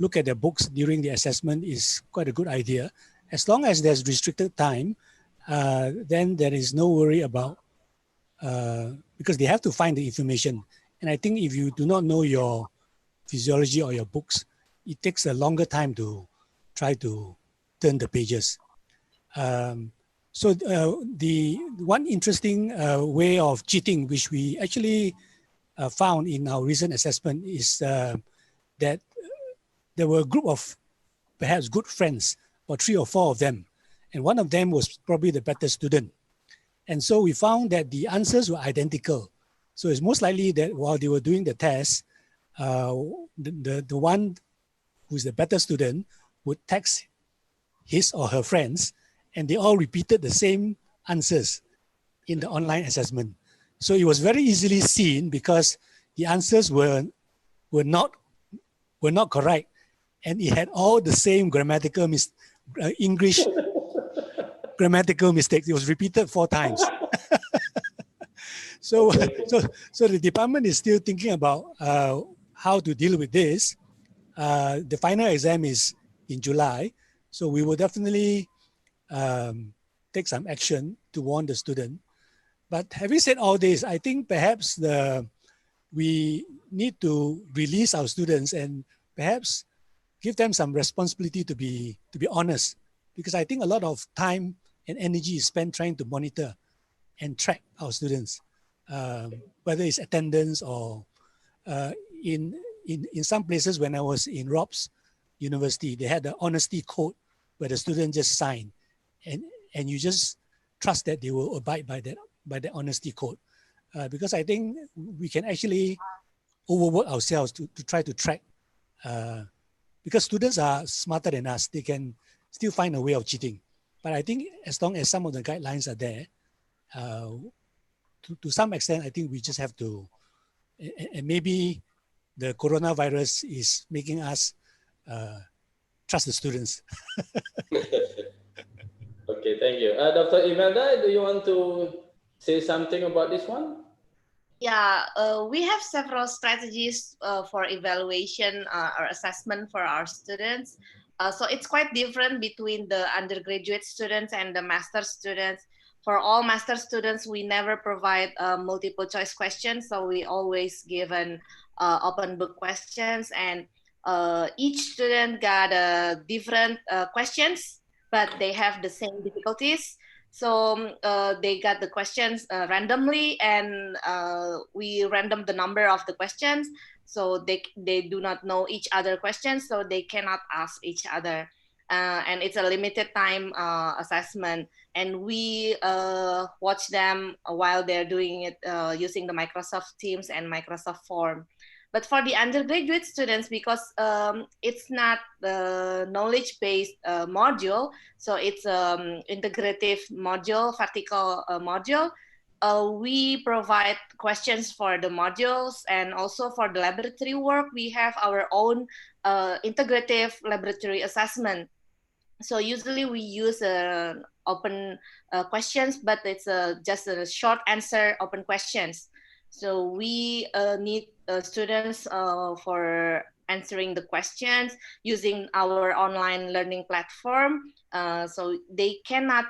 look at the books during the assessment is quite a good idea. As long as there's restricted time, then there is no worry about, because they have to find the information. And I think if you do not know your physiology or your books, it takes a longer time to try to turn the pages. So the one interesting way of cheating, which we actually found in our recent assessment, is that there were a group of perhaps good friends, or 3 or 4 of them, and one of them was probably the better student. And so we found that the answers were identical. So it's most likely that while they were doing the test, the one who's the better student would text his or her friends, and they all repeated the same answers in the online assessment. So it was very easily seen because the answers were not correct, and it had all the same grammatical English grammatical mistakes. It was repeated 4 times. So the department is still thinking about how to deal with this. The final exam is in July, so we will definitely take some action to warn the student. But having said all this, I think perhaps we need to release our students and perhaps give them some responsibility to be honest, because I think a lot of time and energy is spent trying to monitor and track our students, whether it's attendance or in some places. When I was in Rob's university, they had the honesty code where the student just sign, and you just trust that they will abide by that honesty code, because I think we can actually overwork ourselves to try to track because students are smarter than us, they can still find a way of cheating. But I think as long as some of the guidelines are there, to some extent, I think we just have to, and maybe the coronavirus is making us trust the students. Okay, thank you. Dr. Imelda, do you want to say something about this one? Yeah, we have several strategies for evaluation or assessment for our students. So it's quite different between the undergraduate students and the master students. For all master students, we never provide multiple choice questions. So we always give an open book questions, and each student got different questions, but they have the same difficulties. So they got the questions randomly, and we random the number of the questions. So they do not know each other questions, so they cannot ask each other. And it's a limited time assessment. And we watch them while they're doing it using the Microsoft Teams and Microsoft Form. But for the undergraduate students, because it's not the knowledge-based module, so it's integrative module, vertical module, we provide questions for the modules, and also for the laboratory work, we have our own integrative laboratory assessment. So usually we use open questions, but it's just a short answer open questions. So we need students for answering the questions using our online learning platform. So they cannot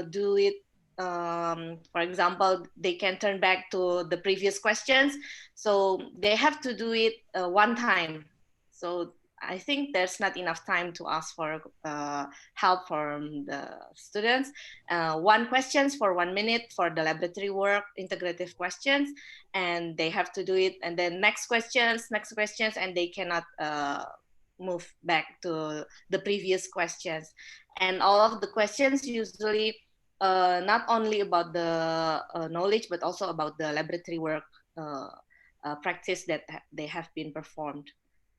do it. For example, they can turn back to the previous questions. So they have to do it one time. So I think there's not enough time to ask for help from the students. One questions for 1 minute for the laboratory work, integrative questions, and they have to do it. And then next questions, and they cannot move back to the previous questions. And all of the questions usually not only about the knowledge, but also about the laboratory work practice that they have been performed.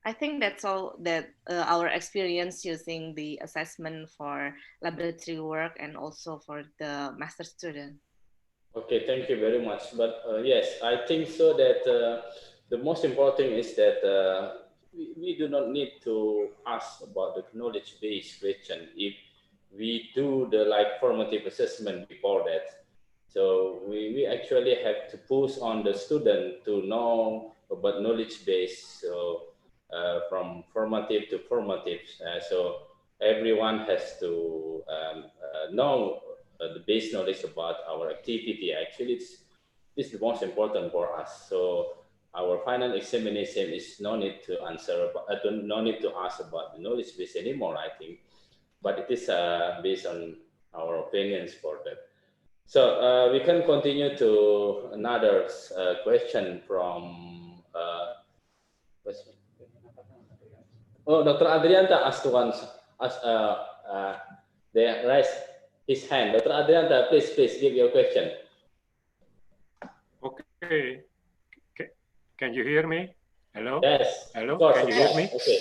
I think that's all that our experience using the assessment for laboratory work and also for the master student. Okay, thank you very much. But yes, I think so that the most important is that we do not need to ask about the knowledge-based question if we do the formative assessment before that. So we actually have to push on the student to know about knowledge-based. So from formative to formative. So everyone has to know the base knowledge about our activity. Actually, this is the most important for us. So our final examination is no need to answer, no need to ask about the knowledge base anymore, I think. But it is based on our opinions for that. So we can continue to another question from Dr. Adrianta asked once, they raised his hand. Dr. Adrianta, please give your question. Okay. Can you hear me? Hello? Yes. Hello? Of course, Can you hear me? Okay.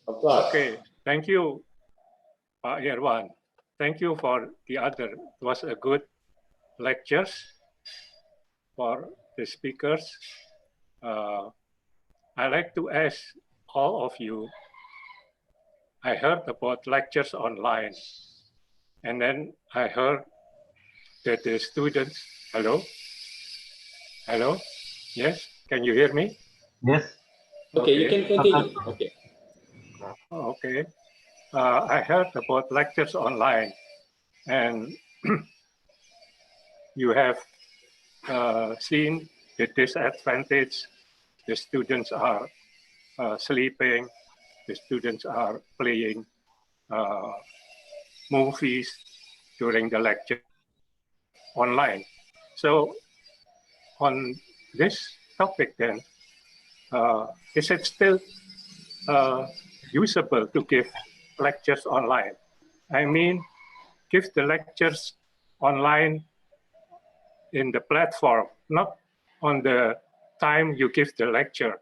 Of course. Okay. Thank you, Pak Irwan. Thank you for the other. It was a good lectures for the speakers. I like to ask all of you, I heard about lectures online, and then I heard that the students, hello? Yes, can you hear me? Yes. Okay, you can continue. Okay. Okay. I heard about lectures online, and you have seen the disadvantage. The students are sleeping, the students are playing movies during the lecture online. So on this topic then, is it still usable to give lectures online? I mean, give the lectures online in the platform, not on the time you give the lecture.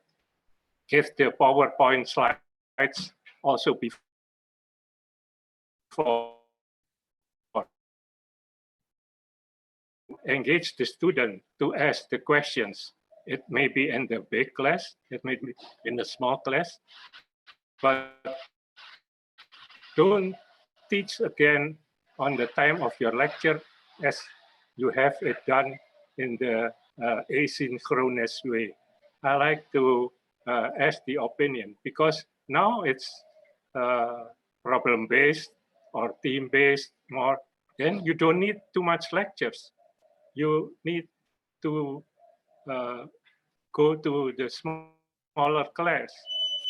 Give the PowerPoint slides also before engage the student to ask the questions. It may be in the big class, it may be in the small class, but don't teach again on the time of your lecture as you have it done in the asynchronous way. I like to ask the opinion because now it's problem-based or team-based more. Then you don't need too much lectures. You need to go to the smaller class.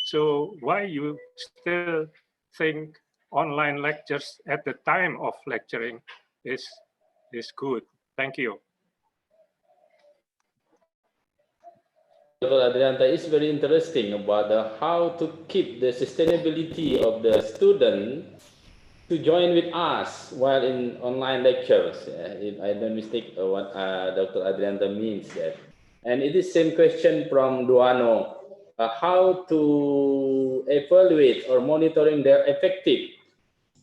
So why you still think online lectures at the time of lecturing is good? Thank you. Dr. Adrianta is very interesting about how to keep the sustainability of the student to join with us while in online lectures. If I don't mistake what Dr. Adrianta means that. And it is same question from Duano. How to evaluate or monitoring their effective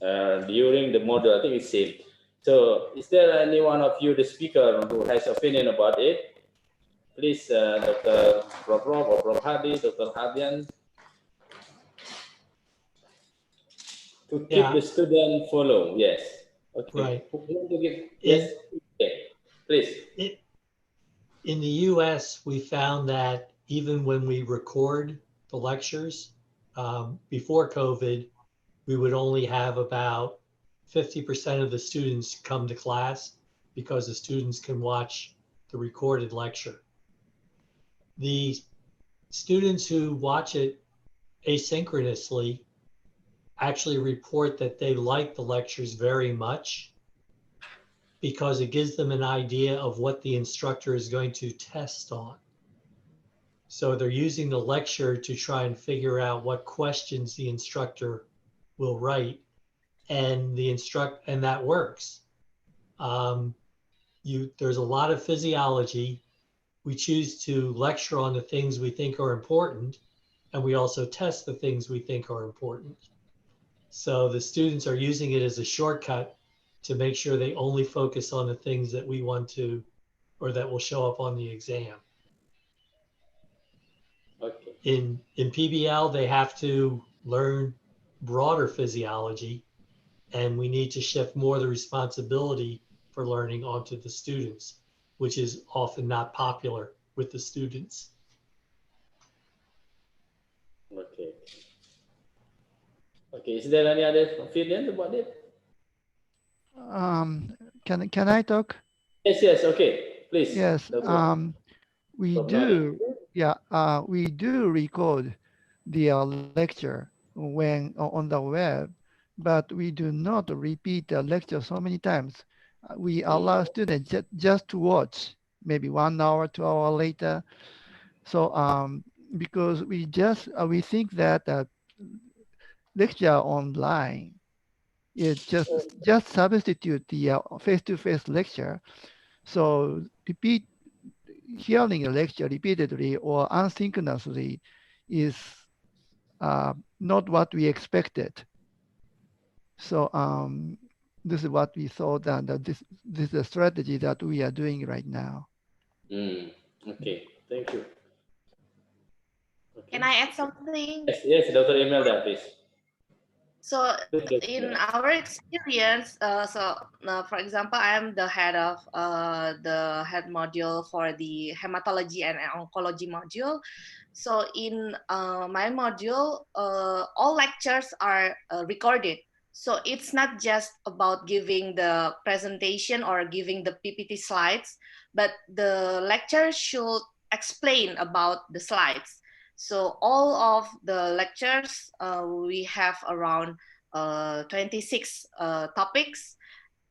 during the module? I think it's same. So is there any one of you, the speaker, who has opinion about it? Please, Dr. Prof or Prof Hardi, Dr. Hardian, to keep the student follow. Yes. Okay. Right. Yes. Okay. Please. In the US, we found that even when we record the lectures, before COVID, we would only have about 50% of the students come to class because the students can watch the recorded lecture. The students who watch it asynchronously actually report that they like the lectures very much because it gives them an idea of what the instructor is going to test on. So they're using the lecture to try and figure out what questions the instructor will write, and that works. There's a lot of physiology. We choose to lecture on the things we think are important, and we also test the things we think are important. So the students are using it as a shortcut to make sure they only focus on the things that we want to, or that will show up on the exam. Okay. In PBL, they have to learn broader physiology, and we need to shift more of the responsibility for learning onto the students, which is often not popular with the students. Okay. Okay. Is there any other opinion about it? Can I talk? Yes. Yes. Okay. Please. Yes. We do. Yeah. We do record the lecture when on the web, but we do not repeat the lecture so many times. We allow students just to watch, maybe 1 hour, 2 hours later. So because we think that lecture online is just substitute the face-to-face lecture. So hearing a lecture repeatedly or asynchronously is not what we expected. So this is what we thought, and this is a strategy that we are doing right now. Okay, thank you. Okay. Can I add something? Yes, yes, Dr. Imelda, please. So in our experience, for example, I am the head of the head module for the hematology and oncology module. So in my module, all lectures are recorded. So it's not just about giving the presentation or giving the PPT slides, but the lecture should explain about the slides. So all of the lectures, we have around 26 topics,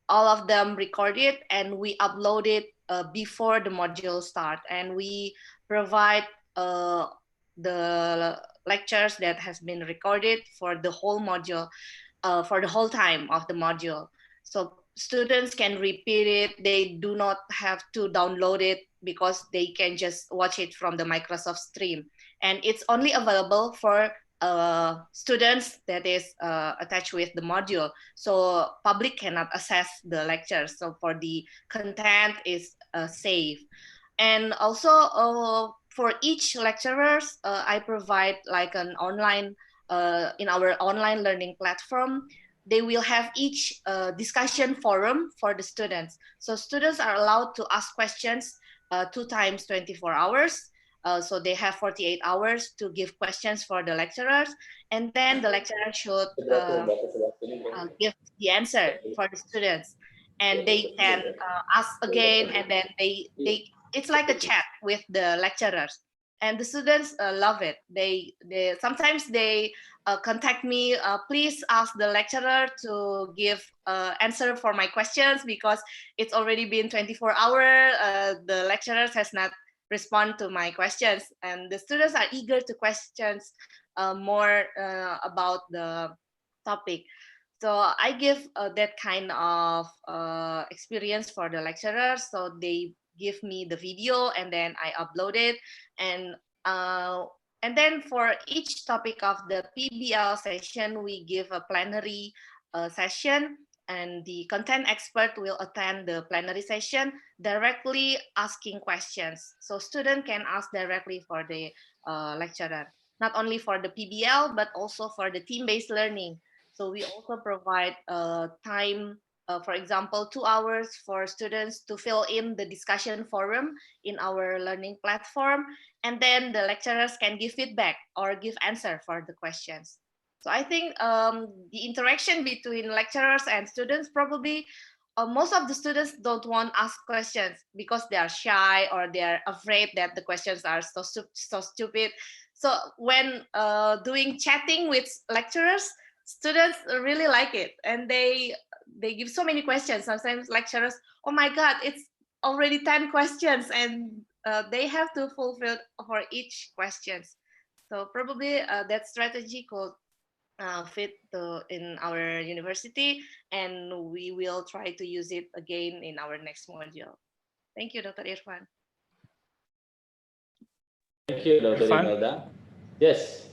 all of them recorded, and we upload it before the module start. And we provide the lectures that has been recorded for the whole module, for the whole time of the module. So students can repeat it. They do not have to download it because they can just watch it from the Microsoft Stream. And it's only available for students that is attached with the module, so public cannot access the lectures. So for the content is safe. And also for each lecturers, I provide like an online, in our online learning platform, they will have each discussion forum for the students. So students are allowed to ask questions 2 times 24 hours. So they have 48 hours to give questions for the lecturers, and then the lecturer should give the answer for the students, and they can ask again, and then it's like a chat with the lecturers, and the students love it. They sometimes they contact me, please ask the lecturer to give answer for my questions, because it's already been 24 hours, the lecturers has not respond to my questions, and the students are eager to questions more about the topic. So I give that kind of experience for the lecturers. So they give me the video, and then I upload it, and then for each topic of the PBL session, we give a plenary session, and the content expert will attend the plenary session, directly asking questions. So student can ask directly for the lecturer, not only for the PBL, but also for the team-based learning. So we also provide time, for example, 2 hours for students to fill in the discussion forum in our learning platform, and then the lecturers can give feedback or give answer for the questions. So I think the interaction between lecturers and students, probably most of the students don't want to ask questions because they are shy, or they are afraid that the questions are so stupid. So when doing chatting with lecturers, students really like it, and they give so many questions. Sometimes lecturers, oh my God, it's already 10 questions, and they have to fulfill for each questions. So probably that strategy could fit in our university, and we will try to use it again in our next module. Thank you, Dr. Irfan. Thank you, Dr. Imelda. Yes.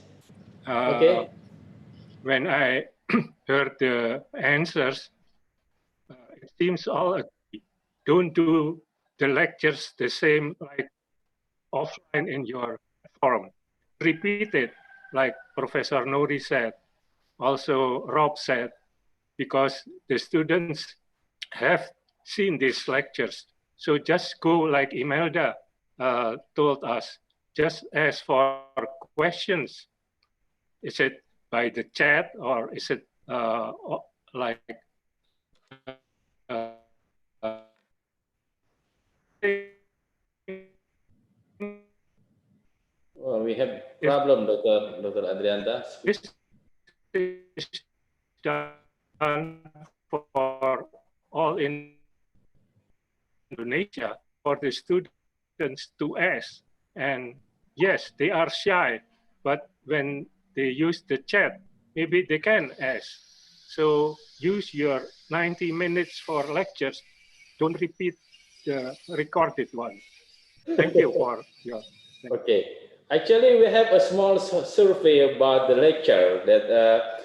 Okay. When I heard the answers, it seems all agree. Don't do the lectures the same like offline in your forum. Repeat it, like Professor Nori said, also Rob said, because the students have seen these lectures. So just go like Imelda told us, just ask for questions. Is it by the chat, or is it like well, we have problem, Dr. Adrianta. This is done for all in Indonesia, for the students to ask. And yes, they are shy, but when they use the chat, maybe they can ask. So use your 90 minutes for lectures. Don't repeat the recorded one. Thank you for your... Okay. Actually, we have a small survey about the lecture that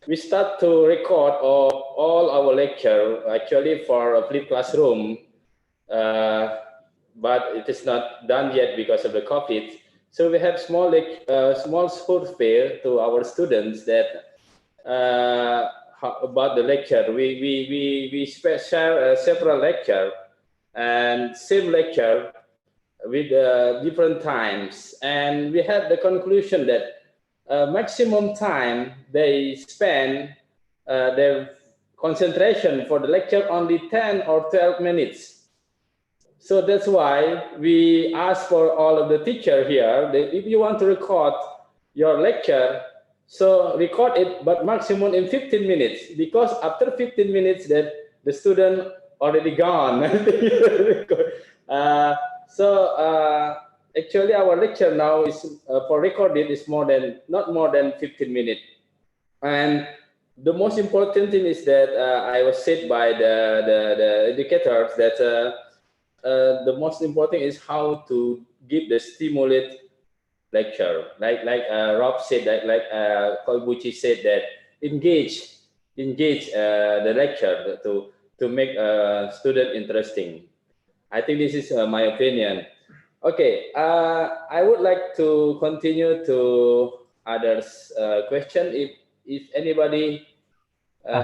we start to record all our lecture actually for a flipped classroom, but it is not done yet because of the COVID. So we have small survey to our students that about the lecture. We share several lecture and same lecture with different times, and we had the conclusion that maximum time they spend their concentration for the lecture only 10 or 12 minutes. So that's why we ask for all of the teacher here that if you want to record your lecture, so record it, but maximum in 15 minutes, because after 15 minutes that the student already gone. Actually our lecture now is for recorded is not more than 15 minutes. And the most important thing is that I was said by the educators that the most important is how to give the stimulate lecture. Like Rob said, Koibuchi said that engage the lecture to make a student interesting. I think this is my opinion. Okay, I would like to continue to others' question. If anybody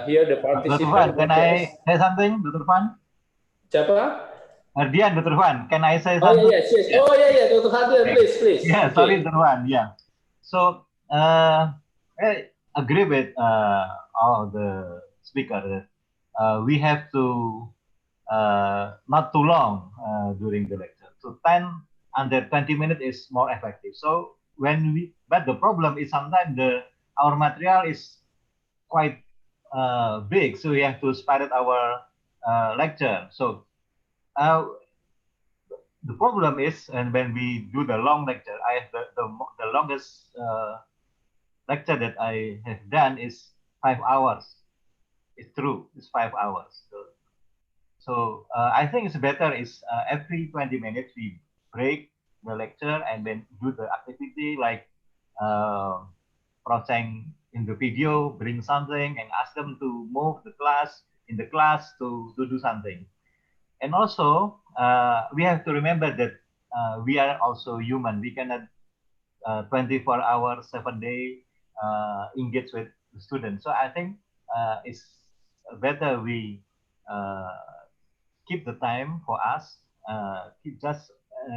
here the Dr. participant, Fan, can I say something, Dr. Fan? Siapa? Hardian, Dr. Fan, can I say Oh something? yes. Oh yeah, Dr. Hardian, please. Yeah, sorry, Dr. Fan. Yeah. So I agree with all the speakers. We have to not too long during the lecture. So under 20 minutes is more effective. So but the problem is sometimes our material is quite big, so we have to spread our lecture. So the problem is, and when we do the long lecture, I have the longest lecture that I have done is 5 hours. It's true, it's 5 hours. So I think it's better is every 20 minutes we break the lecture and then do the activity like Prof Cheng in the video, bring something and ask them to move the class in the class to do something. And also we have to remember that we are also human. We cannot 24 hours, 7 days engage with the students. So I think it's better we keep the time for us, keep just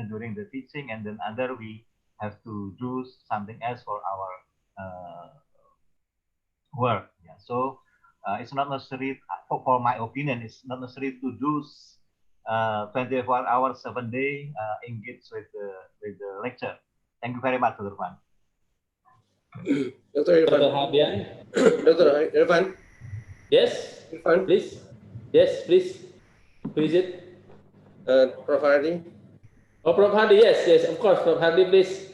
during the teaching, and then other we have to do something else for our work. Yeah. So it's not necessary, for my opinion, it's not necessary to do 24 hours, 7 days engage with the lecture. Thank you very much, Dr. Irfan. Dr. Irfan. Dr. Hardian. Dr. Irfan. Yes. Irfan, please. Yes, please. Who is it? Prof. Hardi. Oh, Prof. Hardi. Yes, of course, Prof. Hardi, please.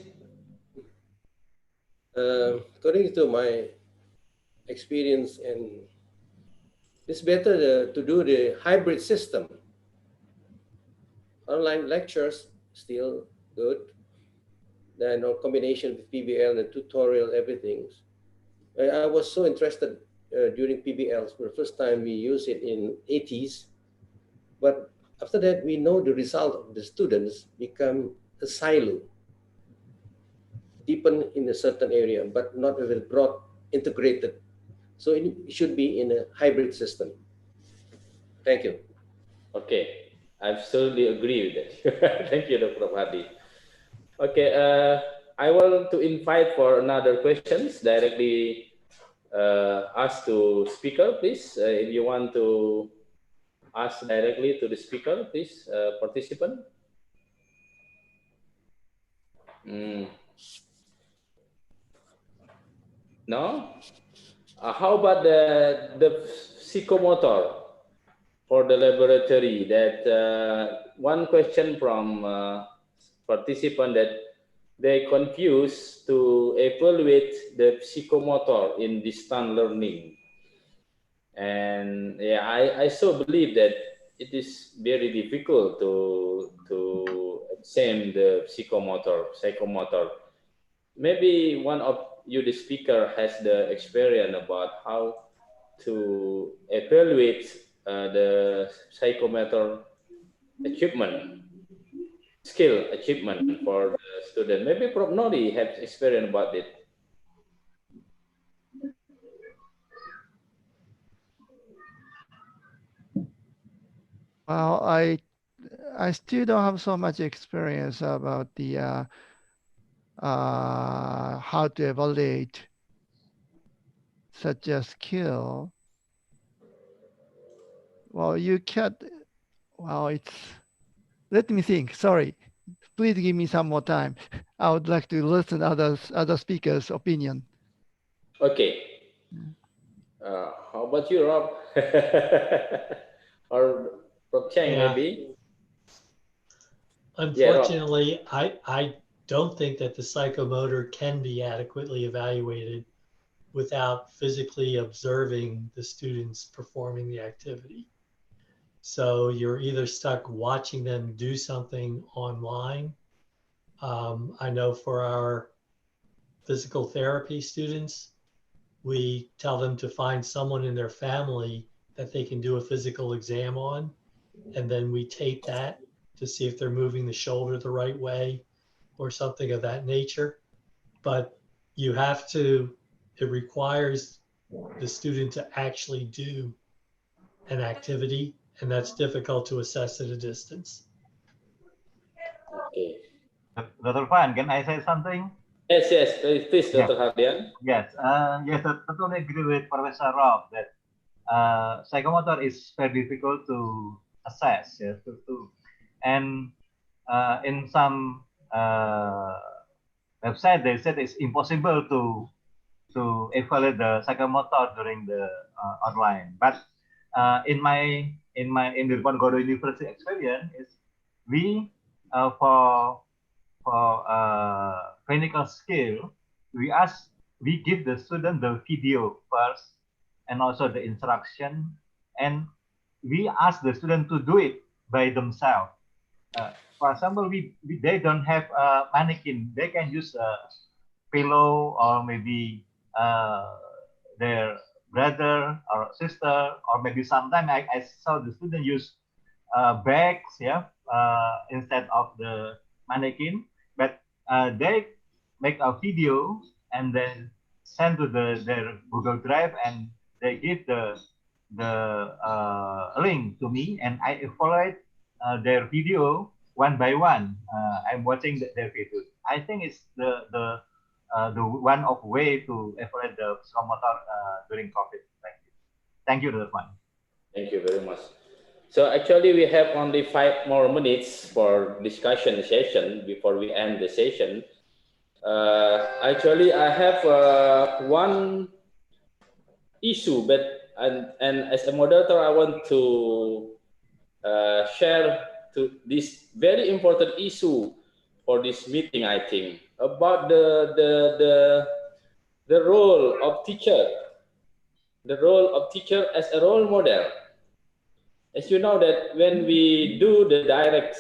According to my experience, and it's better to do the hybrid system. Online lectures still good. Then combination with PBL and tutorial, everything. I was so interested during PBLs. For the first time, we used it in 80s. But after that, we know the result of the students become a silo, deepen in a certain area, but not very broad, integrated. So it should be in a hybrid system. Thank you. Okay, I absolutely agree with that. Thank you, Dr. Hardi. Okay, I want to invite for another questions directly asked to speaker, please. If you want to ask directly to the speaker, please, participant. No? How about the psychomotor for the laboratory? That one question from participant that they confuse to evaluate the psychomotor in distance learning. And yeah, I so believe that it is very difficult to examine the psychomotor. Maybe one of you, the speaker, has the experience about how to evaluate the psychomotor skill achievement for the student. Maybe Prof. Nori has experience about it. Well, I still don't have so much experience about the how to evaluate such a skill. Well, you can't. Well, it's. Let me think. Sorry, please give me some more time. I would like to listen other speakers' opinion. Okay. How about you, Rob? Or Prof. Cheng, maybe? Unfortunately, I don't think that the psychomotor can be adequately evaluated without physically observing the students performing the activity. So you're either stuck watching them do something online, I know for our physical therapy students, we tell them to find someone in their family that they can do a physical exam on, and then we tape that to see if they're moving the shoulder the right way or something of that nature. But you have to, it requires the student to actually do an activity, and that's difficult to assess at a distance. Okay. Dr. Fan, can I say something? Yes, yes, please, Dr. Hardian. Yes, yes, I totally agree with Professor Rob that psychomotor is very difficult to assess. Yeah, and in some website they said it's impossible to evaluate the psychomotor during the online. But in the Irfannuddin University experience, is we for clinical skill, we give the student the video first and also the instruction, and we ask the student to do it by themselves. For example, they don't have a mannequin. They can use a pillow or maybe their brother or sister, or maybe sometimes I saw the student use bags, yeah, instead of the mannequin. But they make a video and then send to their Google Drive, and they give the link to me, and I evaluate their video one by one. I'm watching their video. I think it's the one of way to evaluate the psychomotor during COVID. Thank you, Dr. Fan. Thank you very much. So actually, we have only 5 more minutes for discussion session before we end the session. Actually, I have one issue, but and as a moderator, I want to share to this very important issue for this meeting. I think about the role of teacher, as a role model. As you know that when we do the direct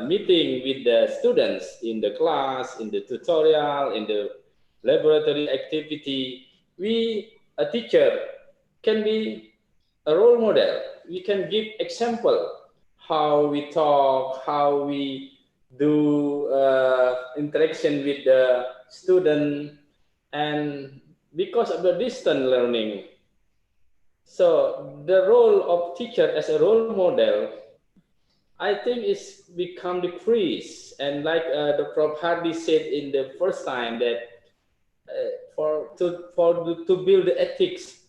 meeting with the students in the class, in the tutorial, in the laboratory activity, a teacher, can be a role model. We can give example how we talk, how we do interaction with the student, and because of the distant learning. So the role of teacher as a role model, I think, is become decreased. And like the Prof Hardi said in the first time, that to build the ethics,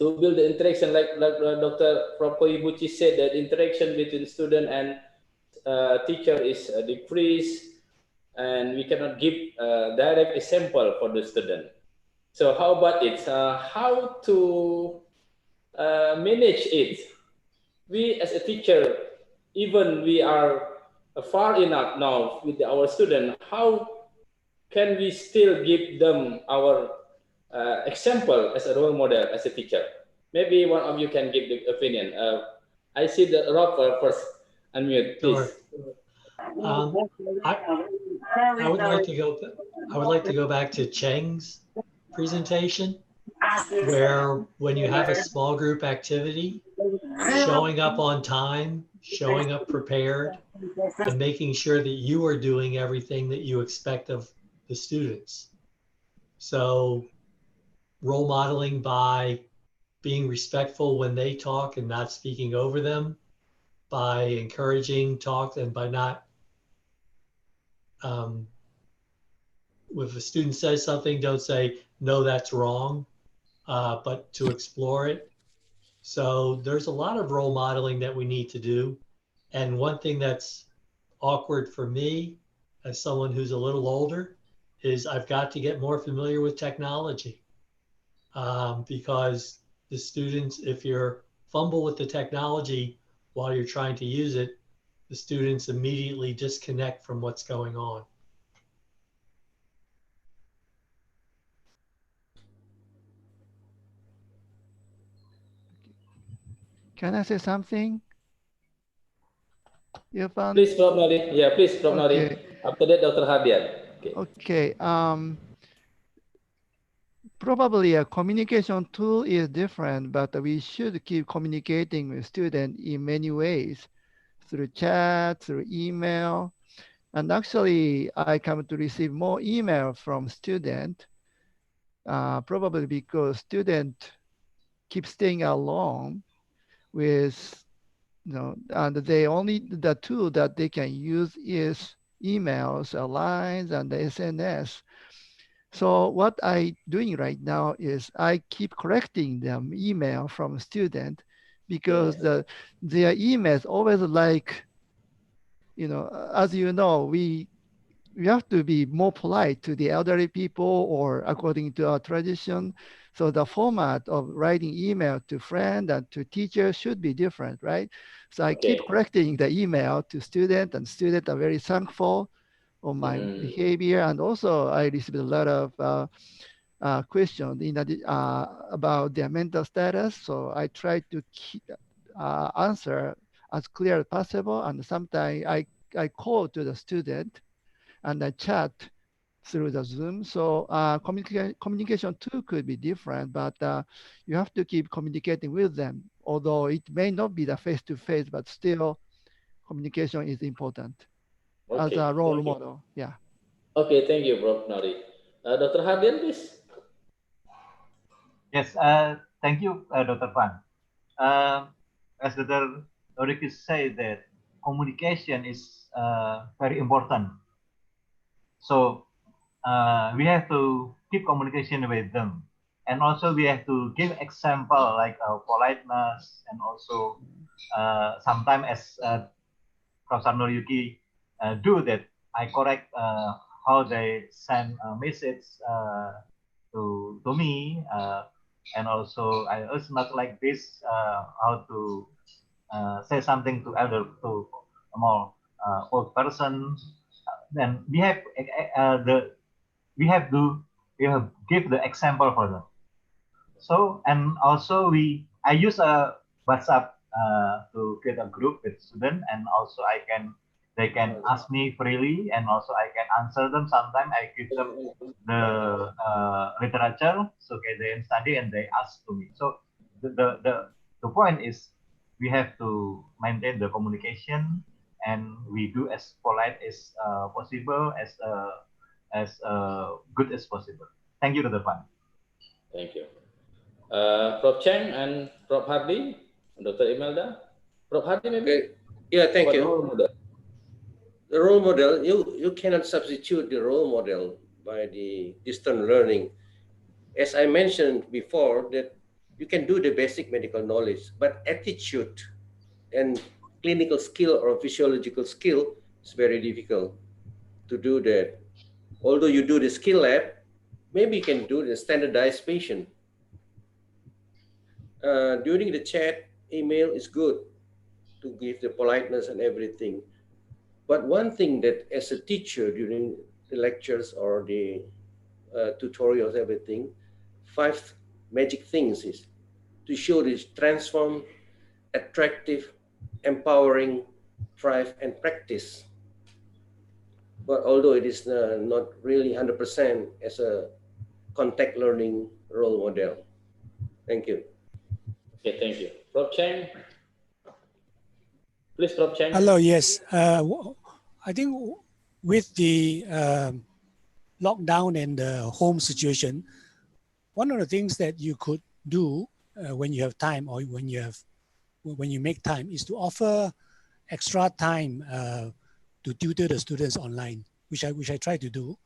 to build the interaction, like Dr. Prof Koibuchi said, that interaction between student and teacher is decreased, and we cannot give direct example for the student. So how about it? How to manage it? We as a teacher, even we are far enough now with our student, how can we still give them our example as a role model as a teacher? Maybe one of you can give the opinion. I see the Rob first. Unmute, please. Sure. I would like to go back to Cheng's presentation, where when you have a small group activity, showing up on time, showing up prepared, and making sure that you are doing everything that you expect of the students. So role modeling by being respectful when they talk and not speaking over them, by encouraging talk, and by not, if a student says something, don't say, no, that's wrong, but to explore it. So there's a lot of role modeling that we need to do. And one thing that's awkward for me as someone who's a little older is I've got to get more familiar with technology, because the students, if you're fumble with the technology while you're trying to use it, the students immediately disconnect from what's going on. Can I say something? Please, Prof. Nori. Yeah, please, Prof. Nori. After that, Dr. Hardian. Okay. Okay. Probably a communication tool is different, but we should keep communicating with students in many ways, through chat, through email. And actually, I come to receive more email from students, probably because students keep staying alone with, and the tool that they can use is emails, lines, and the SNS. So what I doing right now is I keep correcting them email from student because their emails always like, as you know, we have to be more polite to the elderly people or according to our tradition. So the format of writing email to friend and to teacher should be different, right? So I keep correcting the email to student, and students are very thankful on my behavior. And also I received a lot of questions about their mental status. So I try to answer as clear as possible. And sometimes I call to the student and I chat through the Zoom. So communication too could be different, but you have to keep communicating with them. Although it may not be the face-to-face, but still communication is important as a role model. Yeah. Okay, thank you, Prof. Nori. Dr. Hardian, please. Yes, thank you, Dr. Fan. As Dr. Noriyuki said, that communication is very important. So we have to keep communication with them. And also we have to give example like politeness, and also sometimes as Professor Noriyuki do that, I correct how they send a message to me, and also I also not like this how to say something to to a more old person. Then we have we have to give the example for them. So, and also I use a WhatsApp to create a group with students, and also they can ask me freely, and also I can answer them. Sometimes I give them the literature, so they can study and they ask to me. So the point is we have to maintain the communication, and we do as polite as possible, as good as possible. Thank you, Dr. Pan. Thank you. Prof. Cheng and Prof. Hardi, Dr. Imelda. Prof. Hardi, maybe? Okay. Yeah, thank you. Role model? The role model, you cannot substitute the role model by the distant learning. As I mentioned before, that you can do the basic medical knowledge, but attitude and clinical skill or physiological skill is very difficult to do that. Although you do the skill lab, maybe you can do the standardized patient. During the chat, email is good to give the politeness and everything. But one thing that as a teacher during the lectures or the tutorials, everything, 5 magic things is to show this transform, attractive, empowering, thrive, and practice. But although it is not really 100% as a contact learning role model. Thank you. Okay, thank you. Prof. Cheng. Please, Prof. Cheng. Hello, yes. I think with the lockdown and the home situation, one of the things that you could do when you have time, or when you make time, is to offer extra time to tutor the students online, which I try to do.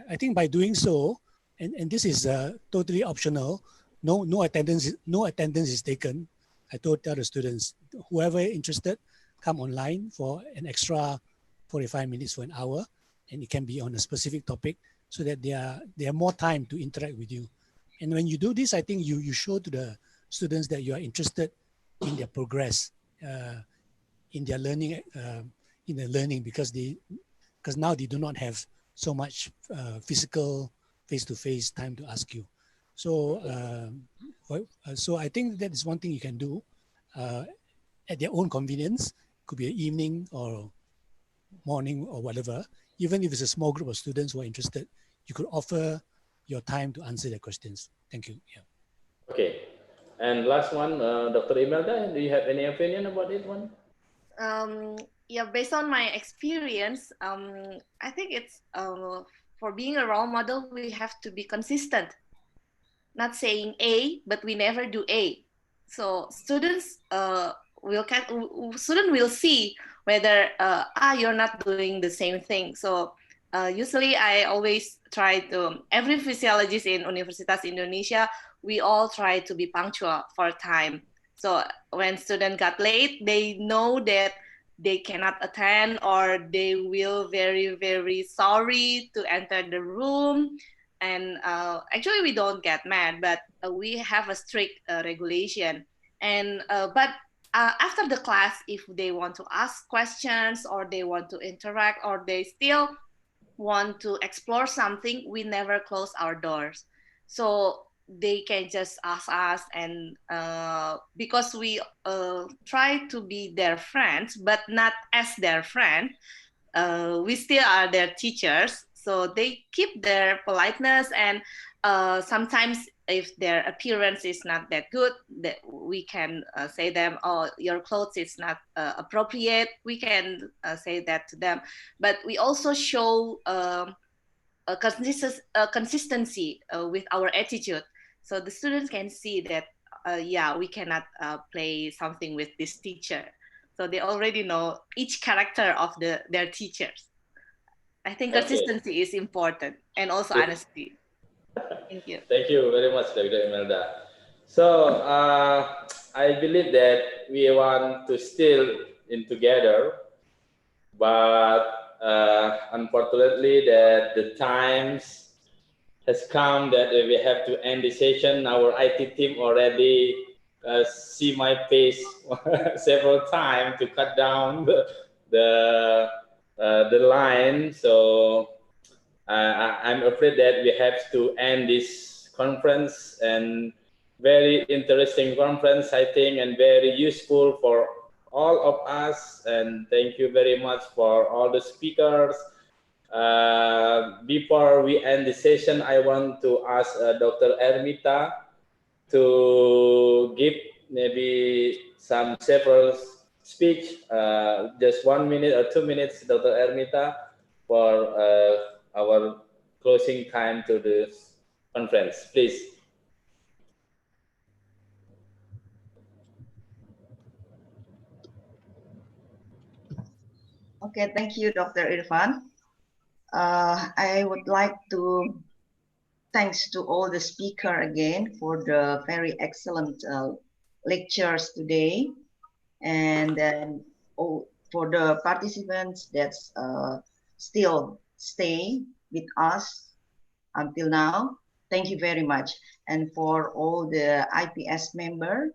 I think by doing so, and this is totally optional, no attendance is taken. I tell the students, whoever interested, come online for an extra 45 minutes for an hour, and it can be on a specific topic, so that they have more time to interact with you. And when you do this, I think you show to the students that you are interested in their progress, in their learning, because now they do not have so much physical face-to-face time to ask you. So so I think that is one thing you can do at their own convenience. Could be an evening or morning or whatever. even if it's a small group of students who are interested, you could offer your time to answer their questions. Thank you. Yeah. Okay. And last one, Dr. Imelda, do you have any opinion about this one? Yeah, based on my experience, I think it's for being a role model, we have to be consistent. Not saying A, but we never do A. So students student will see whether you're not doing the same thing. So usually I always try to, every physiologist in Universitas Indonesia, we all try to be punctual for time. So when students got late, they know that they cannot attend, or they will very, very sorry to enter the room. And actually we don't get mad, but we have a strict regulation. And but after the class, if they want to ask questions, or they want to interact, or they still want to explore something, we never close our doors. So they can just ask us, and because we try to be their friends, but not as their friend, we still are their teachers. So they keep their politeness, and sometimes if their appearance is not that good, that we can say them, oh, your clothes is not appropriate. We can say that to them. But we also show a consistency with our attitude. So the students can see that, yeah, we cannot play something with this teacher. So they already know each character of their teachers. I think consistency is important, and also honesty. Thank you. Thank you very much, Dr. Imelda. So I believe that we want to still in together, but unfortunately that the times has come that we have to end the session. Our IT team already see my face several times to cut down the line. So I'm afraid that we have to end this conference, and very interesting conference, I think, and very useful for all of us. And thank you very much for all the speakers. Before we end the session, I want to ask Dr. Ermita to give maybe some several speech, just 1 minute or 2 minutes, Dr. Ermita, for our closing time to the conference, please. Okay, thank you, Dr. Irfan. I would like to thanks to all the speakers again for the very excellent lectures today, and then for the participants that still stay with us until now. Thank you very much. And for all the IPS members,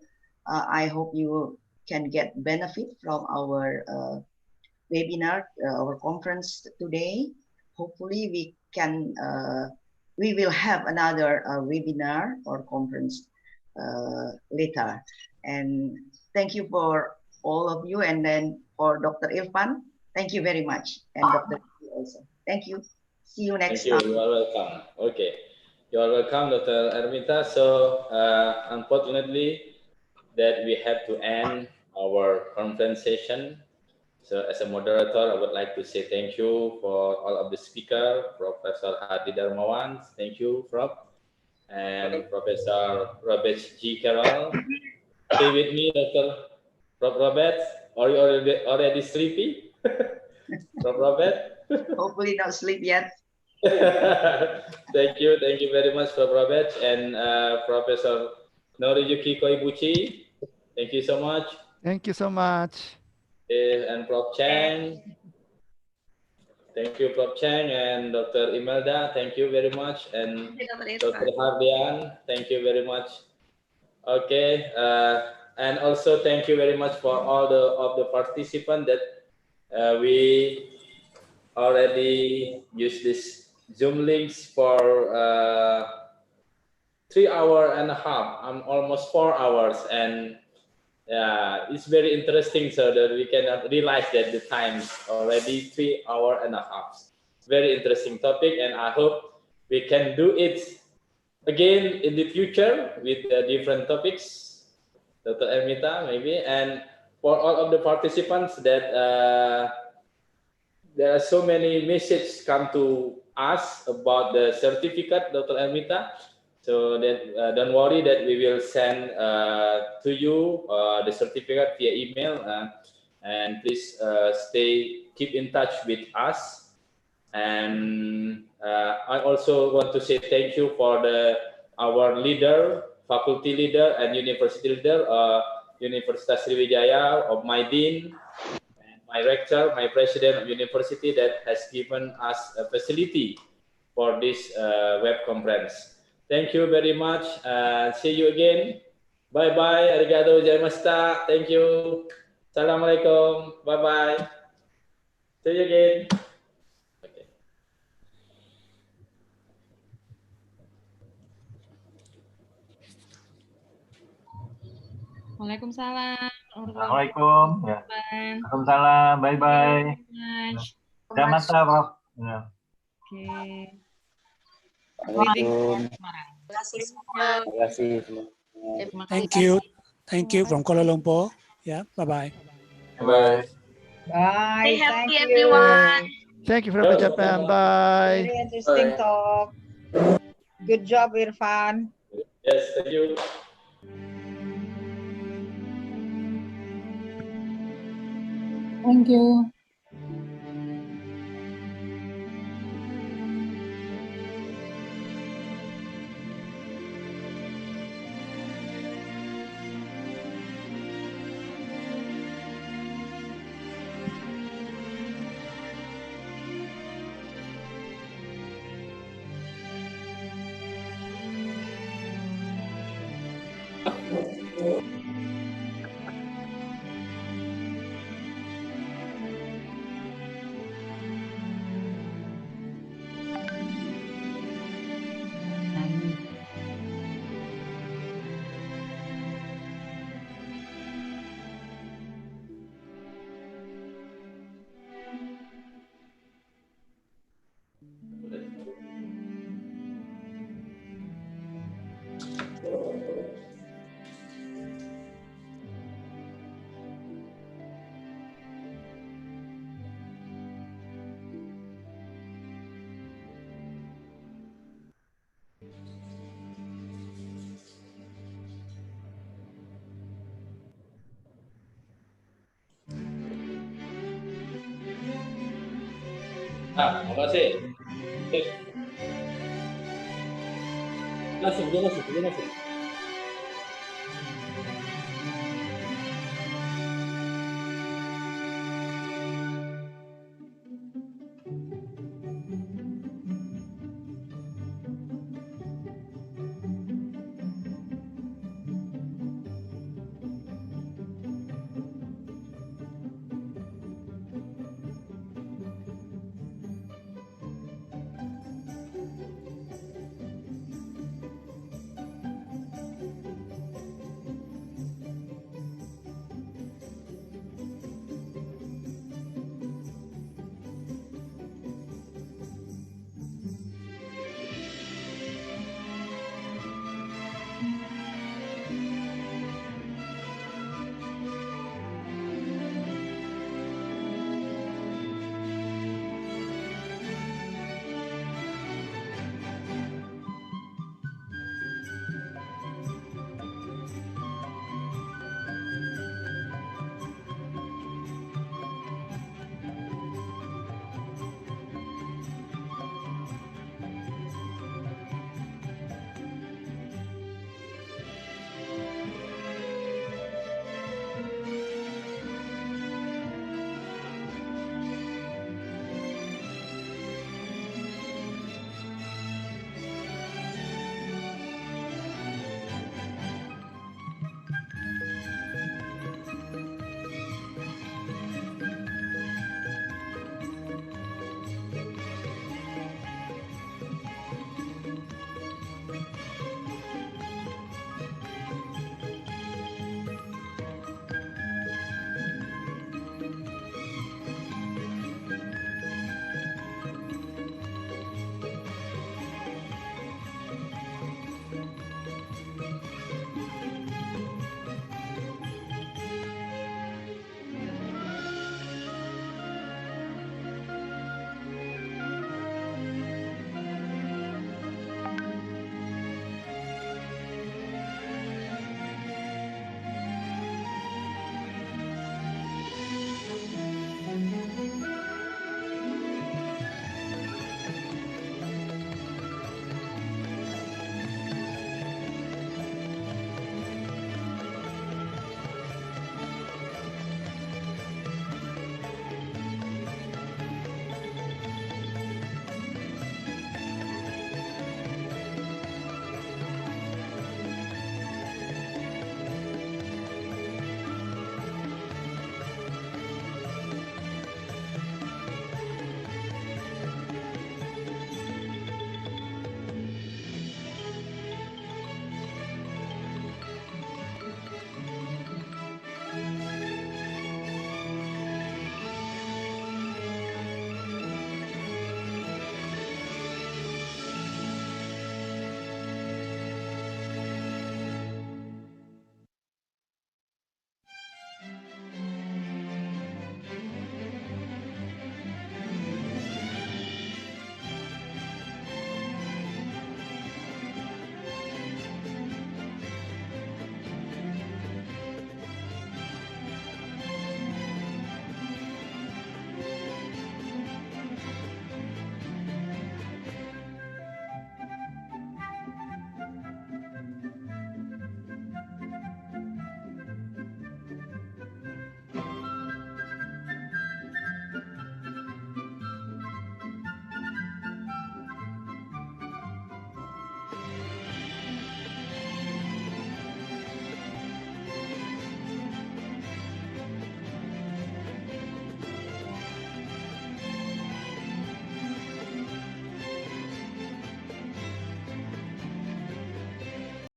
I hope you can get benefit from our webinar, our conference today. Hopefully we will have another webinar or conference later. And thank you for all of you. And then for Dr. Irfan, thank you very much. And Dr. also. Thank you. See you next time. Thank you. You are welcome. Okay. You are welcome, Dr. Ermita. So unfortunately that we have to end our conference session. So as a moderator, I would like to say thank you for all of the speakers, Professor Hardi Darmawan, thank you, Prof, and Professor Robert G. Carroll. Stay with me, Dr. Prof. Robert. Are you already sleepy? Prof. Robert? Hopefully not sleep yet. Thank you very much, Prof. Robert, and Professor Noriyuki Koibuchi. Thank you so much. Thank you so much. And Prof. Cheng. Thank you, Prof. Cheng, and Dr. Imelda. Thank you very much, and Dr. Hardian. Thank you very much. Okay, and also thank you very much for all the participants that we already use this Zoom links for 3.5 hours, almost 4 hours, and it's very interesting, so that we cannot realize that the time is already 3.5 hours. very interesting topic, and I hope we can do it again in the future with different topics, Dr. Ermita maybe, and for all of the participants that there are so many messages come to us about the certificate, Dr. Ermita. So that don't worry that we will send to you the certificate via email, and please keep in touch with us. And I also want to say thank you for our leader, faculty leader, and university leader, Universitas Sriwijaya, of my dean, and my rector, my president of university that has given us a facility for this web conference. Thank you very much. See you again. Bye-bye. Arigatou gozaimashita. Thank you. Assalamualaikum. Bye-bye. See you again. Okay. Waalaikumsalam. Assalamualaikum. Ya. Waalaikumsalam. Bye-bye. Selamat Prof. Ya. Oke. Terima kasih semua. Thank you from Kuala Lumpur. Yeah, bye-bye. Bye. Bye. Stay Thank healthy, you. everyone. Thank you from Japan. Bye. Very interesting talk. Good job, Irfan. Yes, thank you. Thank you. Terima kasih. Langsung.